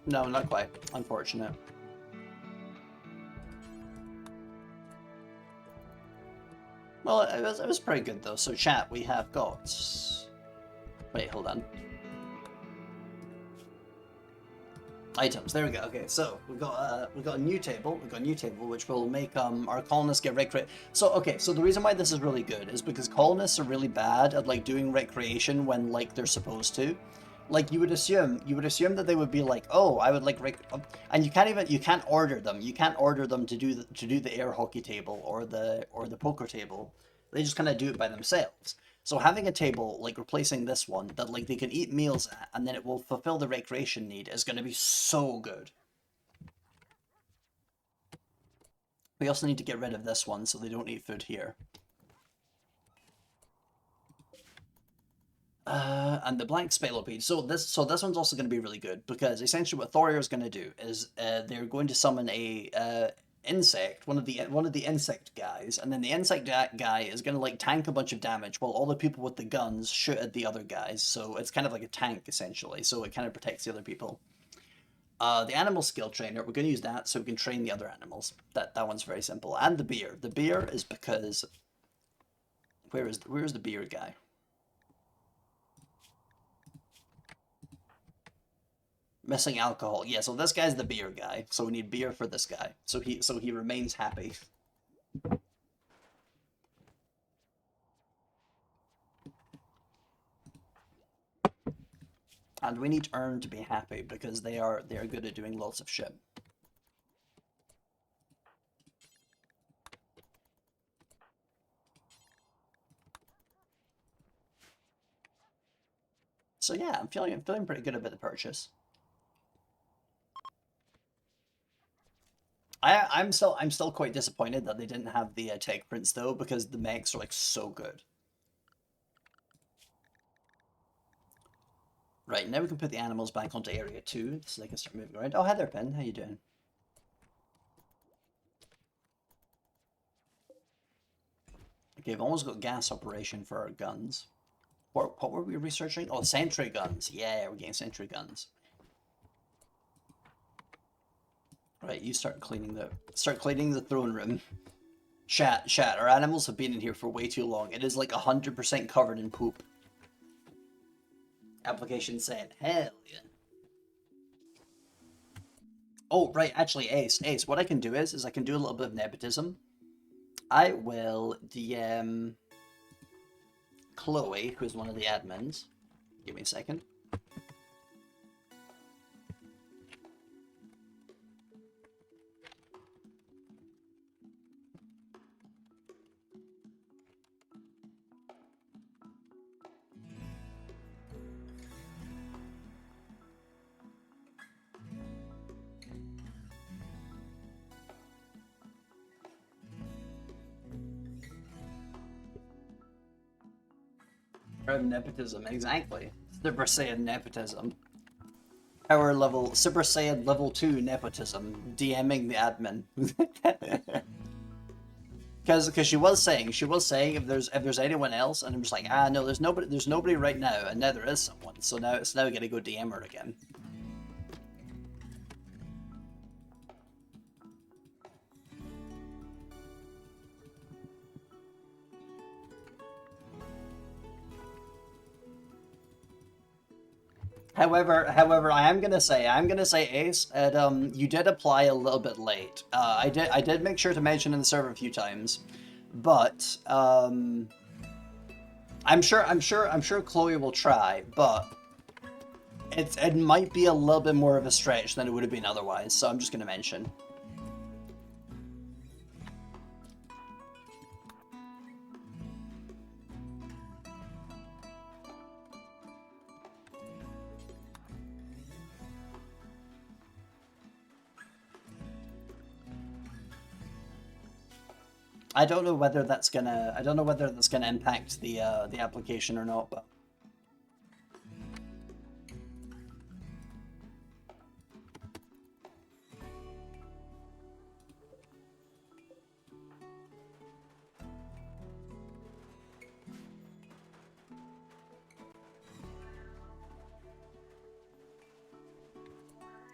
No, not quite. Unfortunate. Well, it was pretty good though. So chat, we have got... Wait, hold on. Items. There we go. Okay, so we got a new table. We've got a new table which will make our colonists get recreate. So okay, so the reason why this is really good is because colonists are really bad at like doing recreation when like they're supposed to. Like you would assume that they would be like, oh, I would like and you can't order them. You can't order them to do the air hockey table or the poker table. They just kind of do it by themselves. So having a table, like replacing this one, that like they can eat meals at, and then it will fulfill the recreation need, is going to be so good. We also need to get rid of this one so they don't eat food here. And the blank spelopede. So this one's also going to be really good because essentially what Thorir is going to do is they're going to summon a insect, one of the insect guys, and then the insect guy is going to like tank a bunch of damage while all the people with the guns shoot at the other guys. So it's kind of like a tank essentially. So it kind of protects the other people. The animal skill trainer, we're going to use that so we can train the other animals. That one's very simple. And the beer. The beer is because where is the beer guy? Missing alcohol. Yeah, so this guy's the beer guy. So we need beer for this guy. So he remains happy. And we need Earn to be happy because they are good at doing lots of shit. So yeah, I'm feeling pretty good about the purchase. I'm still quite disappointed that they didn't have the tech prints though, because the mechs are like so good. Right, now we can put the animals back onto area 2 so they can start moving around. Oh, hi there, Pin. How you doing? Okay, we've almost got gas operation for our guns. What were we researching? Oh, sentry guns. Yeah, we're getting sentry guns. Right, you start cleaning the throne room. Chat, our animals have been in here for way too long. It is like 100% covered in poop. Application said, hell yeah. Oh, right, actually, Ace, what I can do is I can do a little bit of nepotism. I will DM Chloe, who's one of the admins. Give me a second. Nepotism, exactly. Super Saiyan nepotism. Power level, Super Saiyan level 2 nepotism. DMing the admin. Because she was saying if there's anyone else, and I'm just like, no, there's nobody right now, and now there is someone, so now it's now gonna go DM her again. However, I am gonna say, Ace, that you did apply a little bit late. I did make sure to mention in the server a few times, but I'm sure Chloe will try, but it might be a little bit more of a stretch than it would have been otherwise. So I'm just gonna mention. I don't know whether that's gonna impact the application or not, but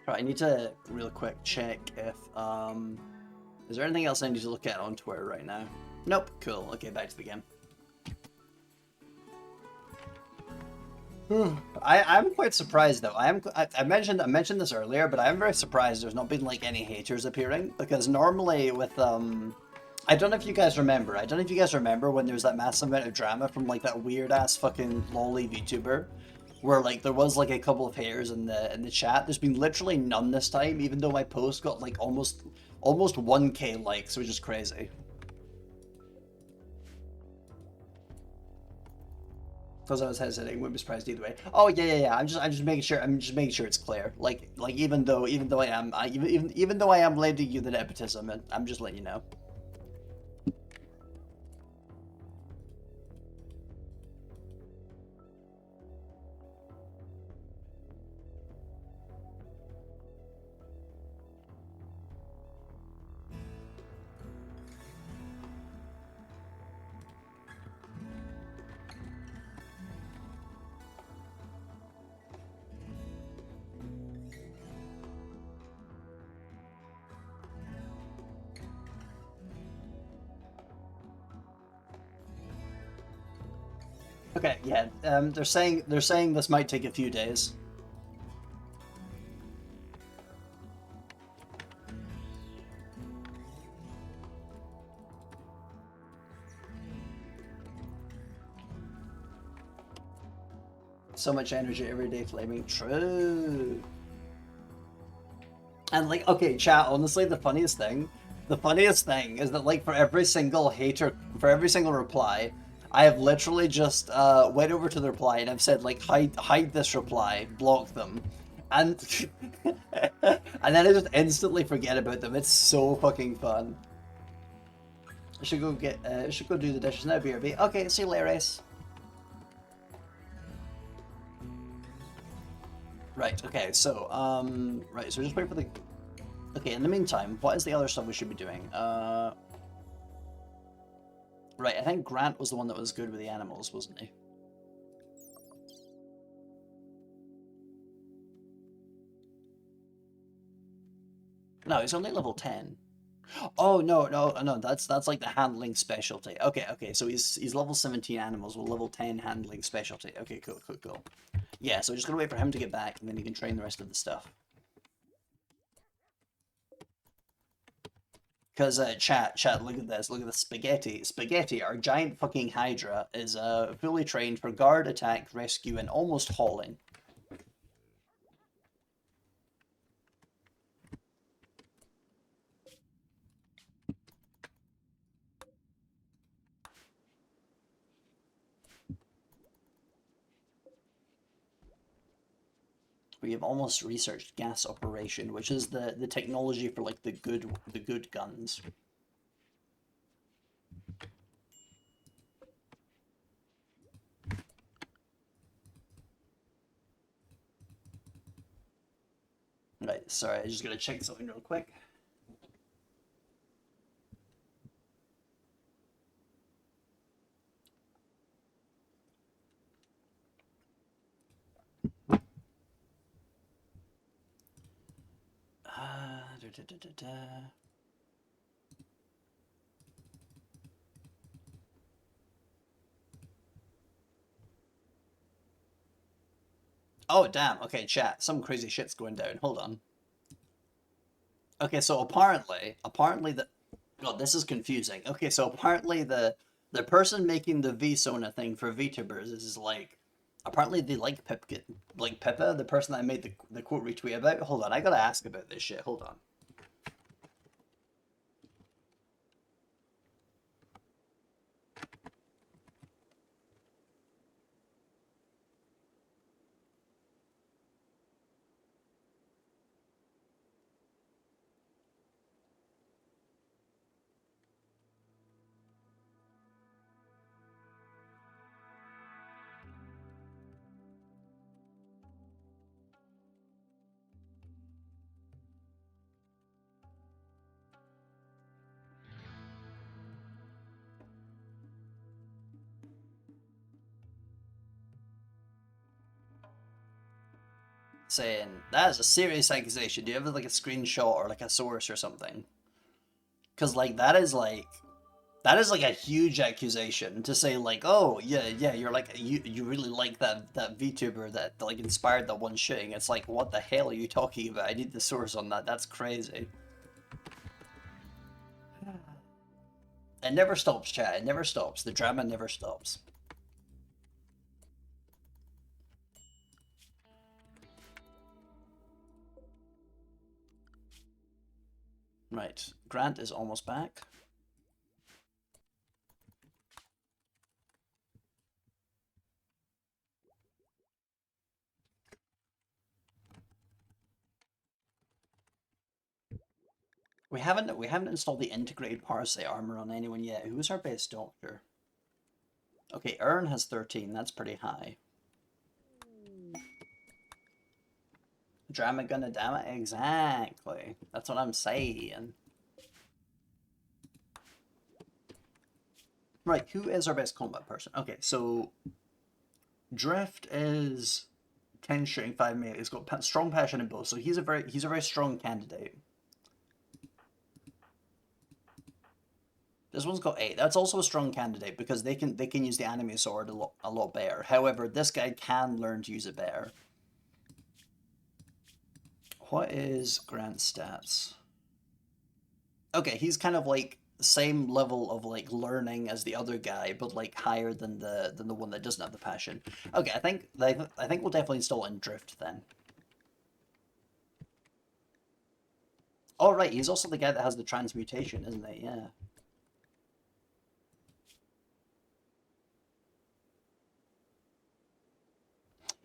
right, I need to real quick check if is there anything else I need to look at on Twitter right now? Nope. Cool. Okay, back to the game. I'm quite surprised though. I mentioned this earlier, but I'm very surprised there's not been like any haters appearing, because normally with I don't know if you guys remember. When there was that massive amount of drama from like that weird ass fucking lolly VTuber, where like there was like a couple of haters in the chat. There's been literally none this time, even though my post got like almost 1K likes, which is crazy. Because I was hesitating, wouldn't be surprised either way. Oh yeah. I'm just making sure. It's clear. Like even though I am lending you the nepotism, I'm just letting you know. Okay, yeah. They're saying this might take a few days. So much energy every day flaming. True. And like, okay, chat, honestly, the funniest thing is that like for every single hater, for every single reply, I have literally just went over to the reply and I've said like hide this reply, block them. And and then I just instantly forget about them. It's so fucking fun. I should go get I should go do the dishes now, BRB. Okay, see you later, Ace. Right, okay, so right, so just wait for the okay, in the meantime, what is the other stuff we should be doing? Right, I think Grant was the one that was good with the animals, wasn't he? No, he's only level 10. Oh no, that's like the handling specialty. Okay, okay, so he's level 17 animals with level 10 handling specialty. Okay, cool. Yeah, so we're just gonna wait for him to get back and then he can train the rest of the stuff. Because chat, look at this. Look at the spaghetti. Spaghetti, our giant fucking Hydra, is fully trained for guard, attack, rescue, and almost hauling. We have almost researched gas operation, which is the technology for like the good guns. Right, sorry, I just gotta check something real quick. Da, da, da, da. Oh damn, okay, chat, some crazy shit's going down. Hold on. Okay, so apparently the God, this is confusing. Okay, so apparently the person making the VSona thing for VTubers is like apparently they like like Pippa, the person that I made the quote retweet about. Hold on, I gotta ask about this shit. Hold on. Saying that is a serious accusation. Do you have like a screenshot or like a source or something? Because like that is like a huge accusation to say like, oh yeah, you're like you really like that VTuber that like inspired that one shooting. It's like, what the hell are you talking about? I need the source on that. That's crazy. It never stops, chat. It never stops. The drama never stops. Right, Grant is almost back. We haven't installed the integrated Parasite armor on anyone yet. Who's our base doctor? Okay, Ern has 13. That's pretty high. Drama gonna damn it? Exactly. That's what I'm saying. Right, who is our best combat person? Okay, so Drift is 10 shooting, 5 melee. He's got strong passion in both, so he's a very strong candidate. This one's got 8. That's also a strong candidate because they can use the anime sword a lot better. However, this guy can learn to use it better. What is Grant's stats? Okay, he's kind of like same level of like learning as the other guy, but like higher than the one that doesn't have the passion. Okay, I think we'll definitely install in Drift then. Oh right, he's also the guy that has the transmutation, isn't he? Yeah.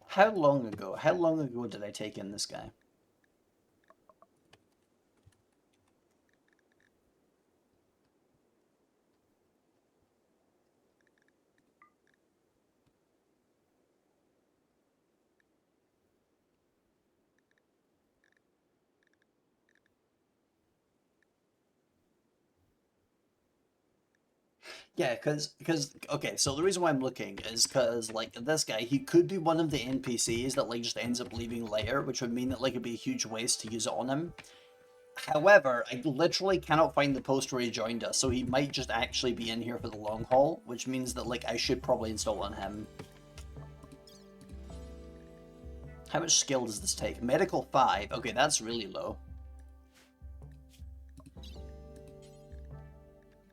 How long ago? How long ago did I take in this guy? Yeah, because okay, so the reason why I'm looking is because like this guy, he could be one of the NPCs that like just ends up leaving later, which would mean that like it'd be a huge waste to use it on him. However, I literally cannot find the post where he joined us, so he might just actually be in here for the long haul, which means that like I should probably install on him. How much skill does this take? Medical 5. Okay, that's really low.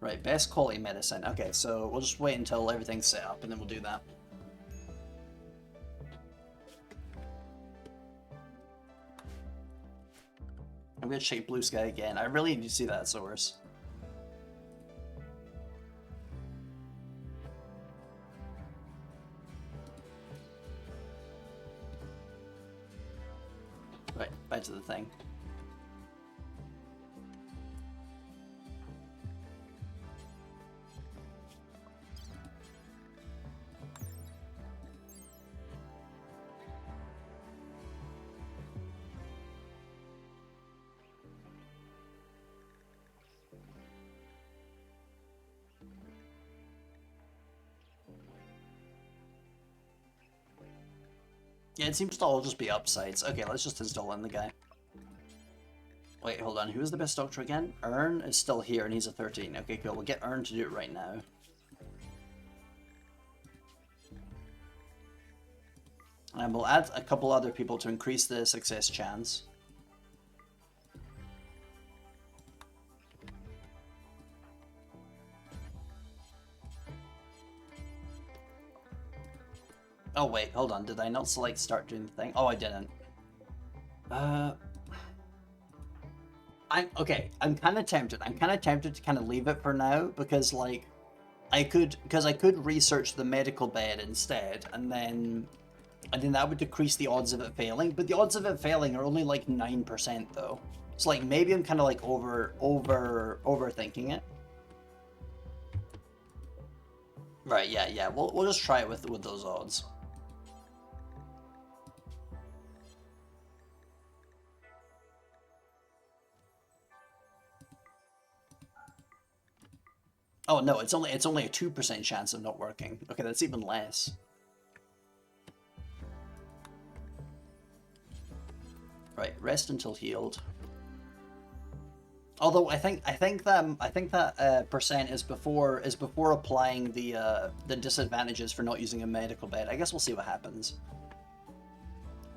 Right, best quality medicine. Okay, so we'll just wait until everything's set up and then we'll do that. I'm gonna check blue sky again. I really need to see that source. Right, back to the thing. Yeah, it seems to all just be upsides. Okay, let's just install in the guy. Wait, hold on. Who is the best doctor again? Ern is still here and he's a 13. Okay, cool. We'll get Ern to do it right now. And we'll add a couple other people to increase the success chance. Oh wait, hold on. Did I not select start doing the thing? Oh, I didn't. I'm okay. I'm kind of tempted. I'm kind of tempted to kind of leave it for now because like I could research the medical bed instead, and then that would decrease the odds of it failing. But the odds of it failing are only like 9% though. So like maybe I'm kind of like overthinking it. Right? Yeah, yeah. We'll just try it with those odds. Oh no, it's only a 2% chance of not working. Okay, that's even less. Right, rest until healed. Although I think that percent is before applying the disadvantages for not using a medical bed. I guess we'll see what happens.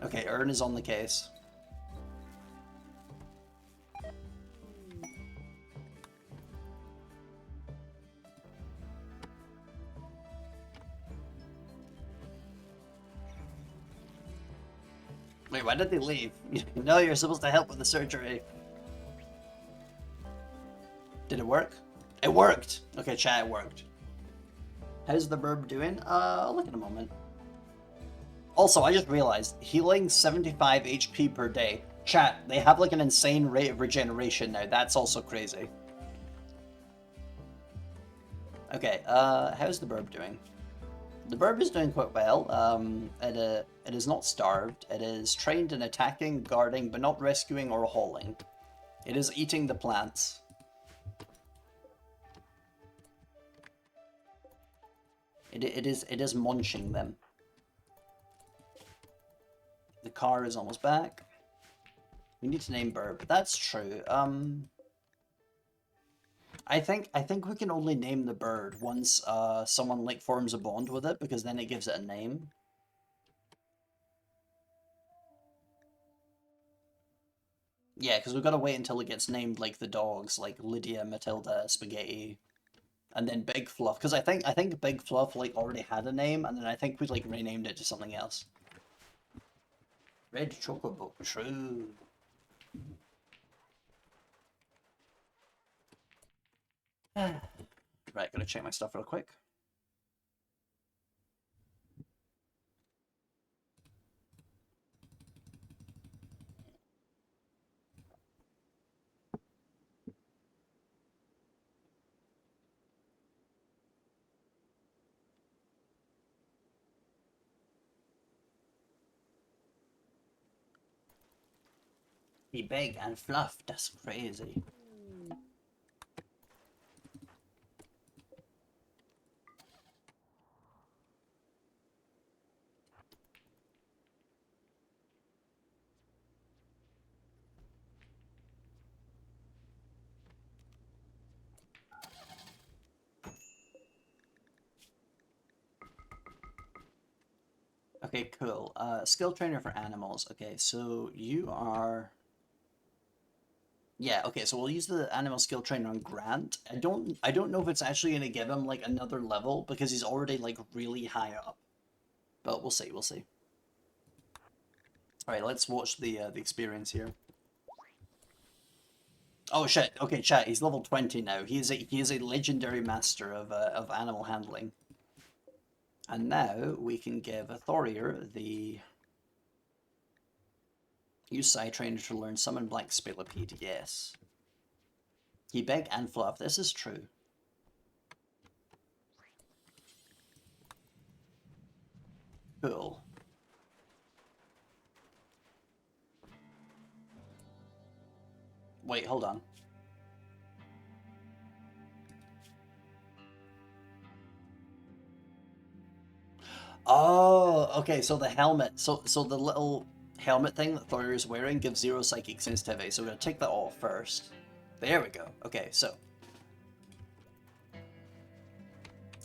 Okay, Ern is on the case. Wait, why did they leave? No, you're supposed to help with the surgery. Did it work? It worked! Okay, chat, it worked. How's the burb doing? I'll look in a moment. Also, I just realized, healing 75 HP per day. Chat, they have like an insane rate of regeneration now. That's also crazy. Okay, how's the burb doing? The burb is doing quite well. It is not starved. It is trained in attacking, guarding, but not rescuing or hauling. It is eating the plants. It is munching them. The car is almost back. We need to name burb. That's true. I think we can only name the bird once someone like forms a bond with it, because then it gives it a name. Yeah, because we've got to wait until it gets named like the dogs, like Lydia, Matilda, Spaghetti, and then Big Fluff. Because I think Big Fluff like already had a name, and then I think we like renamed it to something else. Red Chocobo, true. Right, gotta check my stuff real quick. Be big and fluff, that's crazy. Okay, cool. Skill trainer for animals. Okay, so you are. Yeah, okay, so we'll use the animal skill trainer on Grant. I don't know if it's actually gonna give him like another level because he's already like really high up. But we'll see, we'll see. Alright, let's watch the experience here. Oh shit, okay, chat, he's level 20 now. He is a legendary master of animal handling. And now we can give Thorier the use side trainer to learn summon Black Spilipede, yes. He big and fluff, this is true. Cool. Wait, hold on. Oh, okay, so the helmet, so the little helmet thing that Thor is wearing gives 0 psychic sensitivity, so we're gonna take that off first. There we go. Okay, so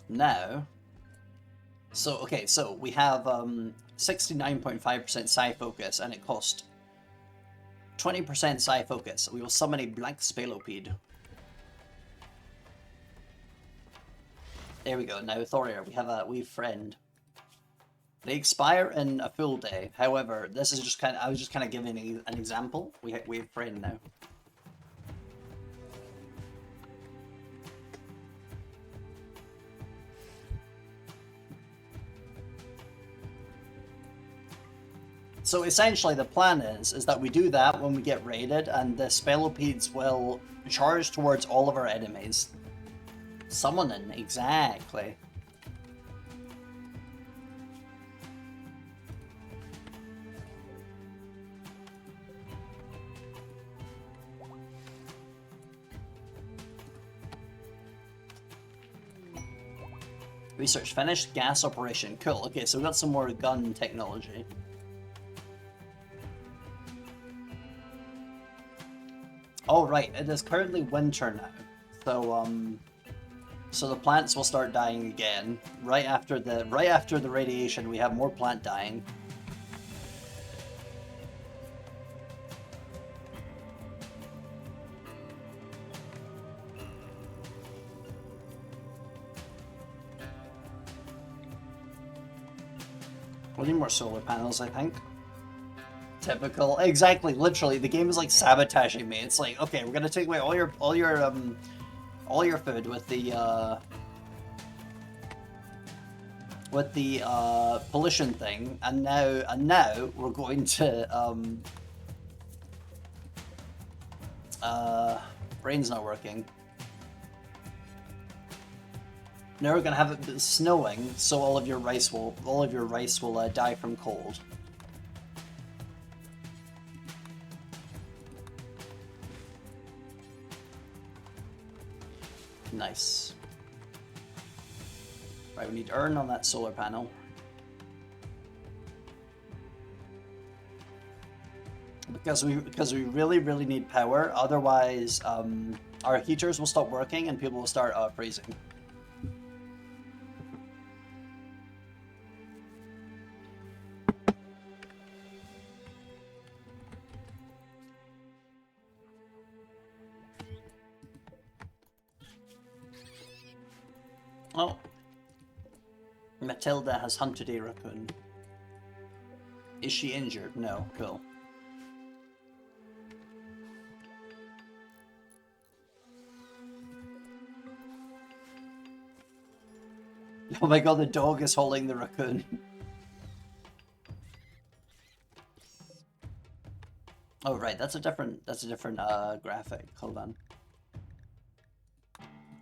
now, so we have 69.5% psi focus, and it cost 20% psi focus. We will summon a black spalopede. There we go. Now Thorier, we have friend. They expire in a full day. However, this is just I was just kind of giving an example. We have friend now. So essentially the plan is that we do that when we get raided, and the Spellopedes will charge towards all of our enemies. Summoning, exactly. Research finished, gas operation. Cool, okay, so we got some more gun technology. Oh right, it is currently winter now. So the plants will start dying again. Right after the radiation, we have more plant dying. We need more solar panels, I think. Typical. Exactly, literally, the game is like sabotaging me. It's like, okay, we're gonna take away all your food with the pollution thing, and now we're going to brain's not working. Now we're gonna have it snowing, so all of your rice will die from cold. Nice. Right, we need to earn on that solar panel. Because we really need power. Otherwise our heaters will stop working and people will start freezing. Oh. Matilda has hunted a raccoon. Is she injured? No. Cool. Oh my god, the dog is holding the raccoon. Oh right, that's a different graphic. Hold on.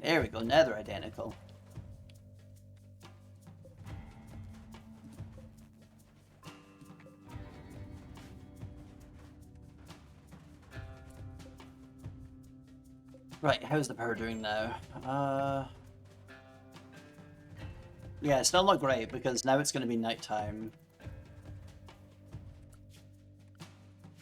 There we go, now they're identical. Right, how's the power doing now? Yeah, it's still not great because now it's going to be nighttime.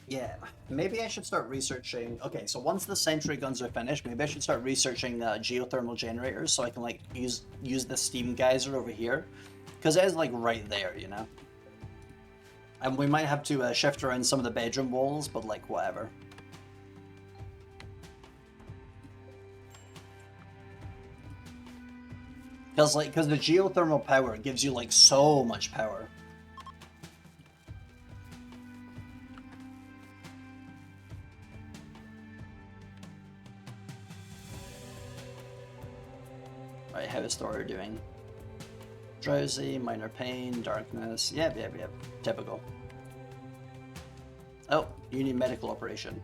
Yeah, maybe I should start researching. Okay, so once the sentry guns are finished, maybe I should start researching geothermal generators so I can like use the steam geyser over here, because it is like right there, you know. And we might have to shift around some of the bedroom walls, but like whatever. Because the geothermal power gives you like so much power. Right, how is Thor doing? Drowsy, minor pain, darkness. Yep. Typical. Oh, you need medical operation.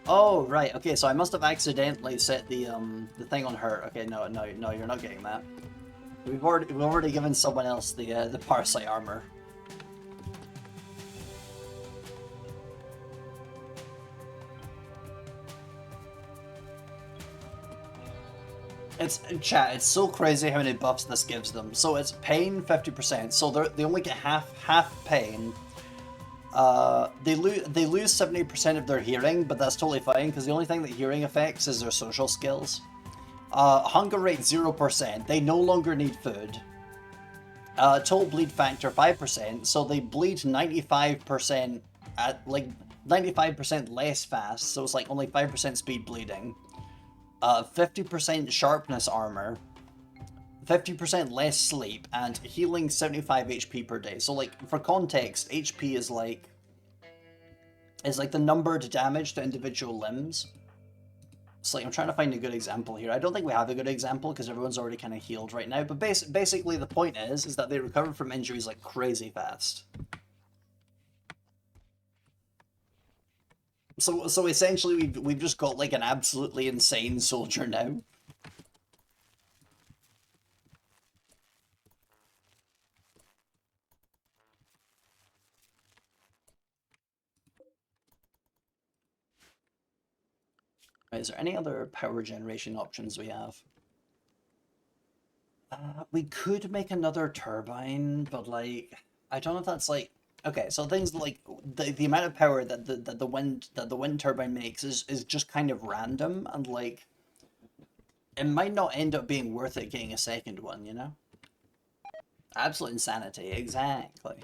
Oh, right. Okay, so I must have accidentally set the thing on her. Okay, no, you're not getting that. We've already given someone else the Parasite armor. It's so crazy how many buffs this gives them. So it's pain 50%. So they only get half pain. They lose 70% of their hearing, but that's totally fine because the only thing that hearing affects is their social skills. Hunger rate 0%. They no longer need food. Total bleed factor 5%, so they bleed 95% at like 95% less fast. So it's like only 5% speed bleeding. 50% sharpness armor. 50% less sleep, and healing 75 HP per day. So like, for context, HP is like the numbered damage to individual limbs. So like, I'm trying to find a good example here. I don't think we have a good example because everyone's already kind of healed right now, but basically the point is that they recover from injuries like crazy fast. So essentially we've just got like an absolutely insane soldier now. Is there any other power generation options we have? We could make another turbine, but like, I don't know if that's like, okay, so things like the amount of power that the wind turbine makes is just kind of random, and like, it might not end up being worth it getting a second one, you know? Absolute insanity, exactly.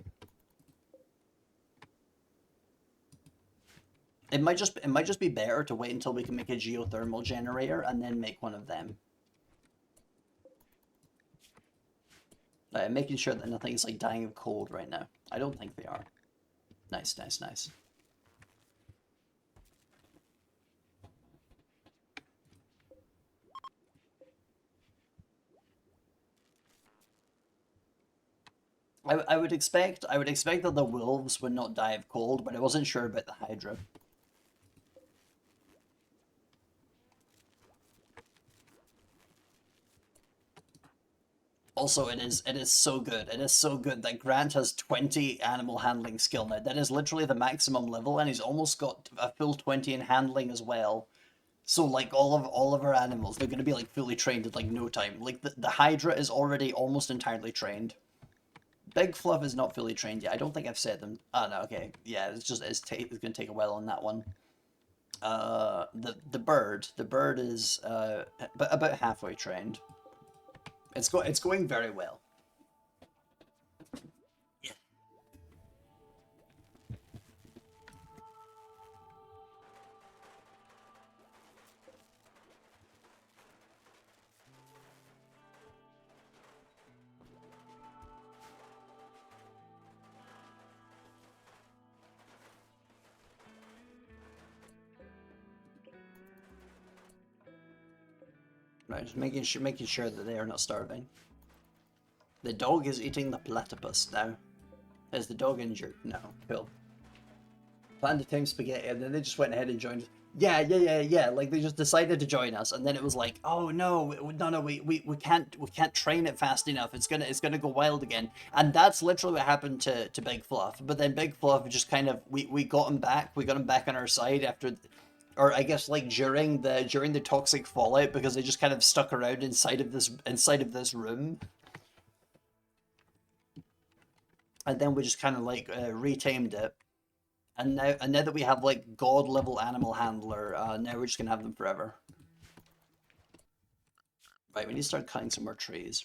It might just be better to wait until we can make a geothermal generator and then make one of them. Making sure that nothing's like dying of cold right now. I don't think they are. Nice. I would expect that the wolves would not die of cold, but I wasn't sure about the Hydra. Also, it is so good. It is so good that Grant has 20 animal handling skill now. That is literally the maximum level, and he's almost got a full 20 in handling as well. So like all of our animals, they're gonna be like fully trained in like no time. Like the Hydra is already almost entirely trained. Big Fluff is not fully trained yet. I don't think I've said them. Oh no, okay. Yeah, it's gonna take a while on that one. The bird is about halfway trained. It's going very well. Yeah. Right, just making sure that they are not starving. The dog is eating the platypus now. Is the dog injured? No. Cool. Planned to time spaghetti, and then they just went ahead and joined. Yeah. Like they just decided to join us, and then it was like, oh no, we can't train it fast enough. It's gonna go wild again, and that's literally what happened to Big Fluff. But then Big Fluff just kind of we got him back. We got him back on our side after, or I guess like during the toxic fallout, because they just kind of stuck around inside of this room. And then we just kind of like retamed it, and now that we have like god level animal handler, now we're just gonna have them forever. Right, we need to start cutting some more trees.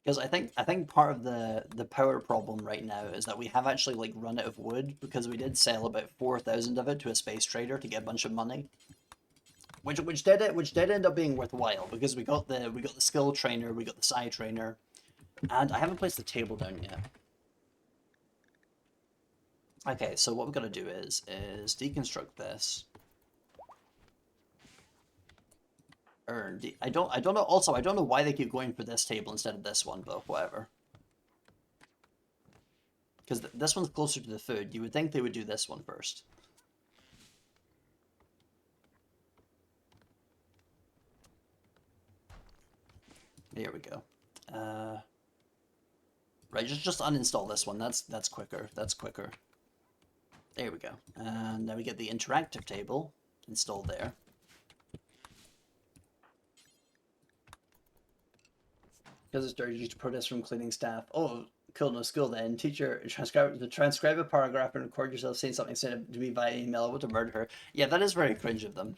Because I think part of the power problem right now is that we have actually like run out of wood, because we did sell about 4,000 of it to a space trader to get a bunch of money. Which did end up being worthwhile, because we got the skill trainer, we got the psi trainer, and I haven't placed the table down yet. Okay, so what we're gonna do is deconstruct this. I don't know. Also, I don't know why they keep going for this table instead of this one, but whatever. Because this one's closer to the food. You would think they would do this one first. There we go. Right, just uninstall this one. That's quicker. That's quicker. There we go. And now we get the interactive table installed there. Because it's dirty to protest from cleaning staff. Oh, cool, no school then. Teacher, transcribe a paragraph and record yourself saying something sent to me via email. I want to murder her. Yeah, that is very cringe of them.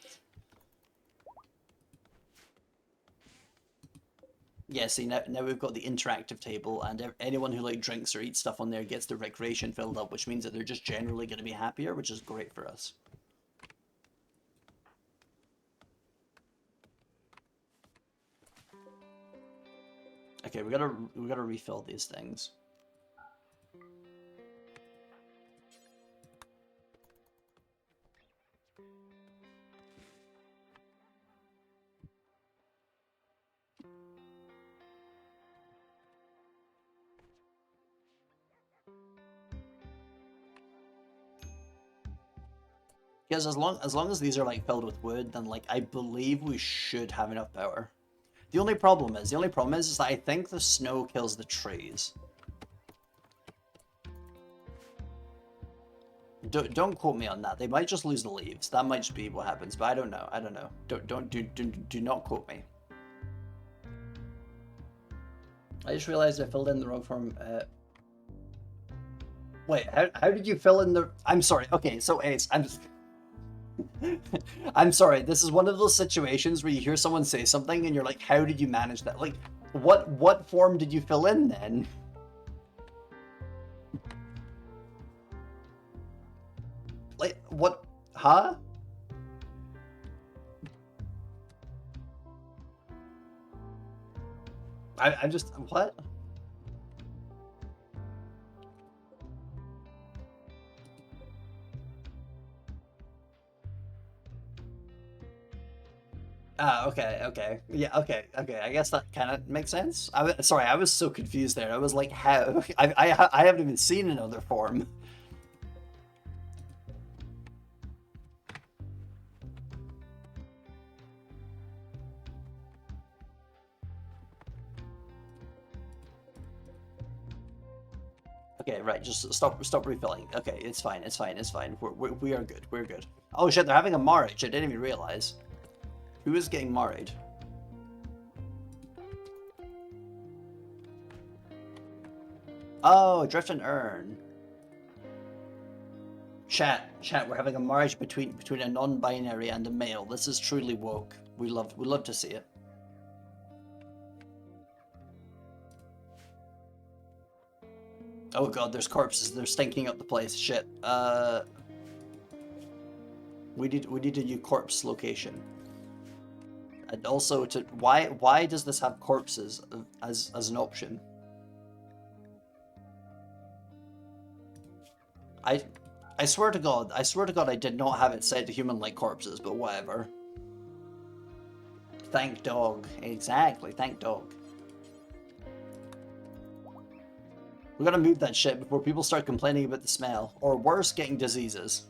Yeah, see, now we've got the interactive table, and anyone who like drinks or eats stuff on there gets their recreation filled up, which means that they're just generally going to be happier, which is great for us. Okay, we gotta refill these things. Because as long as these are like filled with wood, then like I believe we should have enough power. The only problem is that I think the snow kills the trees. Don't quote me on that. They might just lose the leaves. That might just be what happens, but I don't know. I don't know. Do not quote me. I just realized I filled in the wrong form. Wait, how did you fill in the? I'm sorry. Okay, so Ace, I'm just. I'm sorry. This is one of those situations where you hear someone say something and you're like, "How did you manage that? Like, what form did you fill in then?" Like, what? Huh? I'm just what? Ah, okay. Yeah, okay. I guess that kind of makes sense. Sorry, I was so confused there. I was like, how? I haven't even seen another form. Okay, right. Just stop refilling. Okay, it's fine. We are good. We're good. Oh shit, they're having a marriage. I didn't even realize. Who is getting married? Oh, Drift and Earn. Chat, we're having a marriage between a non-binary and a male. This is truly woke. We love to see it. Oh god, there's corpses. They're stinking up the place. Shit. We need a new corpse location. And also to why does this have corpses as an option? I swear to God, I did not have it set to human-like corpses, but whatever. Thank dog. Exactly, thank dog. We gotta move that shit before people start complaining about the smell. Or worse, getting diseases.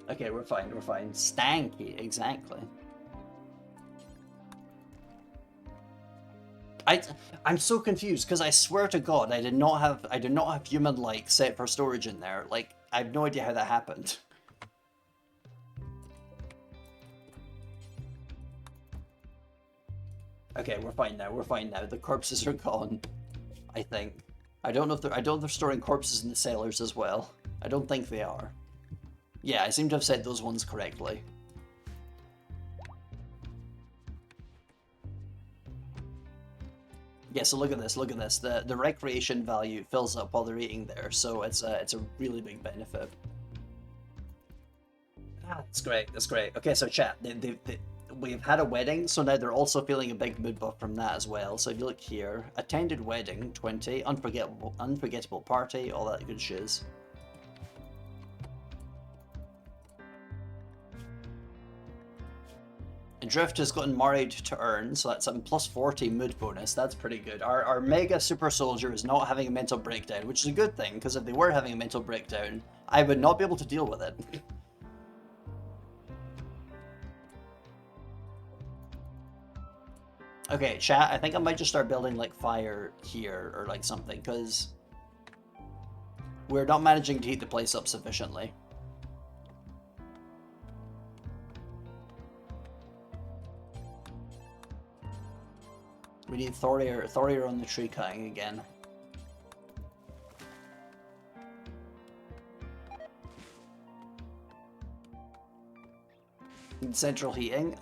Okay, we're fine, we're fine. Stanky, exactly. I'm so confused because I swear to God I did not have human-like set for storage in there. Like, I have no idea how that happened. Okay, we're fine now. We're fine now. The corpses are gone. I think. I don't know if they're storing corpses in the cellars as well. I don't think they are. Yeah, I seem to have said those ones correctly. Yeah, so look at this, look at this. The recreation value fills up while they're eating there, so it's a really big benefit. Ah, that's great, that's great. Okay, so chat, we've had a wedding, so now they're also feeling a big mood buff from that as well. So if you look here, attended wedding, 20, unforgettable party, all that good shiz. Drift has gotten married to Earn, so that's a plus 40 mood bonus. That's pretty good. Our mega super soldier is not having a mental breakdown, which is a good thing, because if they were having a mental breakdown, I would not be able to deal with it. Okay, chat, I think I might just start building, like, fire here, or, like, something, because we're not managing to heat the place up sufficiently. We need Thorir on the tree cutting again. Need central heating?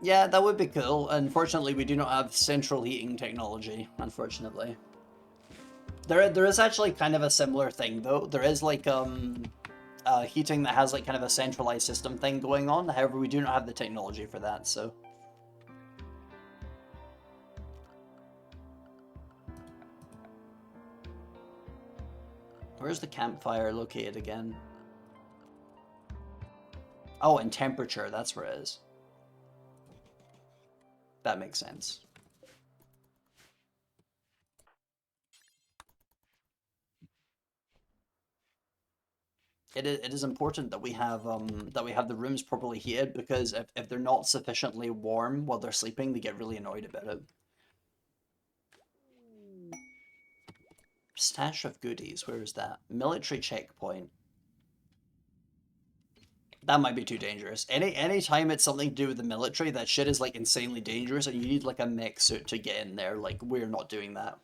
Yeah, that would be cool. Unfortunately, we do not have central heating technology, unfortunately. There is actually kind of a similar thing, though. There is, like, heating that has, like, kind of a centralized system thing going on. However, we do not have the technology for that, so... Where's the campfire located again? Oh, and temperature, that's where it is. That makes sense. It is important that we have the rooms properly heated, because if they're not sufficiently warm while they're sleeping, they get really annoyed about it. Stash of goodies, where is that? Military checkpoint. That might be too dangerous. Any time it's something to do with the military, that shit is like insanely dangerous, and you need like a mech suit to get in there. Like, we're not doing that.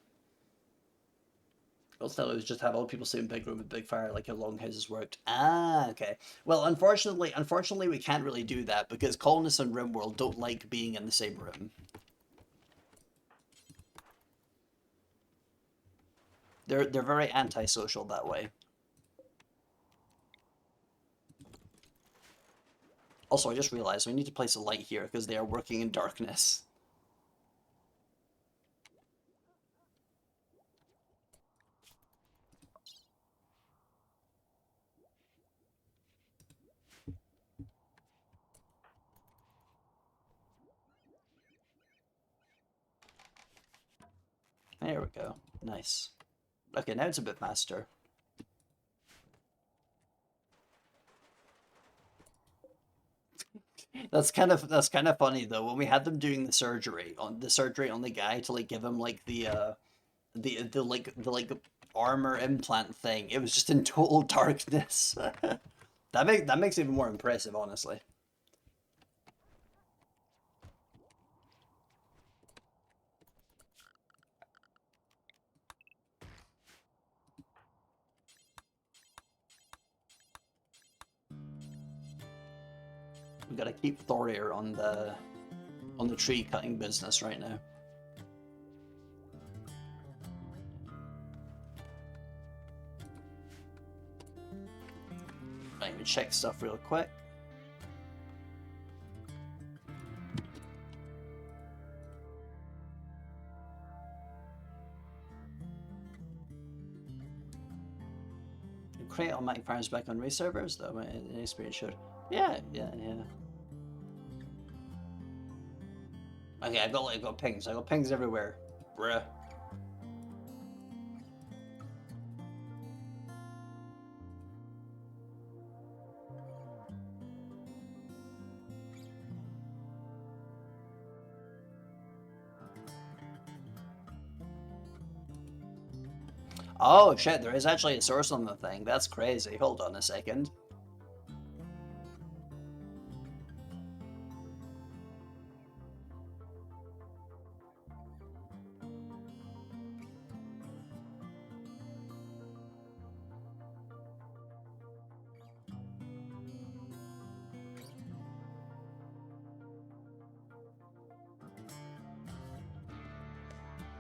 Well, still, it was just have all people sit in big room with big fire, like how longhouses worked. Ah, okay. Well, unfortunately, we can't really do that because colonists in Rimworld don't like being in the same room. They're very antisocial that way. Also, I just realized we need to place a light here because they are working in darkness. There we go. Nice. Okay, now it's a bit faster. That's kind of funny though. When we had them doing the surgery on the guy to like give him like the armor implant thing, it was just in total darkness. That makes it even more impressive, honestly. We gotta keep Thorir on the tree cutting business right now. Let me check stuff real quick. Create automatic fires back on race servers, though my experience showed. Yeah. Okay, I got pings. I got pings everywhere. Bruh. Oh shit, there is actually a source on the thing. That's crazy. Hold on a second.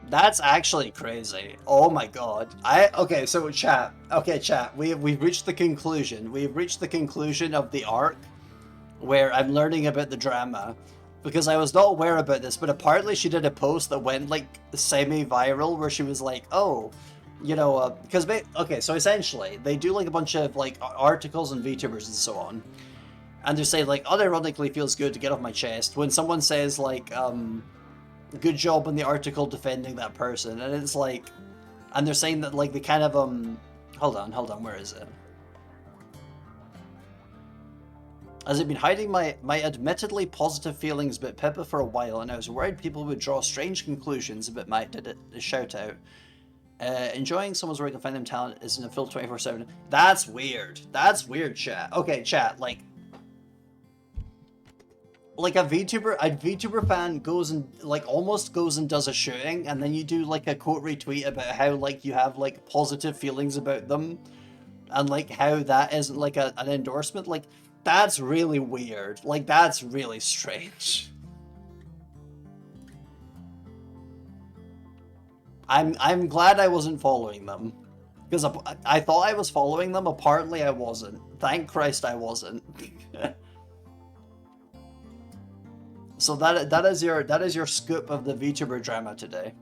That's actually crazy. Oh my god. Okay, so chat. Okay, chat. We've reached the conclusion. We've reached the conclusion of the arc where I'm learning about the drama because I was not aware about this, but apparently she did a post that went like semi-viral where she was like, "Oh, you know, because okay, so essentially they do like a bunch of like articles and VTubers and so on, and they say like, unironically feels good to get off my chest when someone says like, good job on the article defending that person, and it's like, and they're saying that like they kind of hold on, where is it? Has it been hiding my admittedly positive feelings about Pippa for a while, and I was worried people would draw strange conclusions about my shout out. Enjoying someone's work and finding them talent isn't a full 24/7. That's weird. That's weird, chat. Okay, chat, like a VTuber fan goes and like almost goes and does a shooting, and then you do like a quote retweet about how like you have like positive feelings about them, and like how that isn't like an endorsement. Like that's really weird. Like that's really strange. I'm glad I wasn't following them, because I thought I was following them. Apparently I wasn't. Thank Christ I wasn't. So that is your scoop of the VTuber drama today.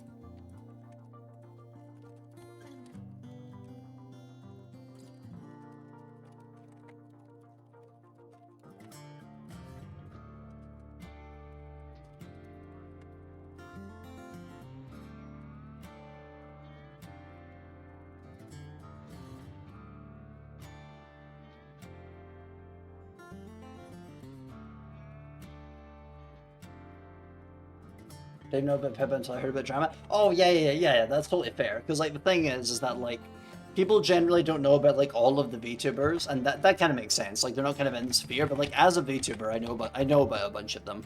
Didn't know about Pippa until I heard about drama. Oh yeah. That's totally fair. Because like the thing is that like people generally don't know about like all of the VTubers, and that kind of makes sense. Like they're not kind of in the sphere, but like as a VTuber, I know about a bunch of them.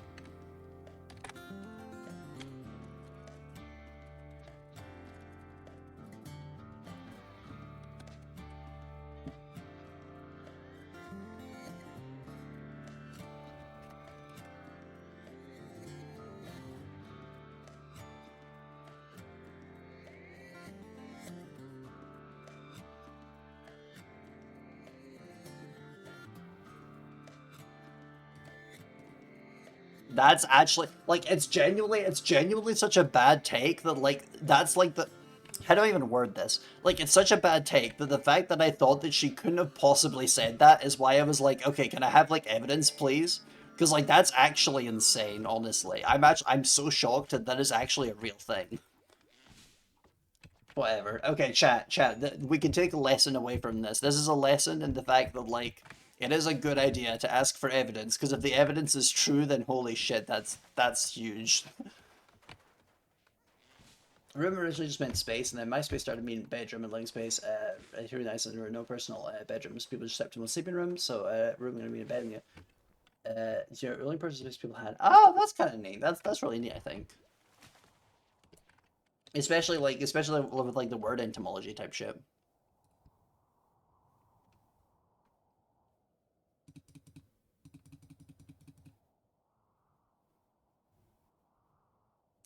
That's actually like it's genuinely such a bad take that like that's like the how do I even word this? Like it's such a bad take that the fact that I thought that she couldn't have possibly said that is why I was like, okay, can I have like evidence, please? Because like that's actually insane, honestly. I'm so shocked that that is actually a real thing. Whatever. Okay, chat. We can take a lesson away from this. This is a lesson in the fact that like It is a good idea to ask for evidence, because if the evidence is true, then holy shit, that's huge. Room originally just meant space, and then MySpace started meaning bedroom and living space. It's really nice, and there were no personal bedrooms. People just slept in one sleeping room, so room going to mean a bed. It's your only personal space people had. Oh, that's kind of neat. That's really neat, I think. Especially with like the word etymology type shit.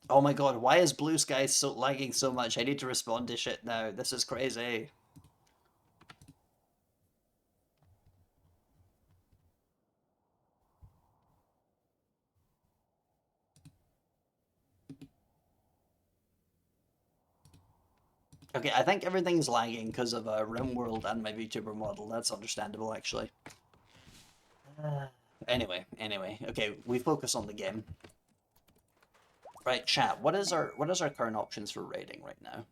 Oh my god, why is Blue Sky so lagging so much? I need to respond to shit now. This is crazy. Okay, I think everything's lagging because of Rimworld and my VTuber model. That's understandable, actually. Anyway, okay, we focus on the game. Right, chat. What is our current options for raiding right now?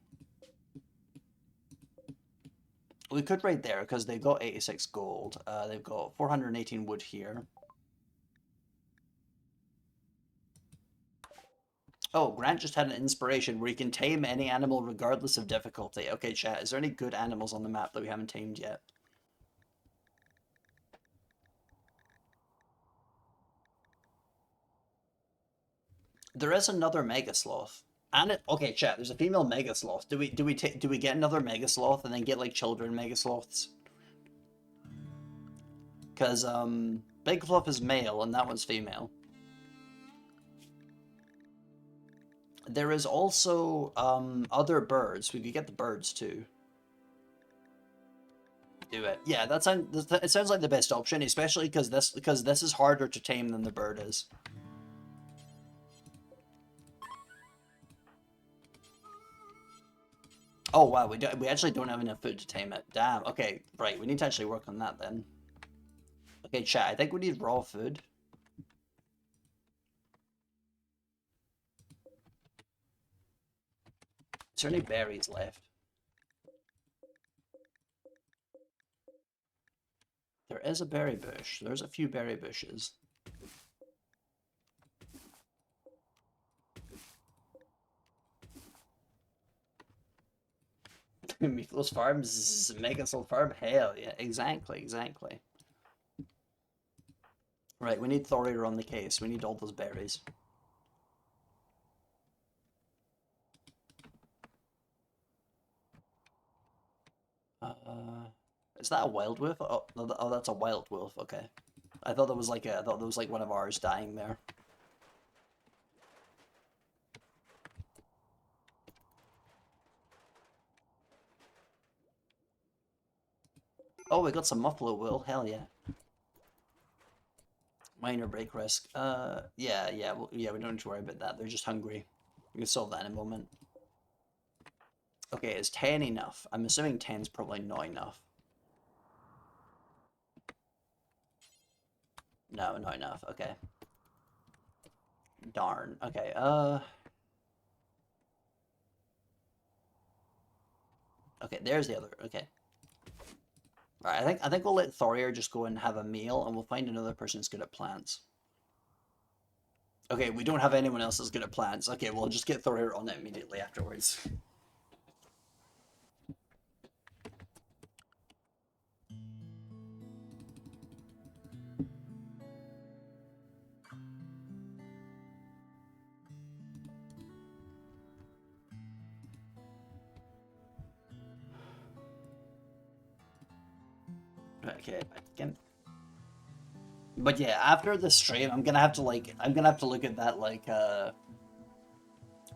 We could raid there because they've got 86 gold. They've got 418 wood here. Oh, Grant just had an inspiration where you can tame any animal regardless of difficulty. Okay, chat. Is there any good animals on the map that we haven't tamed yet? There is another mega sloth. And okay, chat. There's a female mega sloth. Do we get another mega sloth and then get like children mega sloths? Because Big Fluff is male and that one's female. There is also other birds. We could get the birds too. Do it. Yeah, it sounds like the best option, especially because this is harder to tame than the bird is. Oh wow, we actually don't have enough food to tame it. Damn. Okay, right. We need to actually work on that then. Okay, chat. I think we need raw food. Is there any berries left? There is a berry bush. There's a few berry bushes. Meatloaf Farms, Mega Soul Farm. Hell yeah, exactly. Right, we need Thorir on the case. We need all those berries. Is that a wild wolf? Oh, no, oh, that's a wild wolf. Okay, I thought that was like one of ours dying there. Oh, we got some muffalo wool. Hell yeah. Minor break risk. Yeah. We don't need to worry about that. They're just hungry. We can solve that in a moment. Okay, is 10 enough? I'm assuming 10's probably not enough. No, not enough. Okay. Darn. Okay, okay, there's the other. Okay. Alright, I think we'll let Thorir just go and have a meal, and we'll find another person who's good at plants. Okay, we don't have anyone else that's good at plants. Okay, we'll just get Thorir on it immediately afterwards. Okay, again. But yeah, after the stream, I'm gonna have to look at that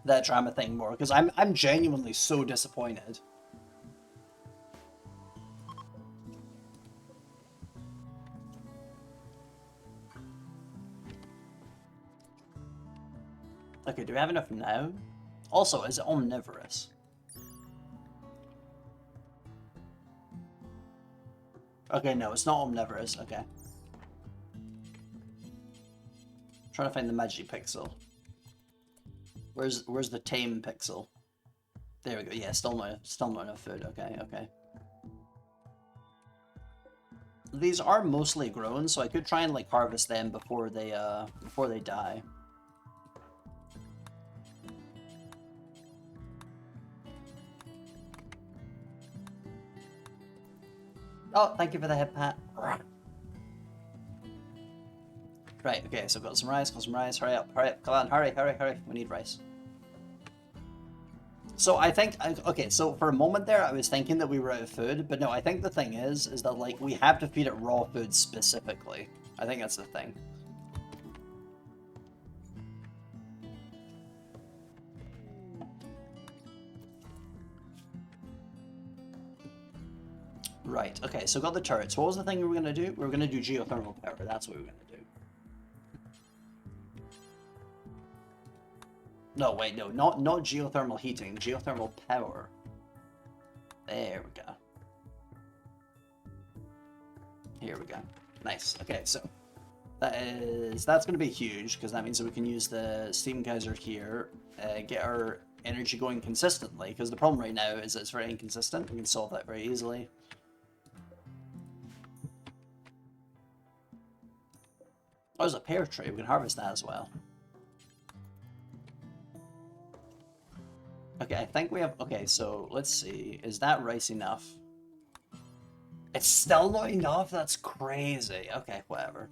that drama thing more because I'm genuinely so disappointed. Okay, do we have enough now? Also, is it omnivorous? Okay, no, it's not omnivorous. Okay. Trying to find the magic pixel. Where's the tame pixel? There we go. Yeah, still not enough food. Okay. These are mostly grown, so I could try and like harvest them before they die. Oh, thank you for the hip pat. Right, okay, so got some rice, hurry up, come on, hurry, we need rice. So I think, okay, so for a moment there, I was thinking that we were out of food, but no, I think the thing is that, like, we have to feed it raw food specifically. I think that's the thing. Right, okay, so got the turrets. What was the thing we were going to do? We were going to do geothermal power, that's what we were going to do. No, wait, no, not geothermal heating, geothermal power. There we go. Here we go. Nice. Okay, so that's going to be huge because that means that we can use the steam geyser here, get our energy going consistently. Because the problem right now is that it's very inconsistent. We can solve that very easily. Oh, there's a pear tree. We can harvest that as well. Okay, I think we have... Okay, so let's see. Is that rice enough? It's still not enough? That's crazy. Okay, whatever.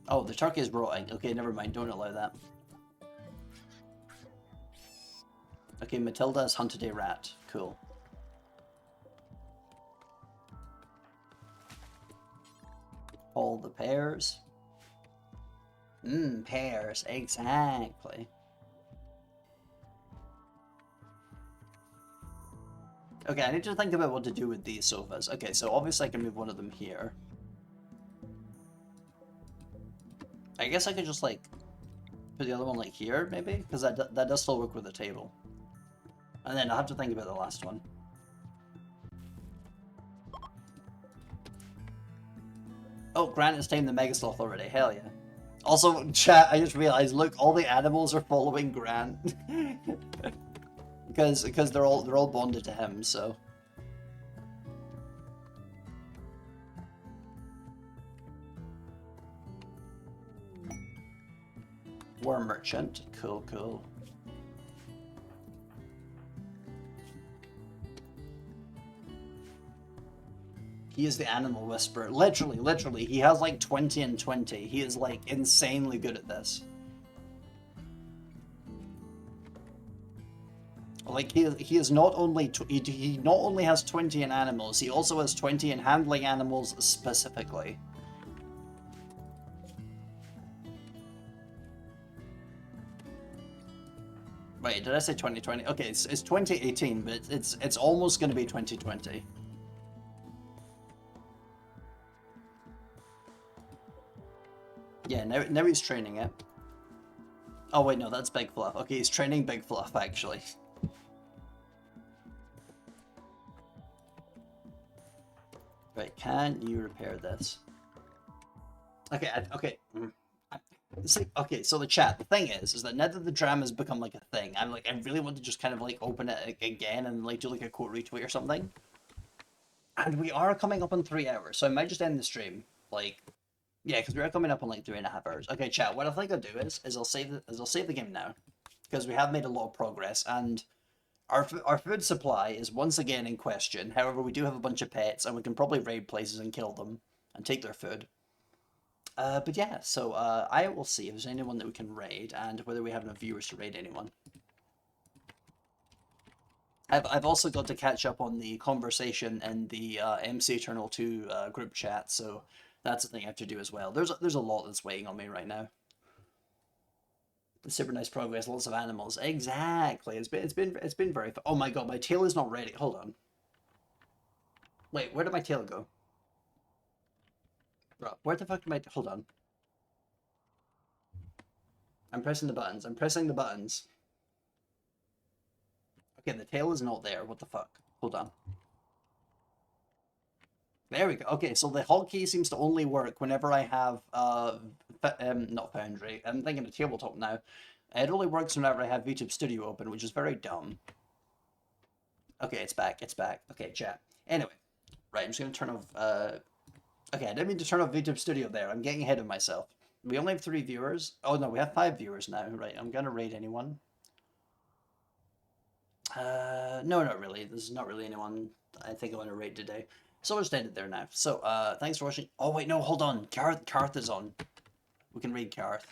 Oh, the turkey is rotting. Okay, never mind. Don't allow that. Okay, Matilda has hunted a rat. Cool. All the pears. Pears. Exactly. Okay, I need to think about what to do with these sofas. Okay, so obviously I can move one of them here. I guess I could just, like, put the other one, like, here, maybe? Because that does still work with the table. And then I'll have to think about the last one. Oh, Grant has tamed the Mega Sloth already. Hell yeah. Also, chat, I just realized, look, all the animals are following Grant. because they're all bonded to him, so... War merchant. Cool, cool. He is the animal whisperer. Literally, he has like 20 and 20. He is like insanely good at this. Like he is not only he not only has 20 in animals, he also has 20 in handling animals specifically. Wait, did I say 2020? Okay, it's 2018, but it's almost going to be 2020. Yeah, now he's training it. Oh wait, no, that's Big Fluff. Okay, he's training Big Fluff actually. Right, can you repair this? Okay, okay. See, okay, so the chat, the thing is that now that the drama has become like a thing, I'm like, I really want to just kind of like open it again and like do like a quote retweet or something. And we are coming up on 3 hours, so I might just end the stream. Like, yeah, because we are coming up on like 3.5 hours. Okay, chat, what I think I'll do is I'll save the game now. Because we have made a lot of progress, and our food supply is once again in question. However, we do have a bunch of pets, and we can probably raid places and kill them and take their food. But yeah, so I will see if there's anyone that we can raid and whether we have enough viewers to raid anyone. I've also got to catch up on the conversation in the MC Eternal 2 group chat, so that's the thing I have to do as well. There's a lot that's weighing on me right now. Super nice progress, lots of animals. Exactly. It's been very fun. Oh my god, my tail is not ready. Hold on. Wait, where did my tail go? Bro, where the fuck did my... Hold on. I'm pressing the buttons. I'm pressing the buttons. Okay, the tail is not there. What the fuck? Hold on. There we go. Okay, so the hotkey seems to only work whenever I have, not Foundry. I'm thinking of tabletop now. It only works whenever I have VTube Studio open, which is very dumb. Okay, it's back. It's back. Okay, chat. Anyway, right, I'm just gonna turn off. Okay, I didn't mean to turn off VTube Studio there. I'm getting ahead of myself. We only have 3 viewers. Oh no, we have 5 viewers now. Right, I'm gonna raid anyone. No, not really. There's not really anyone I think I want to raid today. So I'll just end it there now. So, thanks for watching. Oh wait, no, hold on. Karth is on. We can raid Karth.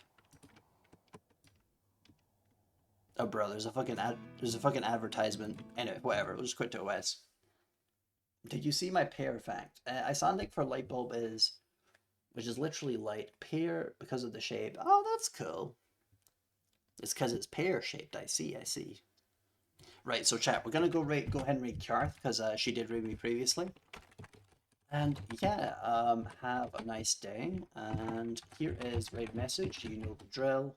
Oh bro, there's a fucking advertisement. Anyway, whatever. We'll just quit to OS. Did you see my pear fact? Icelandic for light bulb is, which is literally light. Pear because of the shape. Oh, that's cool. It's because it's pear shaped. I see. I see. Right. So chat. We're gonna go ahead and raid Karth because she did raid me previously. And yeah, have a nice day. And here is raid message. You know the drill.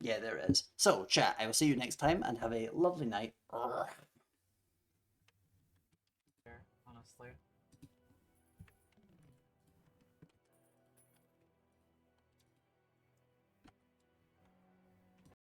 Yeah, there is. So, chat, I will see you next time and have a lovely night. Honestly.